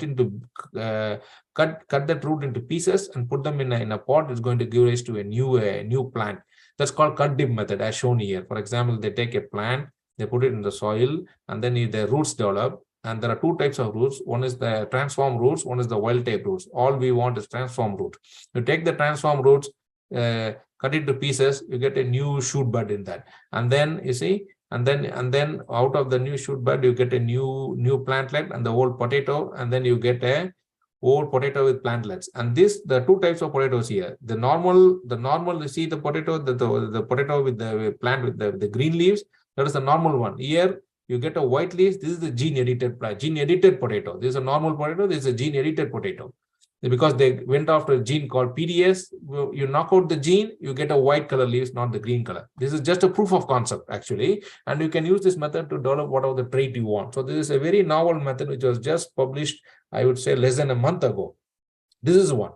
that root into pieces and put them in a pot. It's going to give rise to a new plant. That's called cut dip method, as shown here. For example, they take a plant, they put it in the soil, and then the roots develop. And there are two types of roots. One is the transform roots, one is the wild type roots. All we want is transform root. You take the transform roots, cut it to pieces, you get a new shoot bud in that. And then you see, and then out of the new shoot bud, you get a new plantlet and the old potato, and then you get a old potato with plantlets. And the two types of potatoes here. The normal, you see the potato, the potato with the plant with the green leaves, that is the normal one. Here, you get a white leaf. This is the gene-edited potato. This is a normal potato. This is a gene-edited potato. Because they went after a gene called PDS, you knock out the gene, you get a white color leaves, not the green color. This is just a proof of concept, actually. And you can use this method to develop whatever the trait you want. So this is a very novel method, which was just published, I would say, less than a month ago. This is one.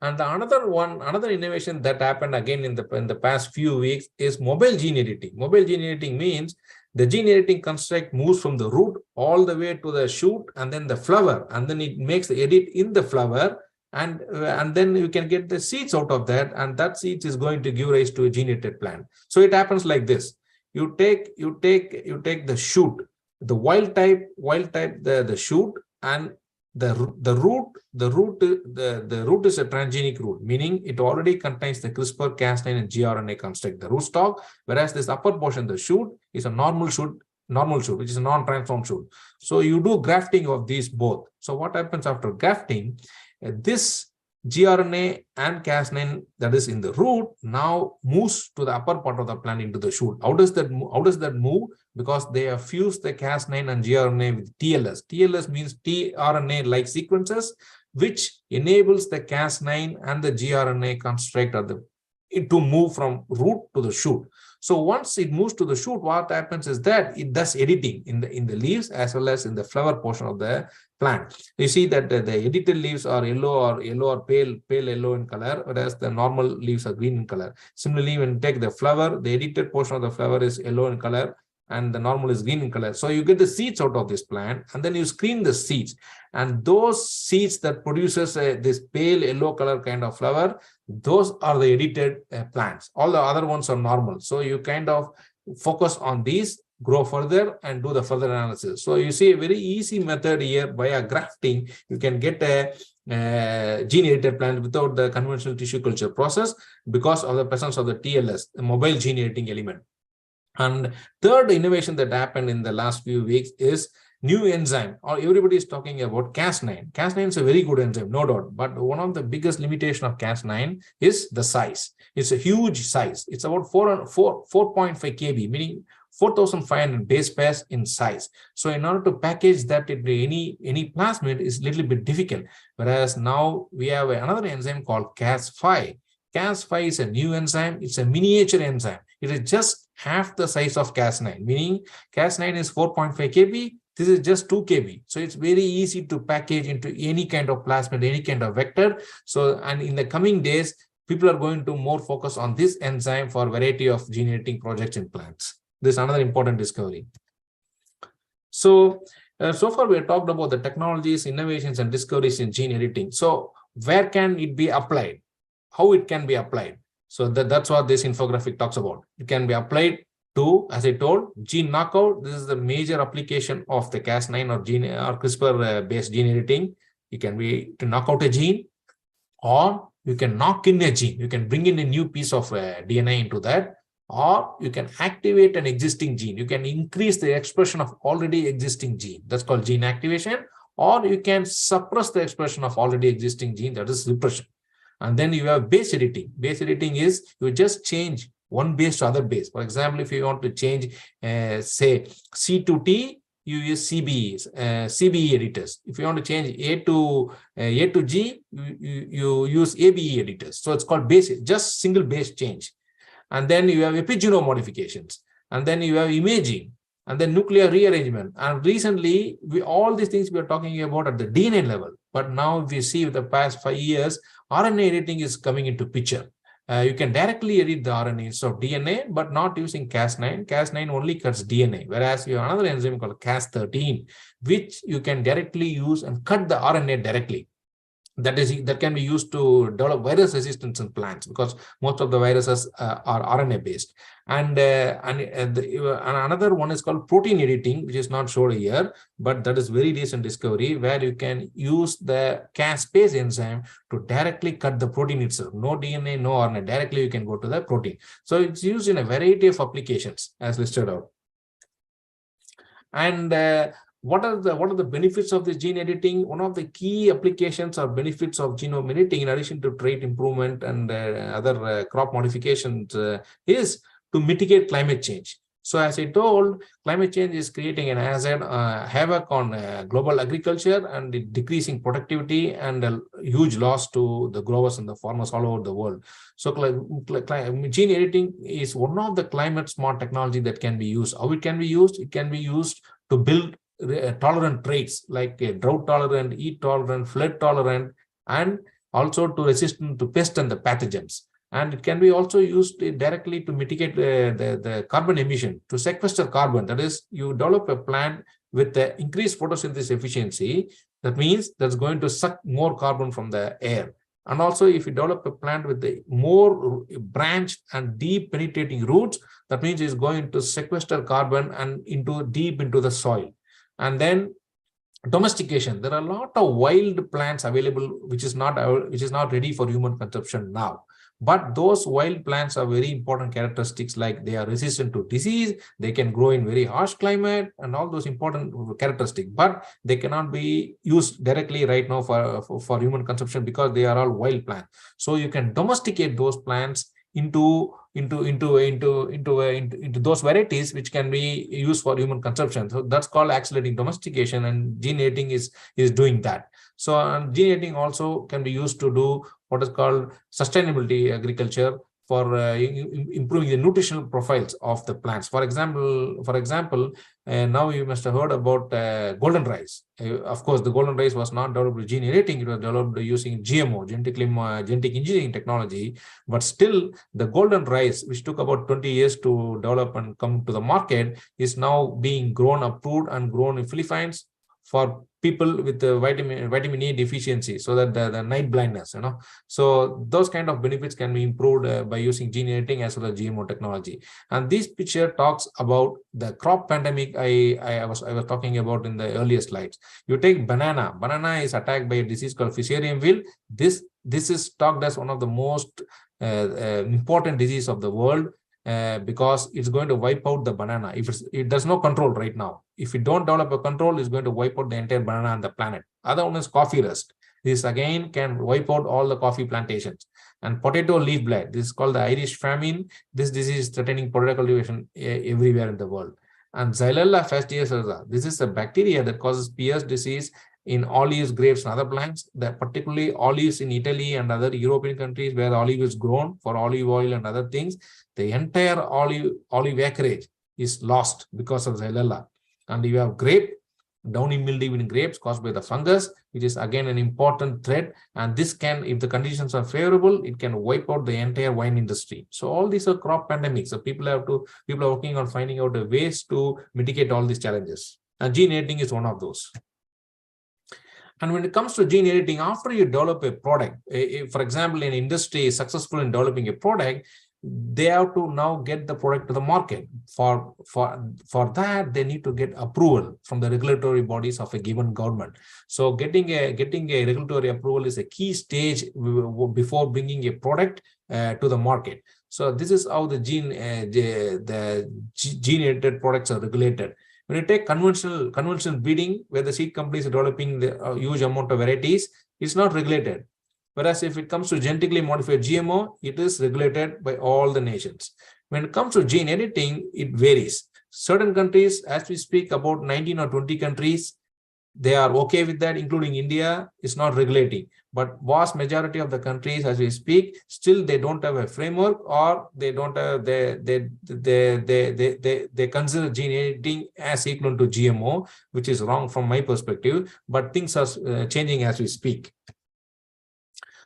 And another innovation that happened again in the past few weeks is mobile gene editing. Mobile gene editing means the gene editing construct moves from the root all the way to the shoot and then the flower, and then it makes the edit in the flower, and then you can get the seeds out of that, and that seeds is going to give rise to a gene edited plant. So it happens like this: you take the shoot, the wild type the shoot, and the root is a transgenic root, meaning it already contains the CRISPR-Cas9 and gRNA construct, the rootstock, whereas this upper portion, the shoot, is a normal shoot, which is a non-transformed shoot. So you do grafting of these both. So what happens after grafting? This gRNA and Cas9 that is in the root now moves to the upper part of the plant into the shoot. How does that move? Because they have fused the Cas9 and gRNA with TLS. TLS means tRNA-like sequences, which enables the Cas9 and the gRNA construct to move from root to the shoot. So once it moves to the shoot, what happens is that it does editing in the leaves as well as in the flower portion of the plant. You see that the edited leaves are yellow or pale yellow in color, whereas the normal leaves are green in color. Similarly, when you take the flower, the edited portion of the flower is yellow in color, and the normal is green in color. So you get the seeds out of this plant, and then you screen the seeds. And those seeds that produces this pale yellow color kind of flower, those are the edited plants. All the other ones are normal. So you kind of focus on these, grow further, and do the further analysis. So you see a very easy method here. Via grafting, you can get a gene-edited plant without the conventional tissue culture process because of the presence of the TLS, the mobile gene editing element. And third innovation that happened in the last few weeks is new enzyme. Everybody is talking about Cas9. Cas9 is a very good enzyme, no doubt. But one of the biggest limitation of Cas9 is the size. It's a huge size. It's about 4.5 kb, meaning 4,500 base pairs in size. So in order to package that into any plasmid is a little bit difficult. Whereas now we have another enzyme called Cas5. Cas5 is a new enzyme. It's a miniature enzyme. It is just half the size of Cas9, meaning Cas9 is 4.5 kb. This is just 2 kb. So it's very easy to package into any kind of plasmid, any kind of vector. So, and in the coming days, people are going to more focus on this enzyme for a variety of gene editing projects in plants. This is another important discovery. So, so far we have talked about the technologies, innovations, and discoveries in gene editing. So where can it be applied? How it can be applied? So that's what this infographic talks about. It can be applied to, as I told, gene knockout. This is the major application of the Cas9 or CRISPR-based gene editing. It can be to knock out a gene, or you can knock in a gene. You can bring in a new piece of DNA into that, or you can activate an existing gene. You can increase the expression of already existing gene. That's called gene activation. Or you can suppress the expression of already existing gene. That is repression. And then you have base editing. Base editing is you just change one base to other base. For example, if you want to change, say, C to T, you use CBE editors. If you want to change A to G, you use ABE editors. So it's called base, just single base change. And then you have epigenome modifications. And then you have imaging. and then nuclear rearrangement. And recently, all these things we are talking about at the DNA level. But now we see with the past 5 years, RNA editing is coming into picture. You can directly edit the RNAs of DNA, but not using Cas9. Cas9 only cuts DNA, whereas you have another enzyme called Cas13, which you can directly use and cut the RNA directly. That can be used to develop virus resistance in plants, because most of the viruses are RNA based. And another one is called protein editing, which is not shown here, but that is very recent discovery, where you can use the caspase enzyme to directly cut the protein itself. No DNA, no RNA. Directly you can go to the protein. So it's used in a variety of applications as listed out. And what are the benefits of this gene editing? One of the key applications or benefits of genome editing, in addition to trait improvement and other crop modifications, is to mitigate climate change. So as I told, climate change is creating an havoc on global agriculture, and decreasing productivity and a huge loss to the growers and the farmers all over the world. So gene editing is one of the climate smart technology that can be used. How it can be used? It can be used to build tolerant traits like drought tolerant, heat tolerant, flood tolerant, and also to resistant to pests and the pathogens. And it can be also used directly to mitigate the carbon emission, to sequester carbon. That is, you develop a plant with the increased photosynthesis efficiency. That means that's going to suck more carbon from the air. And also, if you develop a plant with the more branched and deep penetrating roots, that means it's going to sequester carbon and deep into the soil. And then domestication. There are a lot of wild plants available, which is not ready for human consumption now. But those wild plants are very important characteristics, like they are resistant to disease, they can grow in very harsh climate, and all those important characteristics. But they cannot be used directly right now for human consumption, because they are all wild plants. So you can domesticate those plants into those varieties which can be used for human consumption. So that's called accelerating domestication, and gene editing is doing that. So gene editing also can be used to do what is called sustainability agriculture, for improving the nutritional profiles of the plants. For example, now you must have heard about golden rice. Of course, the golden rice was not developed with gene editing; it was developed using GMO, genetic engineering technology. But still, the golden rice, which took about 20 years to develop and come to the market, is now being approved and grown in Philippines for people with the vitamin E deficiency, so that the night blindness, So those kind of benefits can be improved by using gene editing as well as GMO technology. And this picture talks about the crop pandemic I was talking about in the earlier slides. You take banana. Banana is attacked by a disease called Fusarium wilt. This is talked as one of the most important disease of the world. Because it's going to wipe out the banana. There's no control right now. If you don't develop a control, it's going to wipe out the entire banana on the planet. Other one is coffee rust. This again can wipe out all the coffee plantations. And potato leaf blight. This is called the Irish famine. This disease is threatening potato cultivation everywhere in the world. And Xylella fastidiosa. This is a bacteria that causes Pierce disease in olives, grapes, and other plants, that particularly olives in Italy and other European countries where olive is grown for olive oil and other things. The entire olive acreage is lost because of Xylella. And you have grape, downy mildew in grapes caused by the fungus, which is again an important threat. And this can, if the conditions are favorable, it can wipe out the entire wine industry. So all these are crop pandemics. So people are working on finding out ways to mitigate all these challenges. And gene editing is one of those. And when it comes to gene editing, after you develop a product, for example, an industry is successful in developing a product, they have to now get the product to the market. For that, they need to get approval from the regulatory bodies of a given government. So getting a regulatory approval is a key stage before bringing a product to the market. So this is how the gene edited products are regulated. When you take conventional breeding, where the seed companies are developing the huge amount of varieties, it's not regulated. Whereas if it comes to genetically modified GMO, it is regulated by all the nations. When it comes to gene editing, it varies. Certain countries, as we speak, about 19 or 20 countries, they are okay with that, including India, is not regulating. but vast majority of the countries as we speak, still they don't have a framework, or they don't have, they consider gene editing as equivalent to GMO, which is wrong from my perspective, but things are changing as we speak.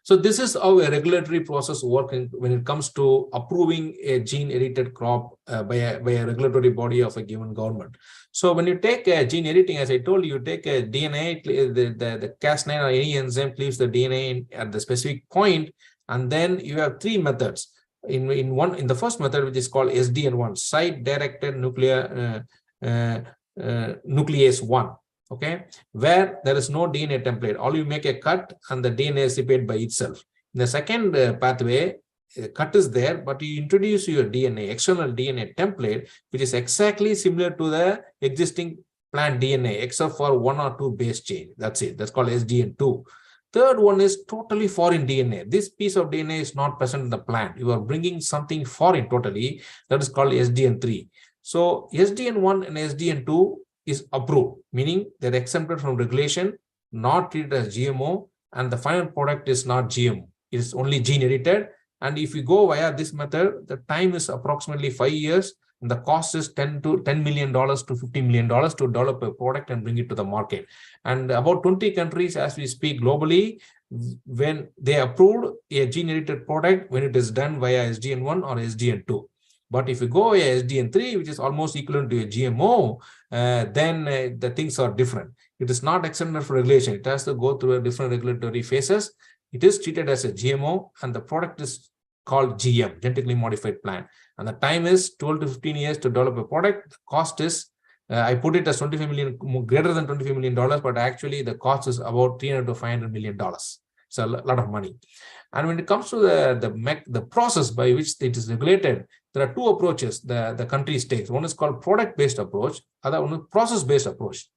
So this is how a regulatory process works when it comes to approving a gene-edited crop by a regulatory body of a given government. So when you take gene editing, as I told you, you take a DNA, the Cas9 or any enzyme cleaves the DNA at the specific point, and then you have three methods. In the first method, which is called SDN1, site-directed nuclease 1. Okay, where there is no DNA template, all you make a cut and the DNA is repeated by itself. In the second pathway, cut is there, but you introduce your DNA, external DNA template, which is exactly similar to the existing plant DNA, except for 1 or 2 base change. That's it. That's called SDN2. Third one is totally foreign DNA. This piece of DNA is not present in the plant. You are bringing something foreign totally. That is called SDN3. So SDN1 and SDN2 is approved, meaning they're exempted from regulation, not treated as GMO, and the final product is not GMO. It is only gene edited. And if you go via this method, the time is approximately 5 years, and the cost is $10 million to $50 million to develop a product and bring it to the market. And about 20 countries as we speak globally, when they approved a gene edited product, when it is done via SDN1 or SDN2. But if you go via SDN3, which is almost equivalent to a GMO, then the things are different. It is not exempted from regulation. It has to go through a different regulatory phases. It is treated as a GMO, and the product is called GM, genetically modified plant. And the time is 12 to 15 years to develop a product. The cost is, I put it as 25 million, greater than $25 million, but actually the cost is about $300 to $500 million. It's a lot of money. And when it comes to the process by which it is regulated, there are two approaches the countries take. One is called product-based approach, other one is process-based approach.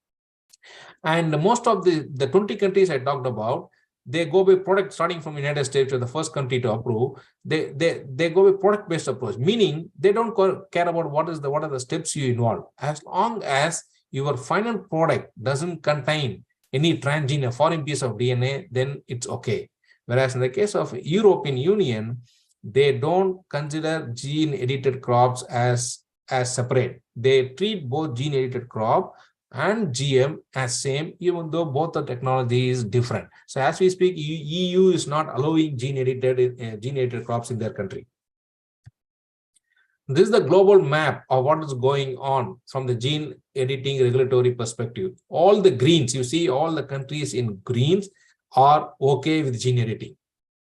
And most of the 20 countries I talked about, they go by product, starting from United States, to the first country to approve. They go by product-based approach, meaning they don't care about what are the steps you involve. As long as your final product doesn't contain any transgene, a foreign piece of DNA, then it's okay. Whereas in the case of European Union, they don't consider gene-edited crops as separate. They treat both gene-edited crop and GM as same, even though both the technology is different. So as we speak, EU is not allowing gene-edited crops in their country. This is the global map of what is going on from the gene editing regulatory perspective. All the greens, you see all the countries in greens are okay with gene editing.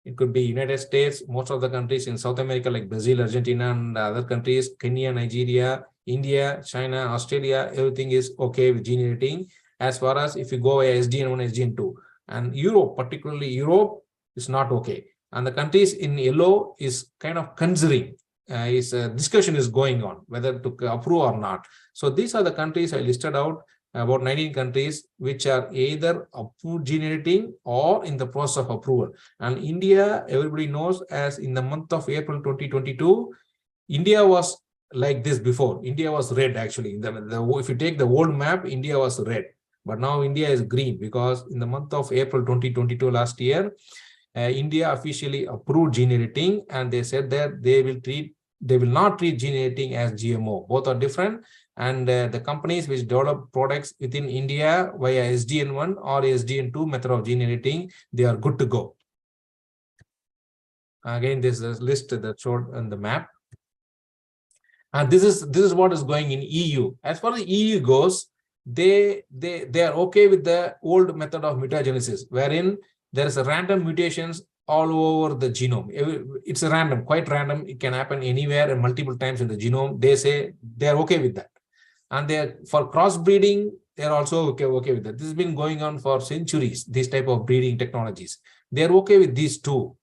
It could be United States, most of the countries in South America like Brazil, Argentina, and other countries, Kenya, Nigeria, India, China, Australia, everything is okay with gene editing. As far as if you go via SDN1, SDN2. And Europe, particularly Europe, is not okay. And the countries in yellow is kind of considering, discussion is going on whether to approve or not. So these are the countries I listed out, about 19 countries which are either approved gene editing or in the process of approval. And India, everybody knows, as in the month of April 2022, India was like this before. India was red actually. If you take the old map, India was red. But now India is green, because in the month of April 2022 last year, India officially approved gene editing, and they said that they will not treat gene editing as GMO. Both are different. And the companies which develop products within India via SDN1 or SDN2 method of gene editing, they are good to go. Again, this is a list that showed on the map. And this is what is going in EU. As far as the EU goes, they are okay with the old method of mutagenesis, wherein there is a random mutations all over the genome. It's a random, quite random. It can happen anywhere and multiple times in the genome. They say they're okay with that. And for crossbreeding, they're also okay with that. This has been going on for centuries, these type of breeding technologies. They're okay with these two.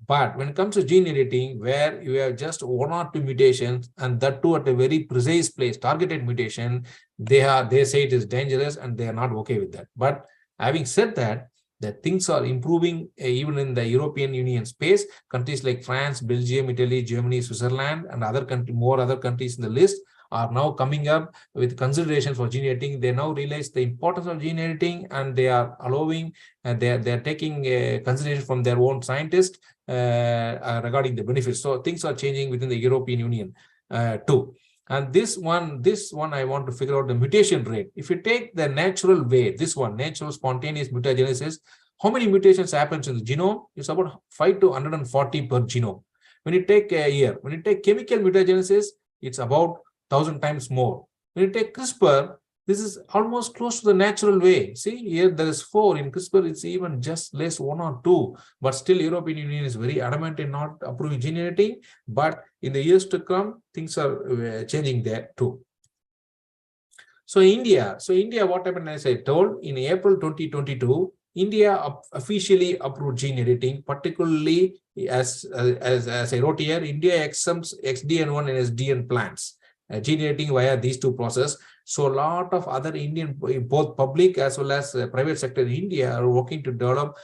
But when it comes to gene editing, where you have just 1 or 2 mutations, and that too at a very precise place, targeted mutation, they say it is dangerous, and they are not okay with that. But having said that, the things are improving even in the European Union space. Countries like France, Belgium, Italy, Germany, Switzerland, and more other countries in the list are now coming up with considerations for gene editing. They now realize the importance of gene editing, and they are allowing, they are taking consideration from their own scientists regarding the benefits. So things are changing within the European Union too. And this one I want to figure out the mutation rate. If you take the natural way, this one, natural spontaneous mutagenesis, how many mutations happens in the genome? It's about 5 to 140 per genome. When you take a year, when you take chemical mutagenesis, it's about 1,000 times more. When you take CRISPR, this is almost close to the natural way. See, here there is 4. In CRISPR, it's even just less, 1 or 2. But still, European Union is very adamant in not approving gene editing. But in the years to come, things are changing there too. So India, what happened, as I told, in April 2022, India officially approved gene editing, particularly as I wrote here, India exempts XDN1 and SDN plants. Gene editing via these two processes. So a lot of other Indian, both public as well as private sector in India, are working to develop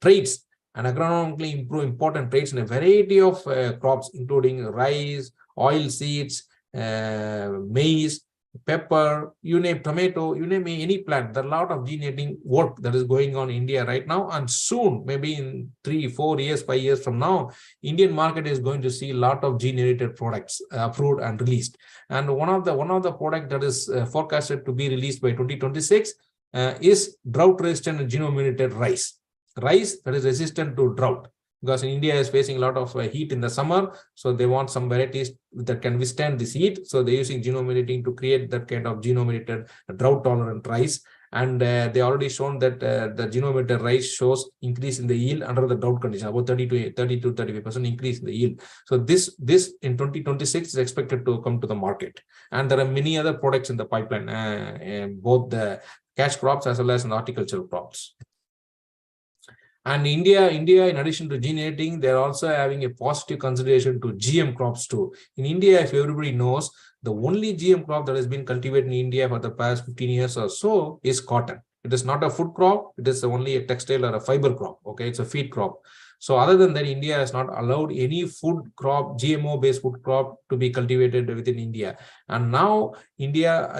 traits and agronomically improve important traits in a variety of crops, including rice, oil seeds, maize, pepper, you name tomato, you name any plant. There are a lot of gene editing work that is going on in India right now, and soon, maybe in 3, 4 years, 5 years from now, Indian market is going to see a lot of gene edited products approved and released. And one of the product that is forecasted to be released by 2026 is drought-resistant and genome-edited rice that is resistant to drought. Because India is facing a lot of heat in the summer, so they want some varieties that can withstand this heat. So they're using genome editing to create that kind of genome-edited drought-tolerant rice. And they already shown that the genome-edited rice shows increase in the yield under the drought condition, about 30 to 35% increase in the yield. So this in 2026 is expected to come to the market. And there are many other products in the pipeline, both the cash crops as well as in horticultural crops. And India, in addition to gene editing, they're also having a positive consideration to GM crops too. In India, if everybody knows, the only GM crop that has been cultivated in India for the past 15 years or so is cotton. It is not a food crop. It is only a textile or a fiber crop. Okay, it's a feed crop. So other than that, India has not allowed any food crop, GMO-based food crop, to be cultivated within India. And now India,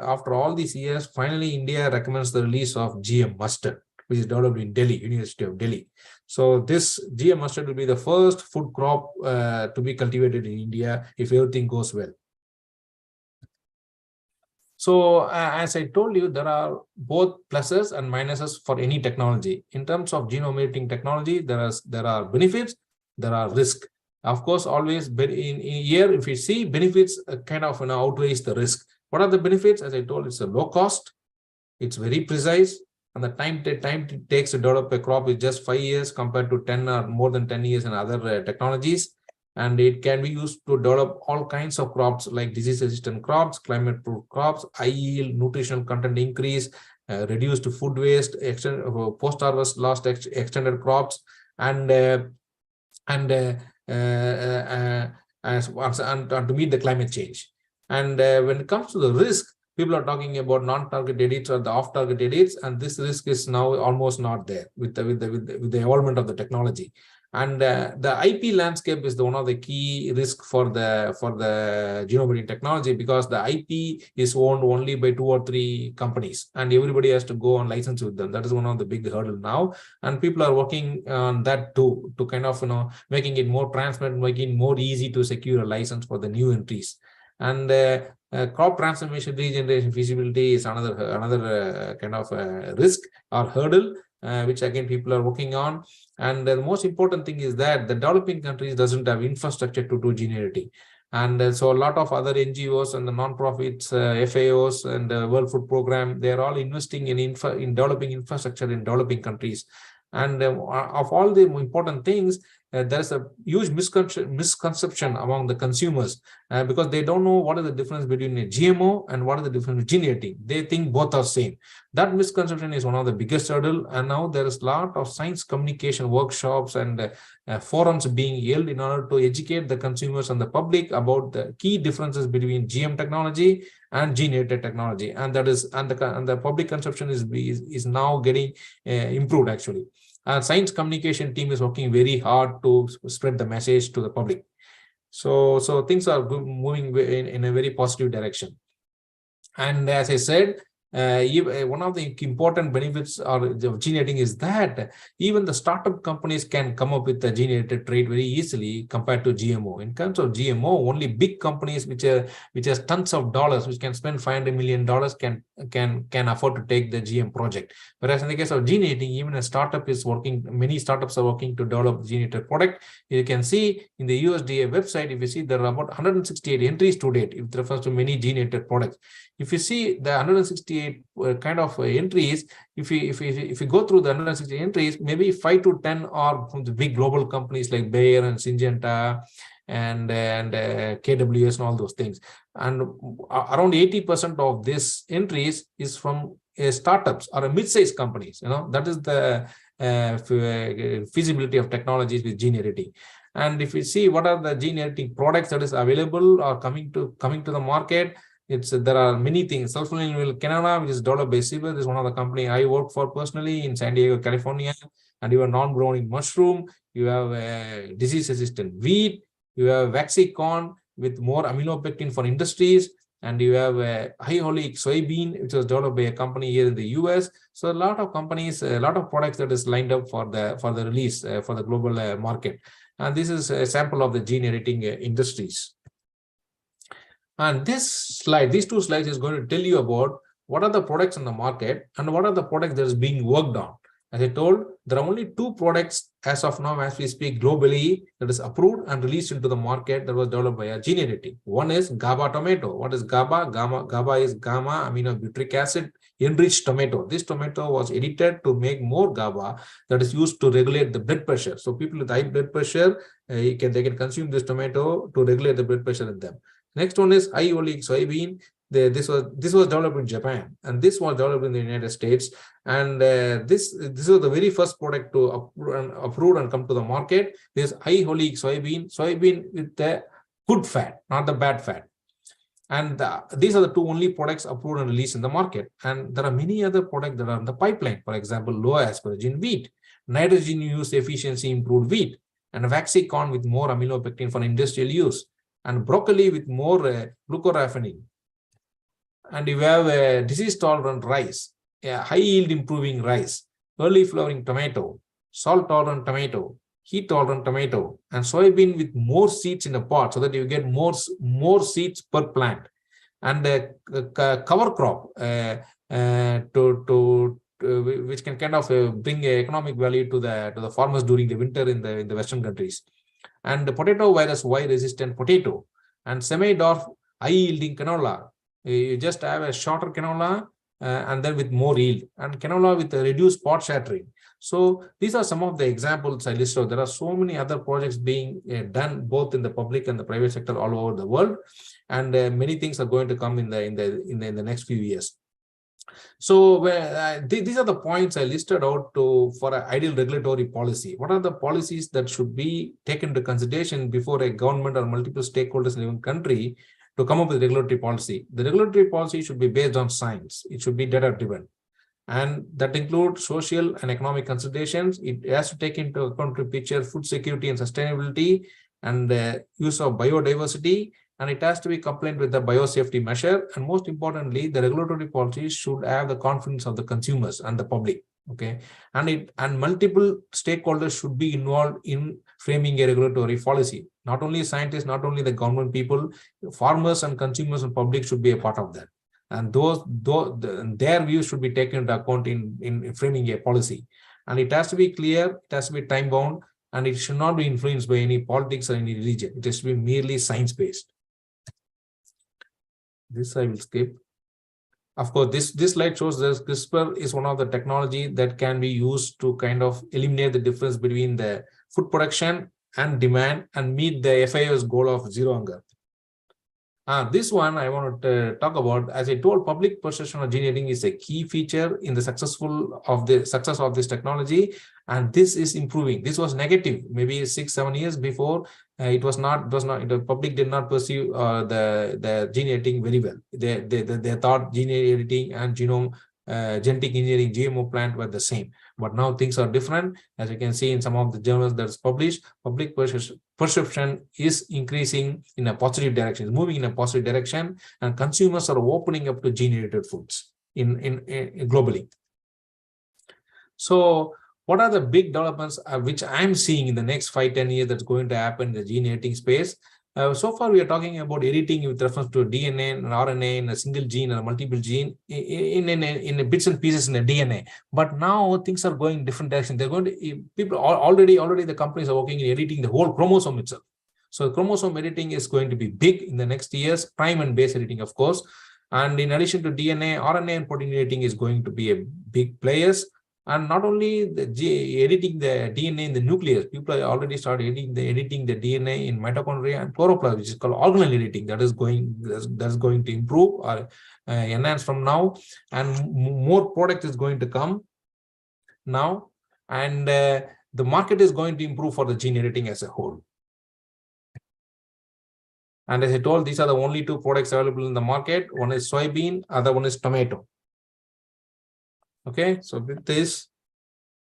after all these years, finally India recommends the release of GM mustard, which is developed in Delhi, University of Delhi. So this GM mustard will be the first food crop to be cultivated in India if everything goes well. So as I told you, there are both pluses and minuses for any technology. In terms of genome editing technology, there are benefits, there are risks. Of course, always in here, if you see benefits kind of outweighs the risk. What are the benefits? As I told, it's a low cost, it's very precise, and the time it takes to develop a crop is just 5 years compared to 10 or more than 10 years in other technologies. And it can be used to develop all kinds of crops like disease-resistant crops, climate-proof crops, high yield, nutritional content increase, reduced food waste, post-harvest loss, extended crops, and to meet the climate change. And when it comes to the risk, people are talking about non-target edits or the off-target edits, and this risk is now almost not there with the evolvement of the technology. And the IP landscape is one of the key risks for the genome editing technology, because the IP is owned only by 2 or 3 companies, and everybody has to go on license with them. That is one of the big hurdles now, and people are working on that too, to kind of making it more transparent, making it more easy to secure a license for the new entries. And crop transformation, regeneration, feasibility is another kind of risk or hurdle, which again people are working on. And the most important thing is that the developing countries doesn't have infrastructure to do gene editing. And so a lot of other NGOs and the non-profits, FAOs and the World Food Program, they're all investing in developing infrastructure in developing countries. And of all the important things, there's a huge misconception among the consumers because they don't know what is the difference between a GMO and what is the difference with gene editing. They think both are same. That misconception is one of the biggest hurdle. And now there is a lot of science communication workshops and forums being held in order to educate the consumers and the public about the key differences between GM technology and gene edited technology. And that is and the public conception is now getting improved actually. Science communication team is working very hard to spread the message to the public. So things are moving in a very positive direction. And as I said, one of the important benefits of gene editing is that even the startup companies can come up with the gene edited trait very easily compared to GMO. In terms of GMO, only big companies which has tons of dollars, which can spend $500 million, can afford to take the GM project. Whereas in the case of gene editing, even a startup is working, many startups are working to develop gene edited product. You can see in the USDA website, if you see, there are about 168 entries to date. It refers to many gene edited products. If you see the 168 kind of entries, if you go through the 168 entries, maybe 5 to 10 are from the big global companies like Bayer and Syngenta and KWS and all those things. And around 80% of this entries is from startups or mid-sized companies. That is the feasibility of technologies with gene editing. And if you see what are the gene editing products that is available or coming to the market, there are many things. Sulfonylurea canola, which is developed by CBER, this is one of the company I work for personally in San Diego, California. And you have non-browning mushroom, you have disease-resistant wheat, you have waxy corn with more aminopectin for industries, and you have high oleic soybean, which was developed by a company here in the US. So a lot of companies, a lot of products that is lined up for the release for the global market. And this is a sample of the gene editing industries. And these two slides is going to tell you about what are the products in the market and what are the products that is being worked on. As I told, there are only 2 products as of now, as we speak globally, that is approved and released into the market that was developed by a gene editing. One is GABA tomato. What is GABA? GABA is gamma aminobutyric acid enriched tomato. This tomato was edited to make more GABA that is used to regulate the blood pressure. So people with high blood pressure, they can consume this tomato to regulate the blood pressure in them. Next one is high oleic soybean. This was developed in Japan, and this was developed in the United States. And this was the very first product to approve and come to the market. This high oleic soybean with the good fat, not the bad fat. And these are the 2 only products approved and released in the market. And there are many other products that are in the pipeline. For example, low asparagine wheat, nitrogen use efficiency improved wheat, and waxy corn with more aminopectin for industrial use, and broccoli with more glucoraphanin. And you have disease-tolerant rice, high-yield improving rice, early flowering tomato, salt-tolerant tomato, heat-tolerant tomato, and soybean with more seeds in a pot so that you get more seeds per plant. And cover crop which can kind of bring economic value to the farmers during the winter in the Western countries. And the potato virus Y-resistant potato, and semi-dwarf high-yielding canola. You just have a shorter canola and then with more yield, and canola with a reduced pot shattering. So these are some of the examples I listed. There are so many other projects being done both in the public and the private sector all over the world, and many things are going to come in the next few years. So these are the points I listed out for an ideal regulatory policy. What are the policies that should be taken into consideration before a government or multiple stakeholders in one country to come up with regulatory policy? The regulatory policy should be based on science. It should be data-driven. And that includes social and economic considerations. It has to take into account the picture food security and sustainability and the use of biodiversity, and it has to be compliant with the biosafety measure. And most importantly, the regulatory policies should have the confidence of the consumers and the public. Okay, and multiple stakeholders should be involved in framing a regulatory policy. Not only scientists, not only the government people, farmers and consumers and public should be a part of that. And their views should be taken into account in framing a policy. And it has to be clear, it has to be time bound, and it should not be influenced by any politics or any religion. It has to be merely science-based. This I will skip. Of course, this slide shows that CRISPR is one of the technology that can be used to kind of eliminate the difference between the food production and demand and meet the FAO's goal of zero hunger. This one I want to talk about. As I told, public perception of gene editing is a key feature in the success of this technology, and this is improving. This was negative maybe 6-7 years before. The public did not perceive the gene editing very well. They thought gene editing and genome genetic engineering GMO plant were the same. But now things are different. As you can see in some of the journals that's published, public perception is increasing in a positive direction, is moving in a positive direction, and consumers are opening up to gene-edited foods in globally. So what are the big developments which I'm seeing in the next 5-10 years that's going to happen in the gene editing space? So far, we are talking about editing with reference to DNA and RNA in a single gene and a multiple gene in bits and pieces in the DNA. But now things are going in different directions. They're going to people already the companies are working in editing the whole chromosome itself. So chromosome editing is going to be big in the next years. Prime and base editing, of course. And in addition to DNA, RNA and protein editing is going to be a big players. And not only editing the DNA in the nucleus, people are already started editing the DNA in mitochondria and chloroplast, which is called organelle editing. That's going to improve or enhance from now, and more product is going to come now, and the market is going to improve for the gene editing as a whole. And as I told, these are the only two products available in the market. One is soybean, other one is tomato. Okay, so with this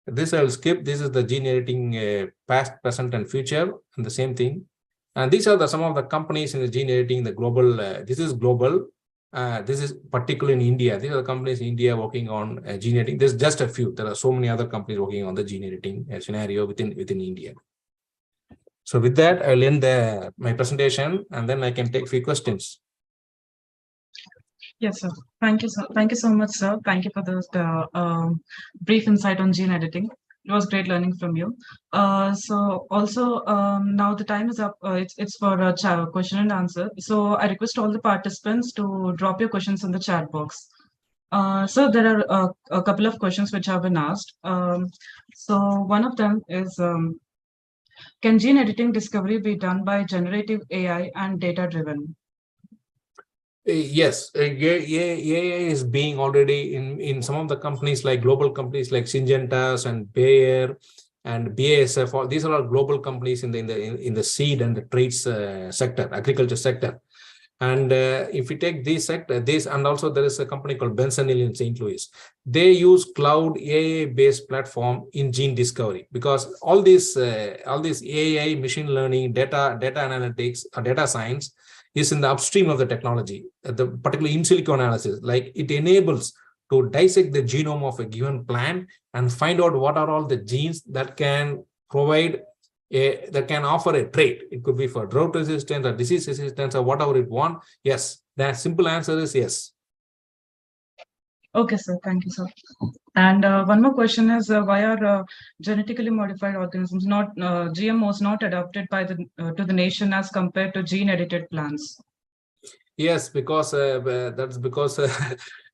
I will skip. This is the gene editing past, present, and future, and the same thing. And these are some of the companies in the gene editing, the global. This is global. This is particularly in India. These are the companies in India working on gene editing. There's just a few. There are so many other companies working on the gene editing scenario within India. So with that, I'll end my presentation, and then I can take a few questions. Yes, sir. Thank you, sir. Thank you so much, sir. Thank you for the brief insight on gene editing. It was great learning from you. So also now the time is up. It's for a question and answer. So I request all the participants to drop your questions in the chat box. So there are a couple of questions which have been asked. So one of them is, can gene editing discovery be done by generative AI and data driven? Yes, AI is being already in some of the companies, like global companies like Syngentas and Bayer and BASF. These are all global companies in the seed and the traits sector, agriculture sector. And if we take this sector, and also there is a company called Benson Hill in St. Louis. They use cloud AI-based platform in gene discovery, because all this AI, machine learning, data analytics, or data science is in the upstream of the technology, particularly in silico analysis. Like, it enables to dissect the genome of a given plant and find out what are all the genes that can provide that can offer a trait. It could be for drought resistance or disease resistance or whatever it wants. Yes, the simple answer is yes. Okay, sir. Thank you, sir. And one more question is, why are genetically modified organisms, not GMOs, not adopted by to the nation as compared to gene-edited plants? Yes, because that's because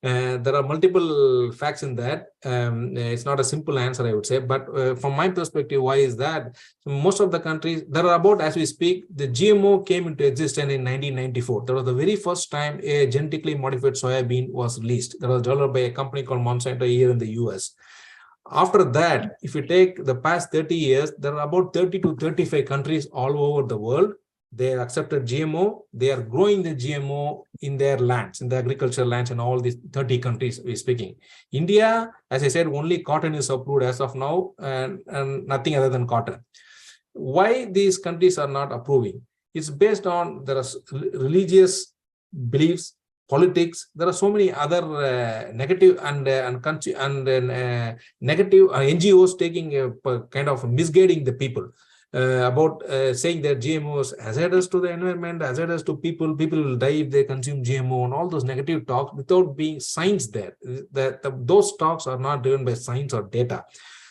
there are multiple facts in that. It's not a simple answer, I would say. But from my perspective, why is that? Most of the countries, there are about, as we speak, the GMO came into existence in 1994. That was the very first time a genetically modified soybean was released. That was developed by a company called Monsanto here in the US. After that, if you take the past 30 years, there are about 30 to 35 countries all over the world. They have accepted GMO. They are growing the GMO in their lands, in the agricultural lands, in all these 30 countries we're speaking. India, as I said, only cotton is approved as of now, and nothing other than cotton. Why these countries are not approving? It's based on there are religious beliefs, politics. There are so many other negative and negative NGOs taking kind of misguiding the people. About saying that GMOs hazardous to the environment, hazardous to people will die if they consume GMO, and all those negative talks without being science there. Those talks are not driven by science or data.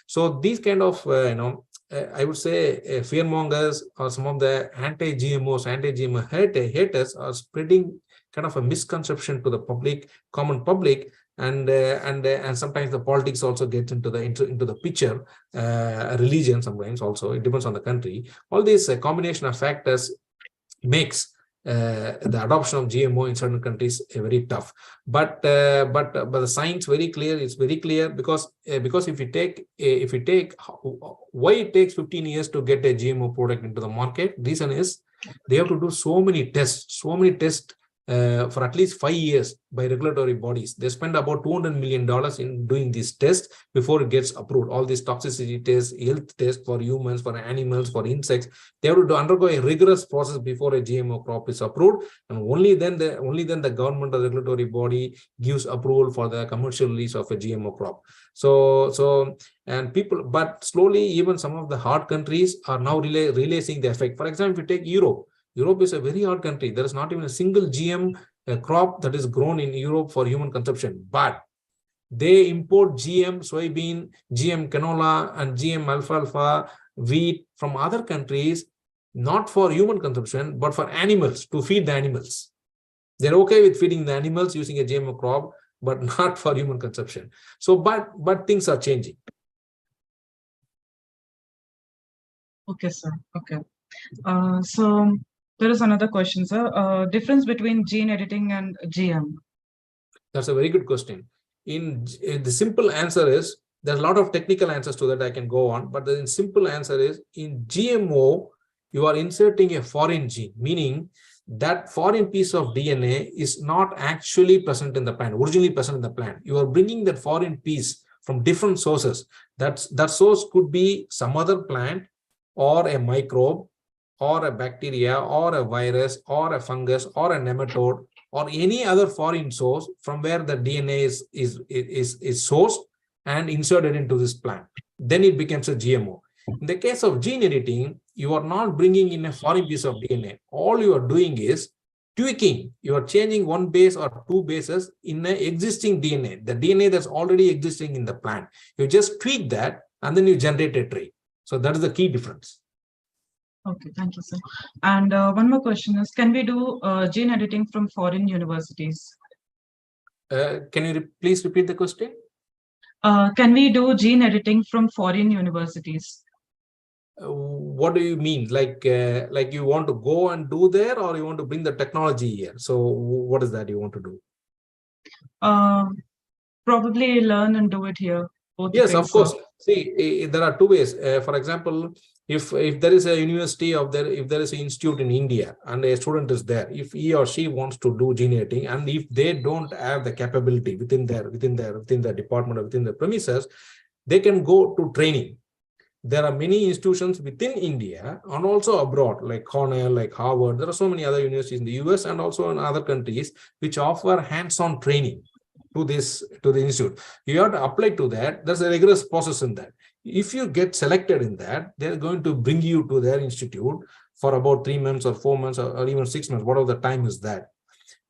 So these kind of, I would say fearmongers or some of the anti-GMOs, anti-GMO haters are spreading kind of a misconception to the public, common public, and sometimes the politics also gets into the picture, religion sometimes also. It depends on the country. All these combination of factors makes the adoption of GMO in certain countries very tough. But the science very clear. It's very clear because if you take why it takes 15 years to get a GMO product into the market, reason is they have to do so many tests for at least 5 years by regulatory bodies. They spend about $200 million in doing these tests before it gets approved. All these toxicity tests, health tests for humans, for animals, for insects. They have to undergo a rigorous process before a GMO crop is approved, and only then the government or regulatory body gives approval for the commercial release of a GMO crop. But slowly, even some of the hard countries are now realizing the effect. For example, if you take Europe. Europe is a very hard country. There is not even a single GM crop that is grown in Europe for human consumption. But they import GM soybean, GM canola, and GM alfalfa, wheat from other countries, not for human consumption, but for animals, to feed the animals. They're okay with feeding the animals using a GMO crop, but not for human consumption. So, but things are changing. Okay, sir. Okay. So there is another question, sir. Difference between gene editing and GM? That's a very good question. The simple answer is, there's a lot of technical answers to that I can go on, but the simple answer is, in GMO, you are inserting a foreign gene, meaning that foreign piece of DNA is not actually present in the plant, originally present in the plant. You are bringing that foreign piece from different sources. That source could be some other plant, or a microbe, or a bacteria, or a virus, or a fungus, or a nematode, or any other foreign source from where the DNA is sourced and inserted into this plant. Then it becomes a GMO. In the case of gene editing, you are not bringing in a foreign piece of DNA. All you are doing is tweaking. You are changing one base or two bases in an existing DNA, the DNA that's already existing in the plant. You just tweak that, and then you generate a tree. So that is the key difference. Okay, thank you, sir. And one more question is, can we do gene editing from foreign universities? Can you please repeat the question? Can we do gene editing from foreign universities? What do you mean? Like you want to go and do there, or you want to bring the technology here? So what is that you want to do? Probably learn and do it here. Yes, of course. See, there are two ways. For example, if there is a university if there is an institute in India and a student is there, if he or she wants to do gene editing, and if they don't have the capability within the department or within the premises, they can go to training. There are many institutions within India and also abroad, like Cornell, like Harvard. There are so many other universities in the US and also in other countries which offer hands-on training to the institute. You have to apply to that. There's a rigorous process in that. If you get selected in that, they're going to bring you to their institute for about 3 months or 4 months or even 6 months, whatever the time is that.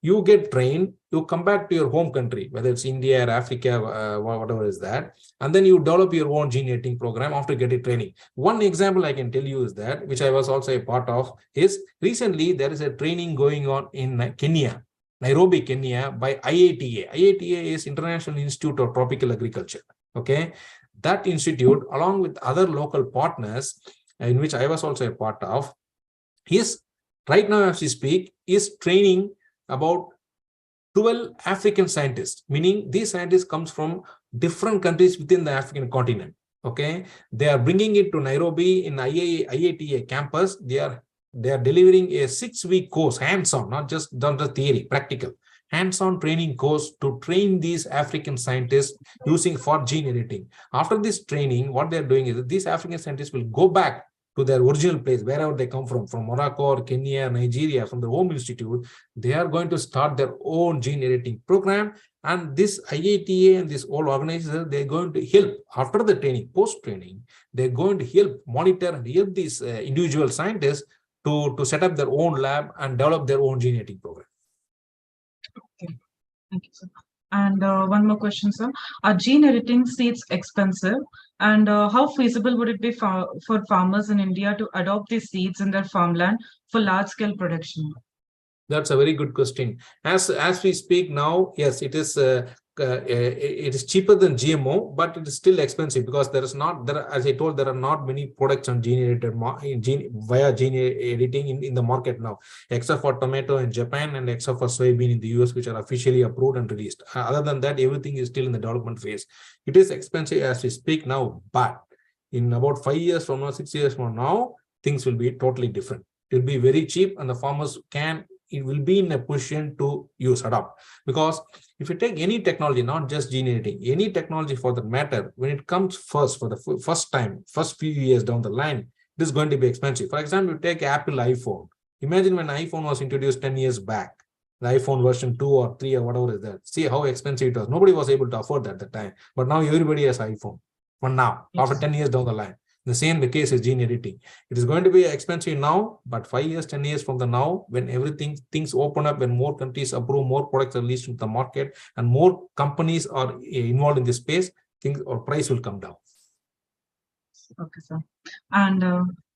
You get trained, you come back to your home country, whether it's India or Africa, whatever is that, and then you develop your own gene editing program after getting training. One example I can tell you is that, which I was also a part of, is recently there is a training going on in Kenya, Nairobi, Kenya, by IATA. IATA is International Institute of Tropical Agriculture. Okay, that institute, along with other local partners, in which I was also a part of, is right now, as we speak, is training about 12 African scientists, meaning these scientists comes from different countries within the African continent. Okay, they are bringing it to Nairobi in IATA campus. They are delivering a 6-week course, hands-on, not just the theory, practical, hands-on training course to train these African scientists using for gene editing. After this training, what they're doing is that these African scientists will go back to their original place, wherever they come from Morocco or Kenya, Nigeria, from the home institute. They are going to start their own gene editing program. And this IATA and this whole organization, they're going to help after the training, post-training, they're going to help monitor and help these individual scientists to set up their own lab and develop their own gene editing program. Okay, thank you, sir. And one more question, sir. Are gene editing seeds expensive? And how feasible would it be for farmers in India to adopt these seeds in their farmland for large-scale production? That's a very good question. As we speak now, yes, it is cheaper than GMO, but it is still expensive because as I told, there are not many products on gene edited via gene editing in the market now, except for tomato in Japan and except for soybean in the US, which are officially approved and released. Other than that, everything is still in the development phase. It is expensive as we speak now, but in about 5 years from now, 6 years from now, things will be totally different. It will be very cheap, and the farmers can it will be in a position to adopt. Because if you take any technology, not just gene editing, any technology for that matter, when it comes first for the first time, first few years down the line, it is going to be expensive. For example, you take Apple iPhone. Imagine when iPhone was introduced 10 years back, the iPhone version 2 or 3 or whatever is that. See how expensive it was. Nobody was able to afford that at the time. But now everybody has iPhone. For now, after 10 years down the line. The case is gene editing. It is going to be expensive now, but 5 years, 10 years from the now, when things open up, when more countries approve, more products are released into the market, and more companies are involved in this space, things or price will come down. Okay, sir. And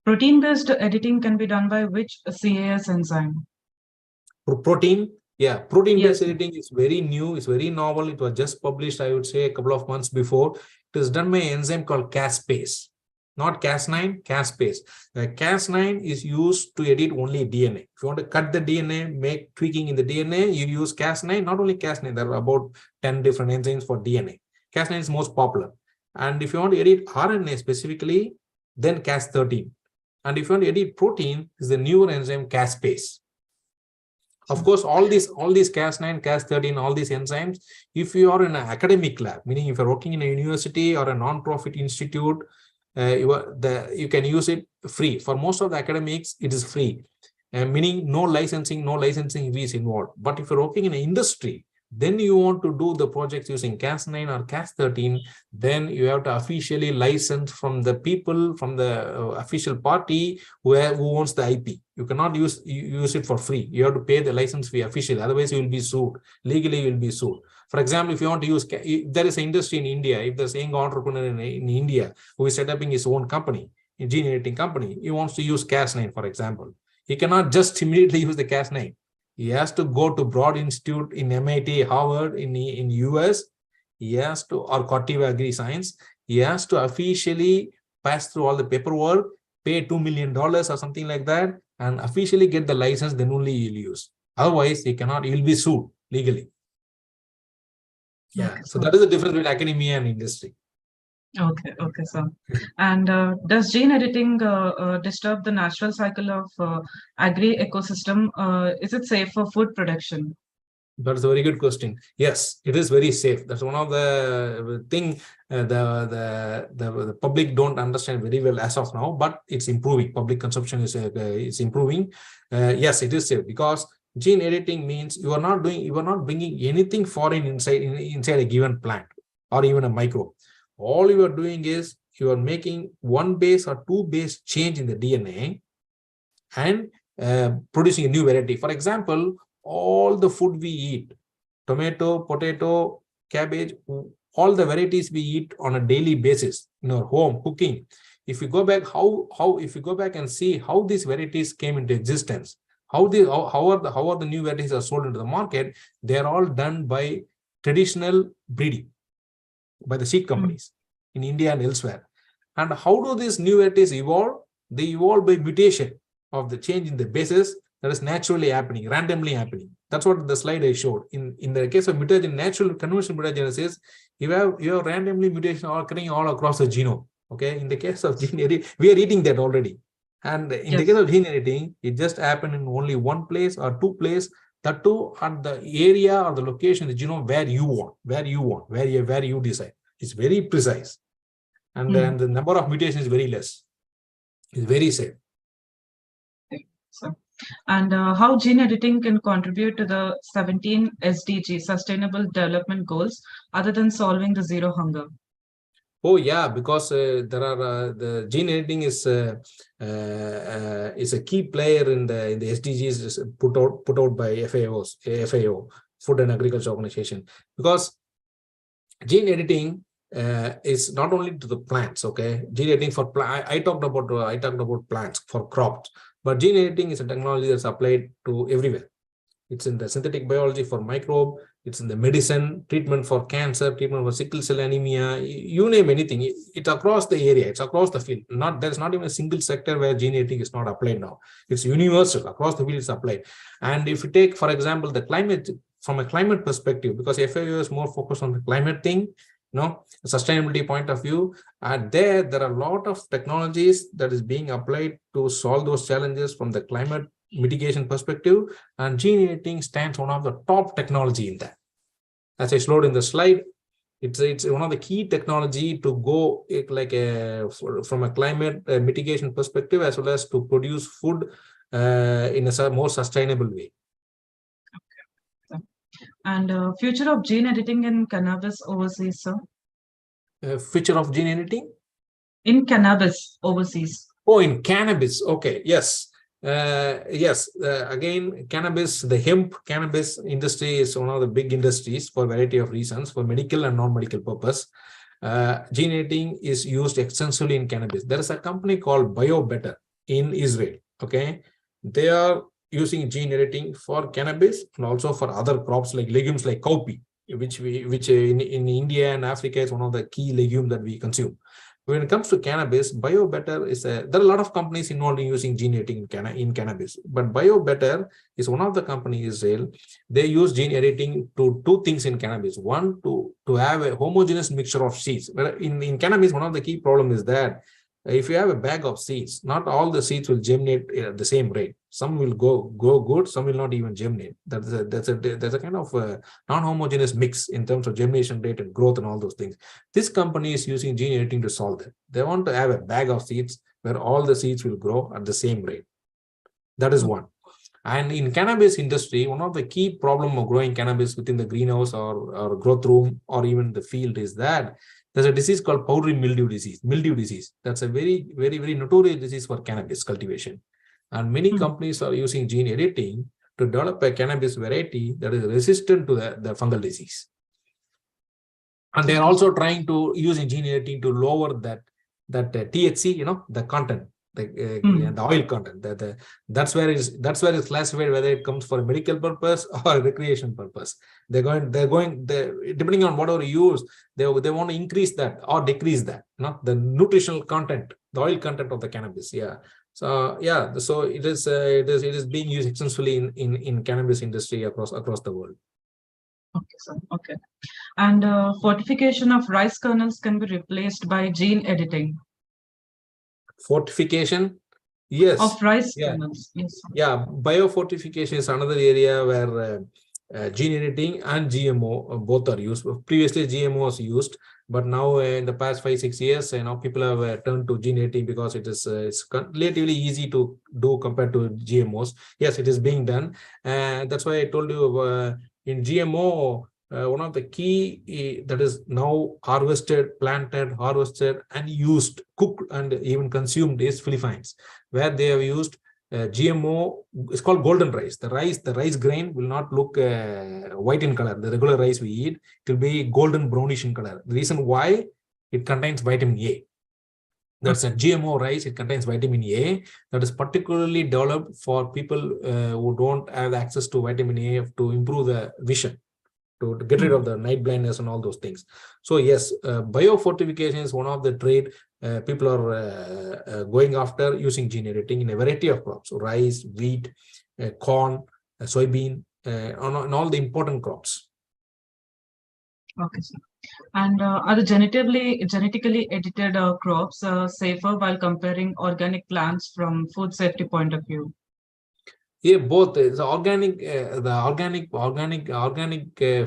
protein-based editing can be done by which CAS enzyme? Protein-based Yes. editing is very new, it's very novel. It was just published, I would say, a couple of months before. It is done by an enzyme called caspase. Not Cas9, caspase. Cas9 is used to edit only DNA. If you want to cut the DNA, make tweaking in the DNA, you use Cas9. Not only Cas9, there are about 10 different enzymes for DNA. Cas9 is most popular. And if you want to edit RNA specifically, then Cas13. And if you want to edit protein, is the newer enzyme caspase. Of course, all these Cas9, Cas13, all these enzymes, if you are in an academic lab, meaning if you're working in a university or a non-profit institute, you can use it free. For most of the academics, it is free, meaning no licensing fees involved. But if you're working in an industry, then you want to do the projects using Cas9 or Cas13, then you have to officially license from the people, from the official party who owns the IP. You cannot use it for free. You have to pay the license fee officially. Otherwise, you will be sued. Legally, you will be sued. For example, if you want to use, there is an industry in India, if there's a young entrepreneur in India who is setting up his own company, a gene editing company, he wants to use Cas9, for example. He cannot just immediately use the Cas9. He has to go to Broad Institute in MIT, Harvard, in US. He has to, or Corteva Agri Science. He has to officially pass through all the paperwork, pay $2 million or something like that, and officially get the license, then only he'll use. Otherwise, he will be sued legally. Yeah, Okay, so that is the difference between academia and industry. Okay, sir. And does gene editing disturb the natural cycle of agri ecosystem? Is it safe for food production? That's a very good question. Yes, it is very safe. That's one of the thing the public don't understand very well as of now, but it's improving. Public consumption is improving. Yes, it is safe because gene editing means you are not bringing anything foreign inside a given plant or even a microbe. All you are doing is you are making one base or two base change in the DNA and producing a new variety. For example, all the food we eat, tomato, potato, cabbage, all the varieties we eat on a daily basis in our home cooking. If you go back, if you go back and see how these varieties came into existence, how are the new varieties are sold into the market, they are all done by traditional breeding by the seed companies in India and elsewhere. And how do these new varieties evolve? They evolve by mutation of the change in the basis that is naturally happening, randomly happening. That's what the slide I showed. In the case of mutagen, natural conventional mutagenesis, you have randomly mutation occurring all across the genome. Okay, in the case of gene editing, we are eating that already. And in the case of gene editing, it just happened in only one place or two places. That too at the area or the location, the genome where you decide. It's very precise. And then the number of mutations is very less. It's very safe. So, and how gene editing can contribute to the 17 SDG Sustainable Development Goals other than solving the zero hunger? Oh yeah, because there are the gene editing is a key player in the SDGs put out by FAO, Food and Agriculture Organization. Because gene editing is not only to the plants. Okay, gene editing for I talked about plants for crops, but gene editing is a technology that's applied to everywhere. It's in the synthetic biology for microbe. It's in the medicine, treatment for cancer, treatment for sickle cell anemia, you name anything. It's across the area. It's across the field. There's not even a single sector where gene editing is not applied now. It's universal. Across the field, it's applied. And if you take, for example, the climate, from a climate perspective, because FAO is more focused on the climate thing, sustainability point of view, there are a lot of technologies that is being applied to solve those challenges from the climate mitigation perspective, and gene editing stands one of the top technology in that. As I showed in the slide, it's one of the key technology to go from a climate mitigation perspective, as well as to produce food in a more sustainable way. And future of gene editing in cannabis overseas, sir? Future of gene editing? In cannabis overseas. Oh, in cannabis. Okay. Yes. Yes. Again, cannabis, the hemp cannabis industry is one of the big industries for a variety of reasons, for medical and non-medical purpose. Gene editing is used extensively in cannabis. There is a company called BioBetter in Israel. Okay. They are using gene editing for cannabis and also for other crops like legumes like cowpea, which in India and Africa is one of the key legumes that we consume. When it comes to cannabis, BioBetter is there are a lot of companies involved in using gene editing in cannabis, but BioBetter is one of the companies in Israel. They use gene editing to two things in cannabis. One, to have a homogeneous mixture of seeds. In cannabis, one of the key problems is that if you have a bag of seeds, not all the seeds will germinate at the same rate. Some will go good, some will not even germinate. There's a kind of non-homogeneous mix in terms of germination rate and growth and all those things. This company is using gene editing to solve that. They want to have a bag of seeds where all the seeds will grow at the same rate. That is one. And in cannabis industry, one of the key problem of growing cannabis within the greenhouse or growth room or even the field is that there's a disease called powdery mildew disease. That's a very, very, very notorious disease for cannabis cultivation. And many companies are using gene editing to develop a cannabis variety that is resistant to the fungal disease. And they're also trying to use gene editing to lower that THC, the content, the oil content. That's where it's classified whether it comes for a medical purpose or a recreation purpose. They're going depending on whatever you use, they want to increase that or decrease that, the nutritional content, the oil content of the cannabis. Yeah. So yeah, so it is being used extensively in cannabis industry across the world. Okay, sir. Okay. And fortification of rice kernels can be replaced by gene editing. Fortification, yes. Of rice kernels. Yes. Yeah, biofortification is another area where gene editing and GMO both are used. Previously, GMO was used, but now in the past 5-6 years, people have turned to gene editing because it is it's relatively easy to do compared to GMOs. Yes, it is being done, and that's why I told you in GMO. One of the key that is now planted, harvested, and used, cooked, and even consumed is Philippines, where they have used GMO. It's called golden rice. The rice grain will not look white in color. The regular rice we eat, it will be golden brownish in color. The reason why, it contains vitamin A. That's a GMO rice. It contains vitamin A that is particularly developed for people who don't have access to vitamin A to improve the vision, to get rid of the night blindness and all those things. So yes, biofortification is one of the trade people are going after using gene editing in a variety of crops: rice, wheat, corn, soybean, on all the important crops. Okay, sir. And are the genetically edited crops safer while comparing organic plants from food safety point of view? Yeah, both the organic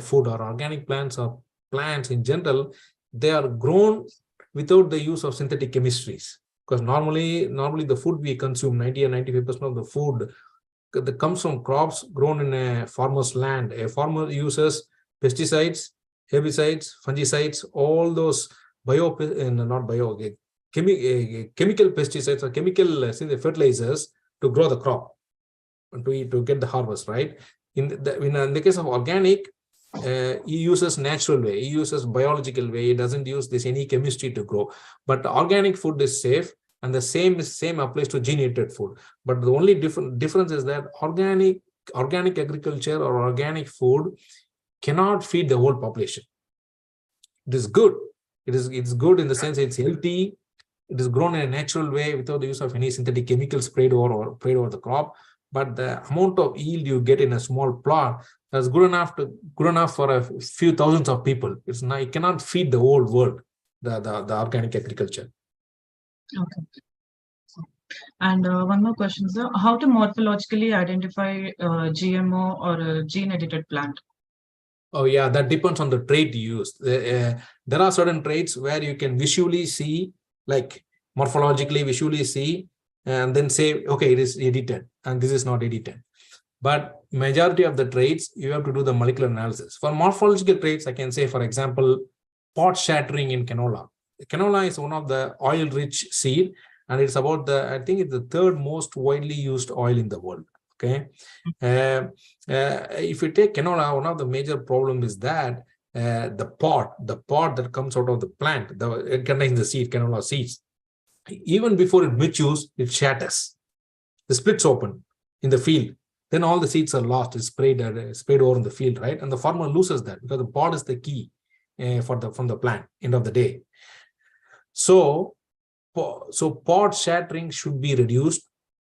food or organic plants or plants in general, they are grown without the use of synthetic chemistries. Because normally the food we consume, 90 or 95% of the food that comes from crops grown in a farmer's land. A farmer uses pesticides, herbicides, fungicides, all those chemical pesticides or chemical fertilizers to grow the crop, to get the harvest, right? In the case of organic, he uses natural way, he uses biological way, he doesn't use any chemistry to grow. But organic food is safe, and the same applies to gene edited food. But the only difference is that organic agriculture or organic food cannot feed the whole population. It is good. It's good in the sense it's healthy. It is grown in a natural way without the use of any synthetic chemicals sprayed over the crop. But the amount of yield you get in a small plot is good enough for a few thousands of people. It cannot feed the whole world, the organic agriculture. Okay. And one more question, sir. How to morphologically identify GMO or a gene-edited plant? Oh yeah, that depends on the trait you use. There are certain traits where you can visually see, like morphologically visually see, and then say, okay, it is edited and this is not edited. But majority of the traits, you have to do the molecular analysis. For morphological traits, I can say, for example, pod shattering in canola. Canola is one of the oil-rich seed, and it's about I think it's the third most widely used oil in the world. Okay. If you take canola, one of the major problems is that the pod that comes out of the plant, it contains the seed, canola seeds. Even before it matures, it shatters. The splits open in the field. Then all the seeds are lost, it's sprayed over in the field, right? And the farmer loses that because the pod is the key from the plant, end of the day. So pod shattering should be reduced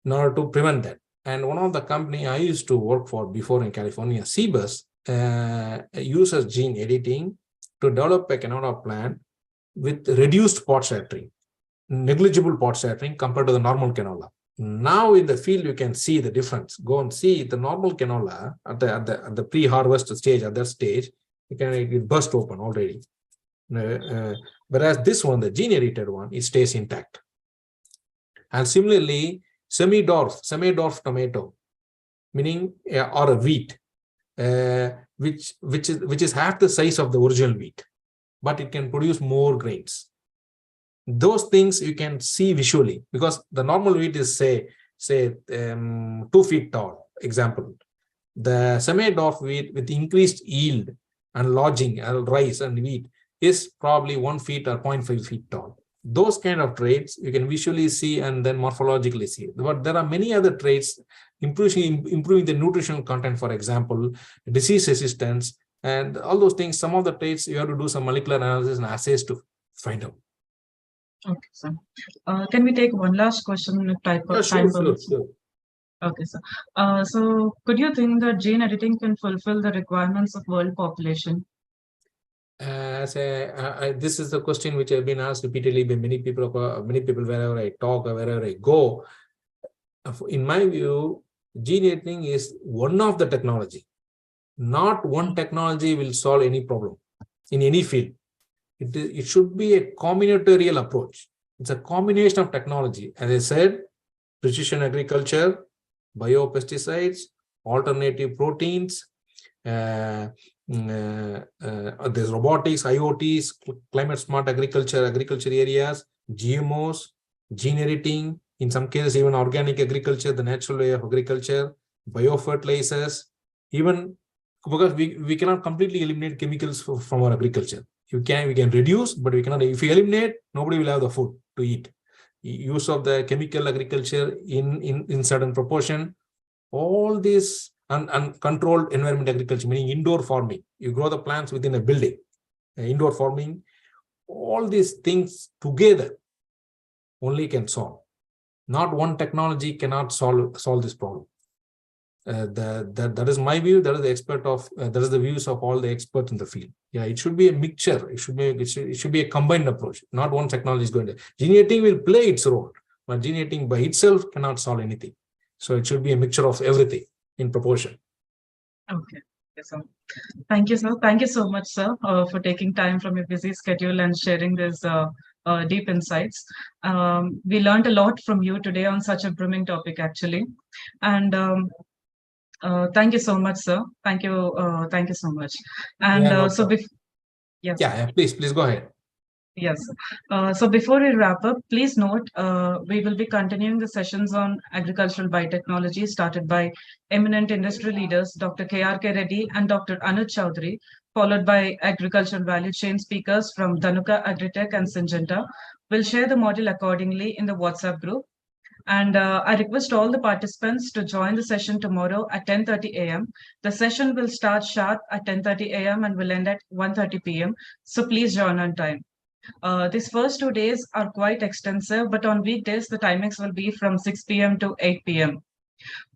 in order to prevent that. And one of the company I used to work for before in California, Cebus, uses gene editing to develop a canola plant with reduced pod shattering, negligible pod shattering compared to the normal canola. Now in the field, you can see the difference. Go and see the normal canola at the pre-harvest stage, at that stage, it burst open already. Whereas this one, the gene-edited one, it stays intact. And similarly, semi-dwarf tomato, meaning or a wheat, which is half the size of the original wheat, but it can produce more grains. Those things you can see visually, because the normal wheat is say 2 feet tall. Example, the semi-dwarf wheat with increased yield and lodging, rice and wheat, is probably 1 feet or 0.5 feet tall. Those kind of traits you can visually see and then morphologically see. But there are many other traits, improving the nutritional content, for example, disease resistance, and all those things. Some of the traits you have to do some molecular analysis and assays to find out. Okay, sir. Can we take one last question if time permits? Sure. Okay, sir. So could you think that gene editing can fulfill the requirements of world population? This is the question which I've been asked repeatedly by many people wherever I talk or wherever I go. In my view, gene editing is one of the technology. Not one technology will solve any problem in any field. It should be a combinatorial approach. It's a combination of technology. As I said, precision agriculture, biopesticides, alternative proteins, there's robotics, IoTs, climate smart agriculture areas, GMOs, gene editing, in some cases even organic agriculture, the natural way of agriculture, biofertilizers, even because we cannot completely eliminate chemicals from our agriculture. We can reduce, but we cannot. If we eliminate, nobody will have the food to eat. Use of the chemical agriculture in certain proportion, all this and controlled environment agriculture, meaning indoor farming. You grow the plants within a building, indoor farming. All these things together only can solve. Not one technology cannot solve this problem. That is my view. That is the that is the views of all the experts in the field. Yeah, it should be a mixture. It should be a combined approach. Not one technology is going to. Gene editing will play its role, but gene editing by itself cannot solve anything. So it should be a mixture of everything in proportion. Okay. Yes, sir. Thank you, sir. Thank you so much, sir, for taking time from your busy schedule and sharing this deep insights. We learned a lot from you today on such a brimming topic, actually. And thank you so much, sir. Thank you so much. And yes. Yeah, please go ahead. Yes. So before we wrap up, please note we will be continuing the sessions on agricultural biotechnology started by eminent industry leaders, Dr. KRK Reddy and Dr. Anuj Chowdhury, followed by agricultural value chain speakers from Dhanuka Agritech and Syngenta. We'll share the module accordingly in the WhatsApp group. And I request all the participants to join the session tomorrow at 10:30 a.m. The session will start sharp at 10:30 a.m. and will end at 1:30 p.m. So please join on time. These first 2 days are quite extensive, but on weekdays, the timings will be from 6 p.m. to 8 p.m.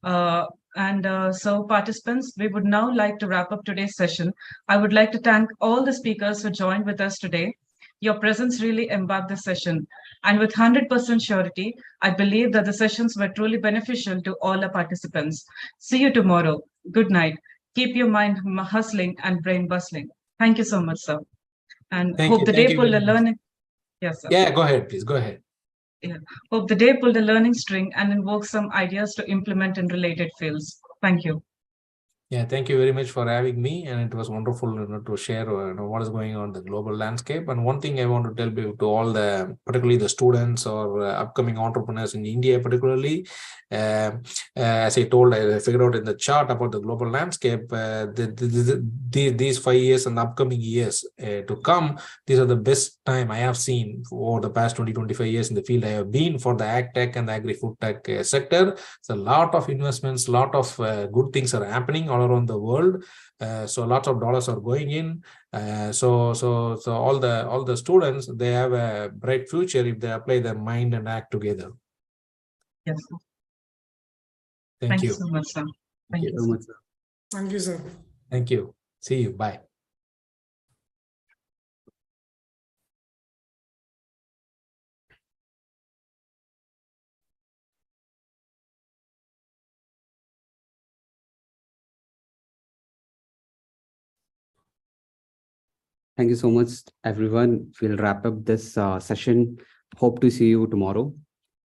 So participants, we would now like to wrap up today's session. I would like to thank all the speakers who joined with us today. Your presence really embarked the session. And with 100% surety, I believe that the sessions were truly beneficial to all the participants. See you tomorrow. Good night. Keep your mind hustling and brain bustling. Thank you so much, sir. And Thank hope you. the Thank day you pulled very the much. learning. Yes, sir. Yeah, go ahead, please. Go ahead. Yeah. Hope the day pulled the learning string and invoked some ideas to implement in related fields. Thank you. Yeah, thank you very much for having me, and it was wonderful, to share, what is going on in the global landscape. And one thing I want to tell you to all the, particularly the students or upcoming entrepreneurs in India, particularly, as I told, I figured out in the chart about the global landscape. These 5 years and the upcoming years to come, these are the best time I have seen over the past 20-25 years in the field I have been for the ag tech and the agri food tech sector. So a lot of investments, lot of good things are happening all around the world. So lots of dollars are going in. So all the students, they have a bright future if they apply their mind and act together. Yes, sir. Thank you. so much, sir. Thank you so much, sir. Thank you, sir. Thank you. See you. Bye. Thank you so much, everyone. We'll wrap up this session. Hope to see you tomorrow.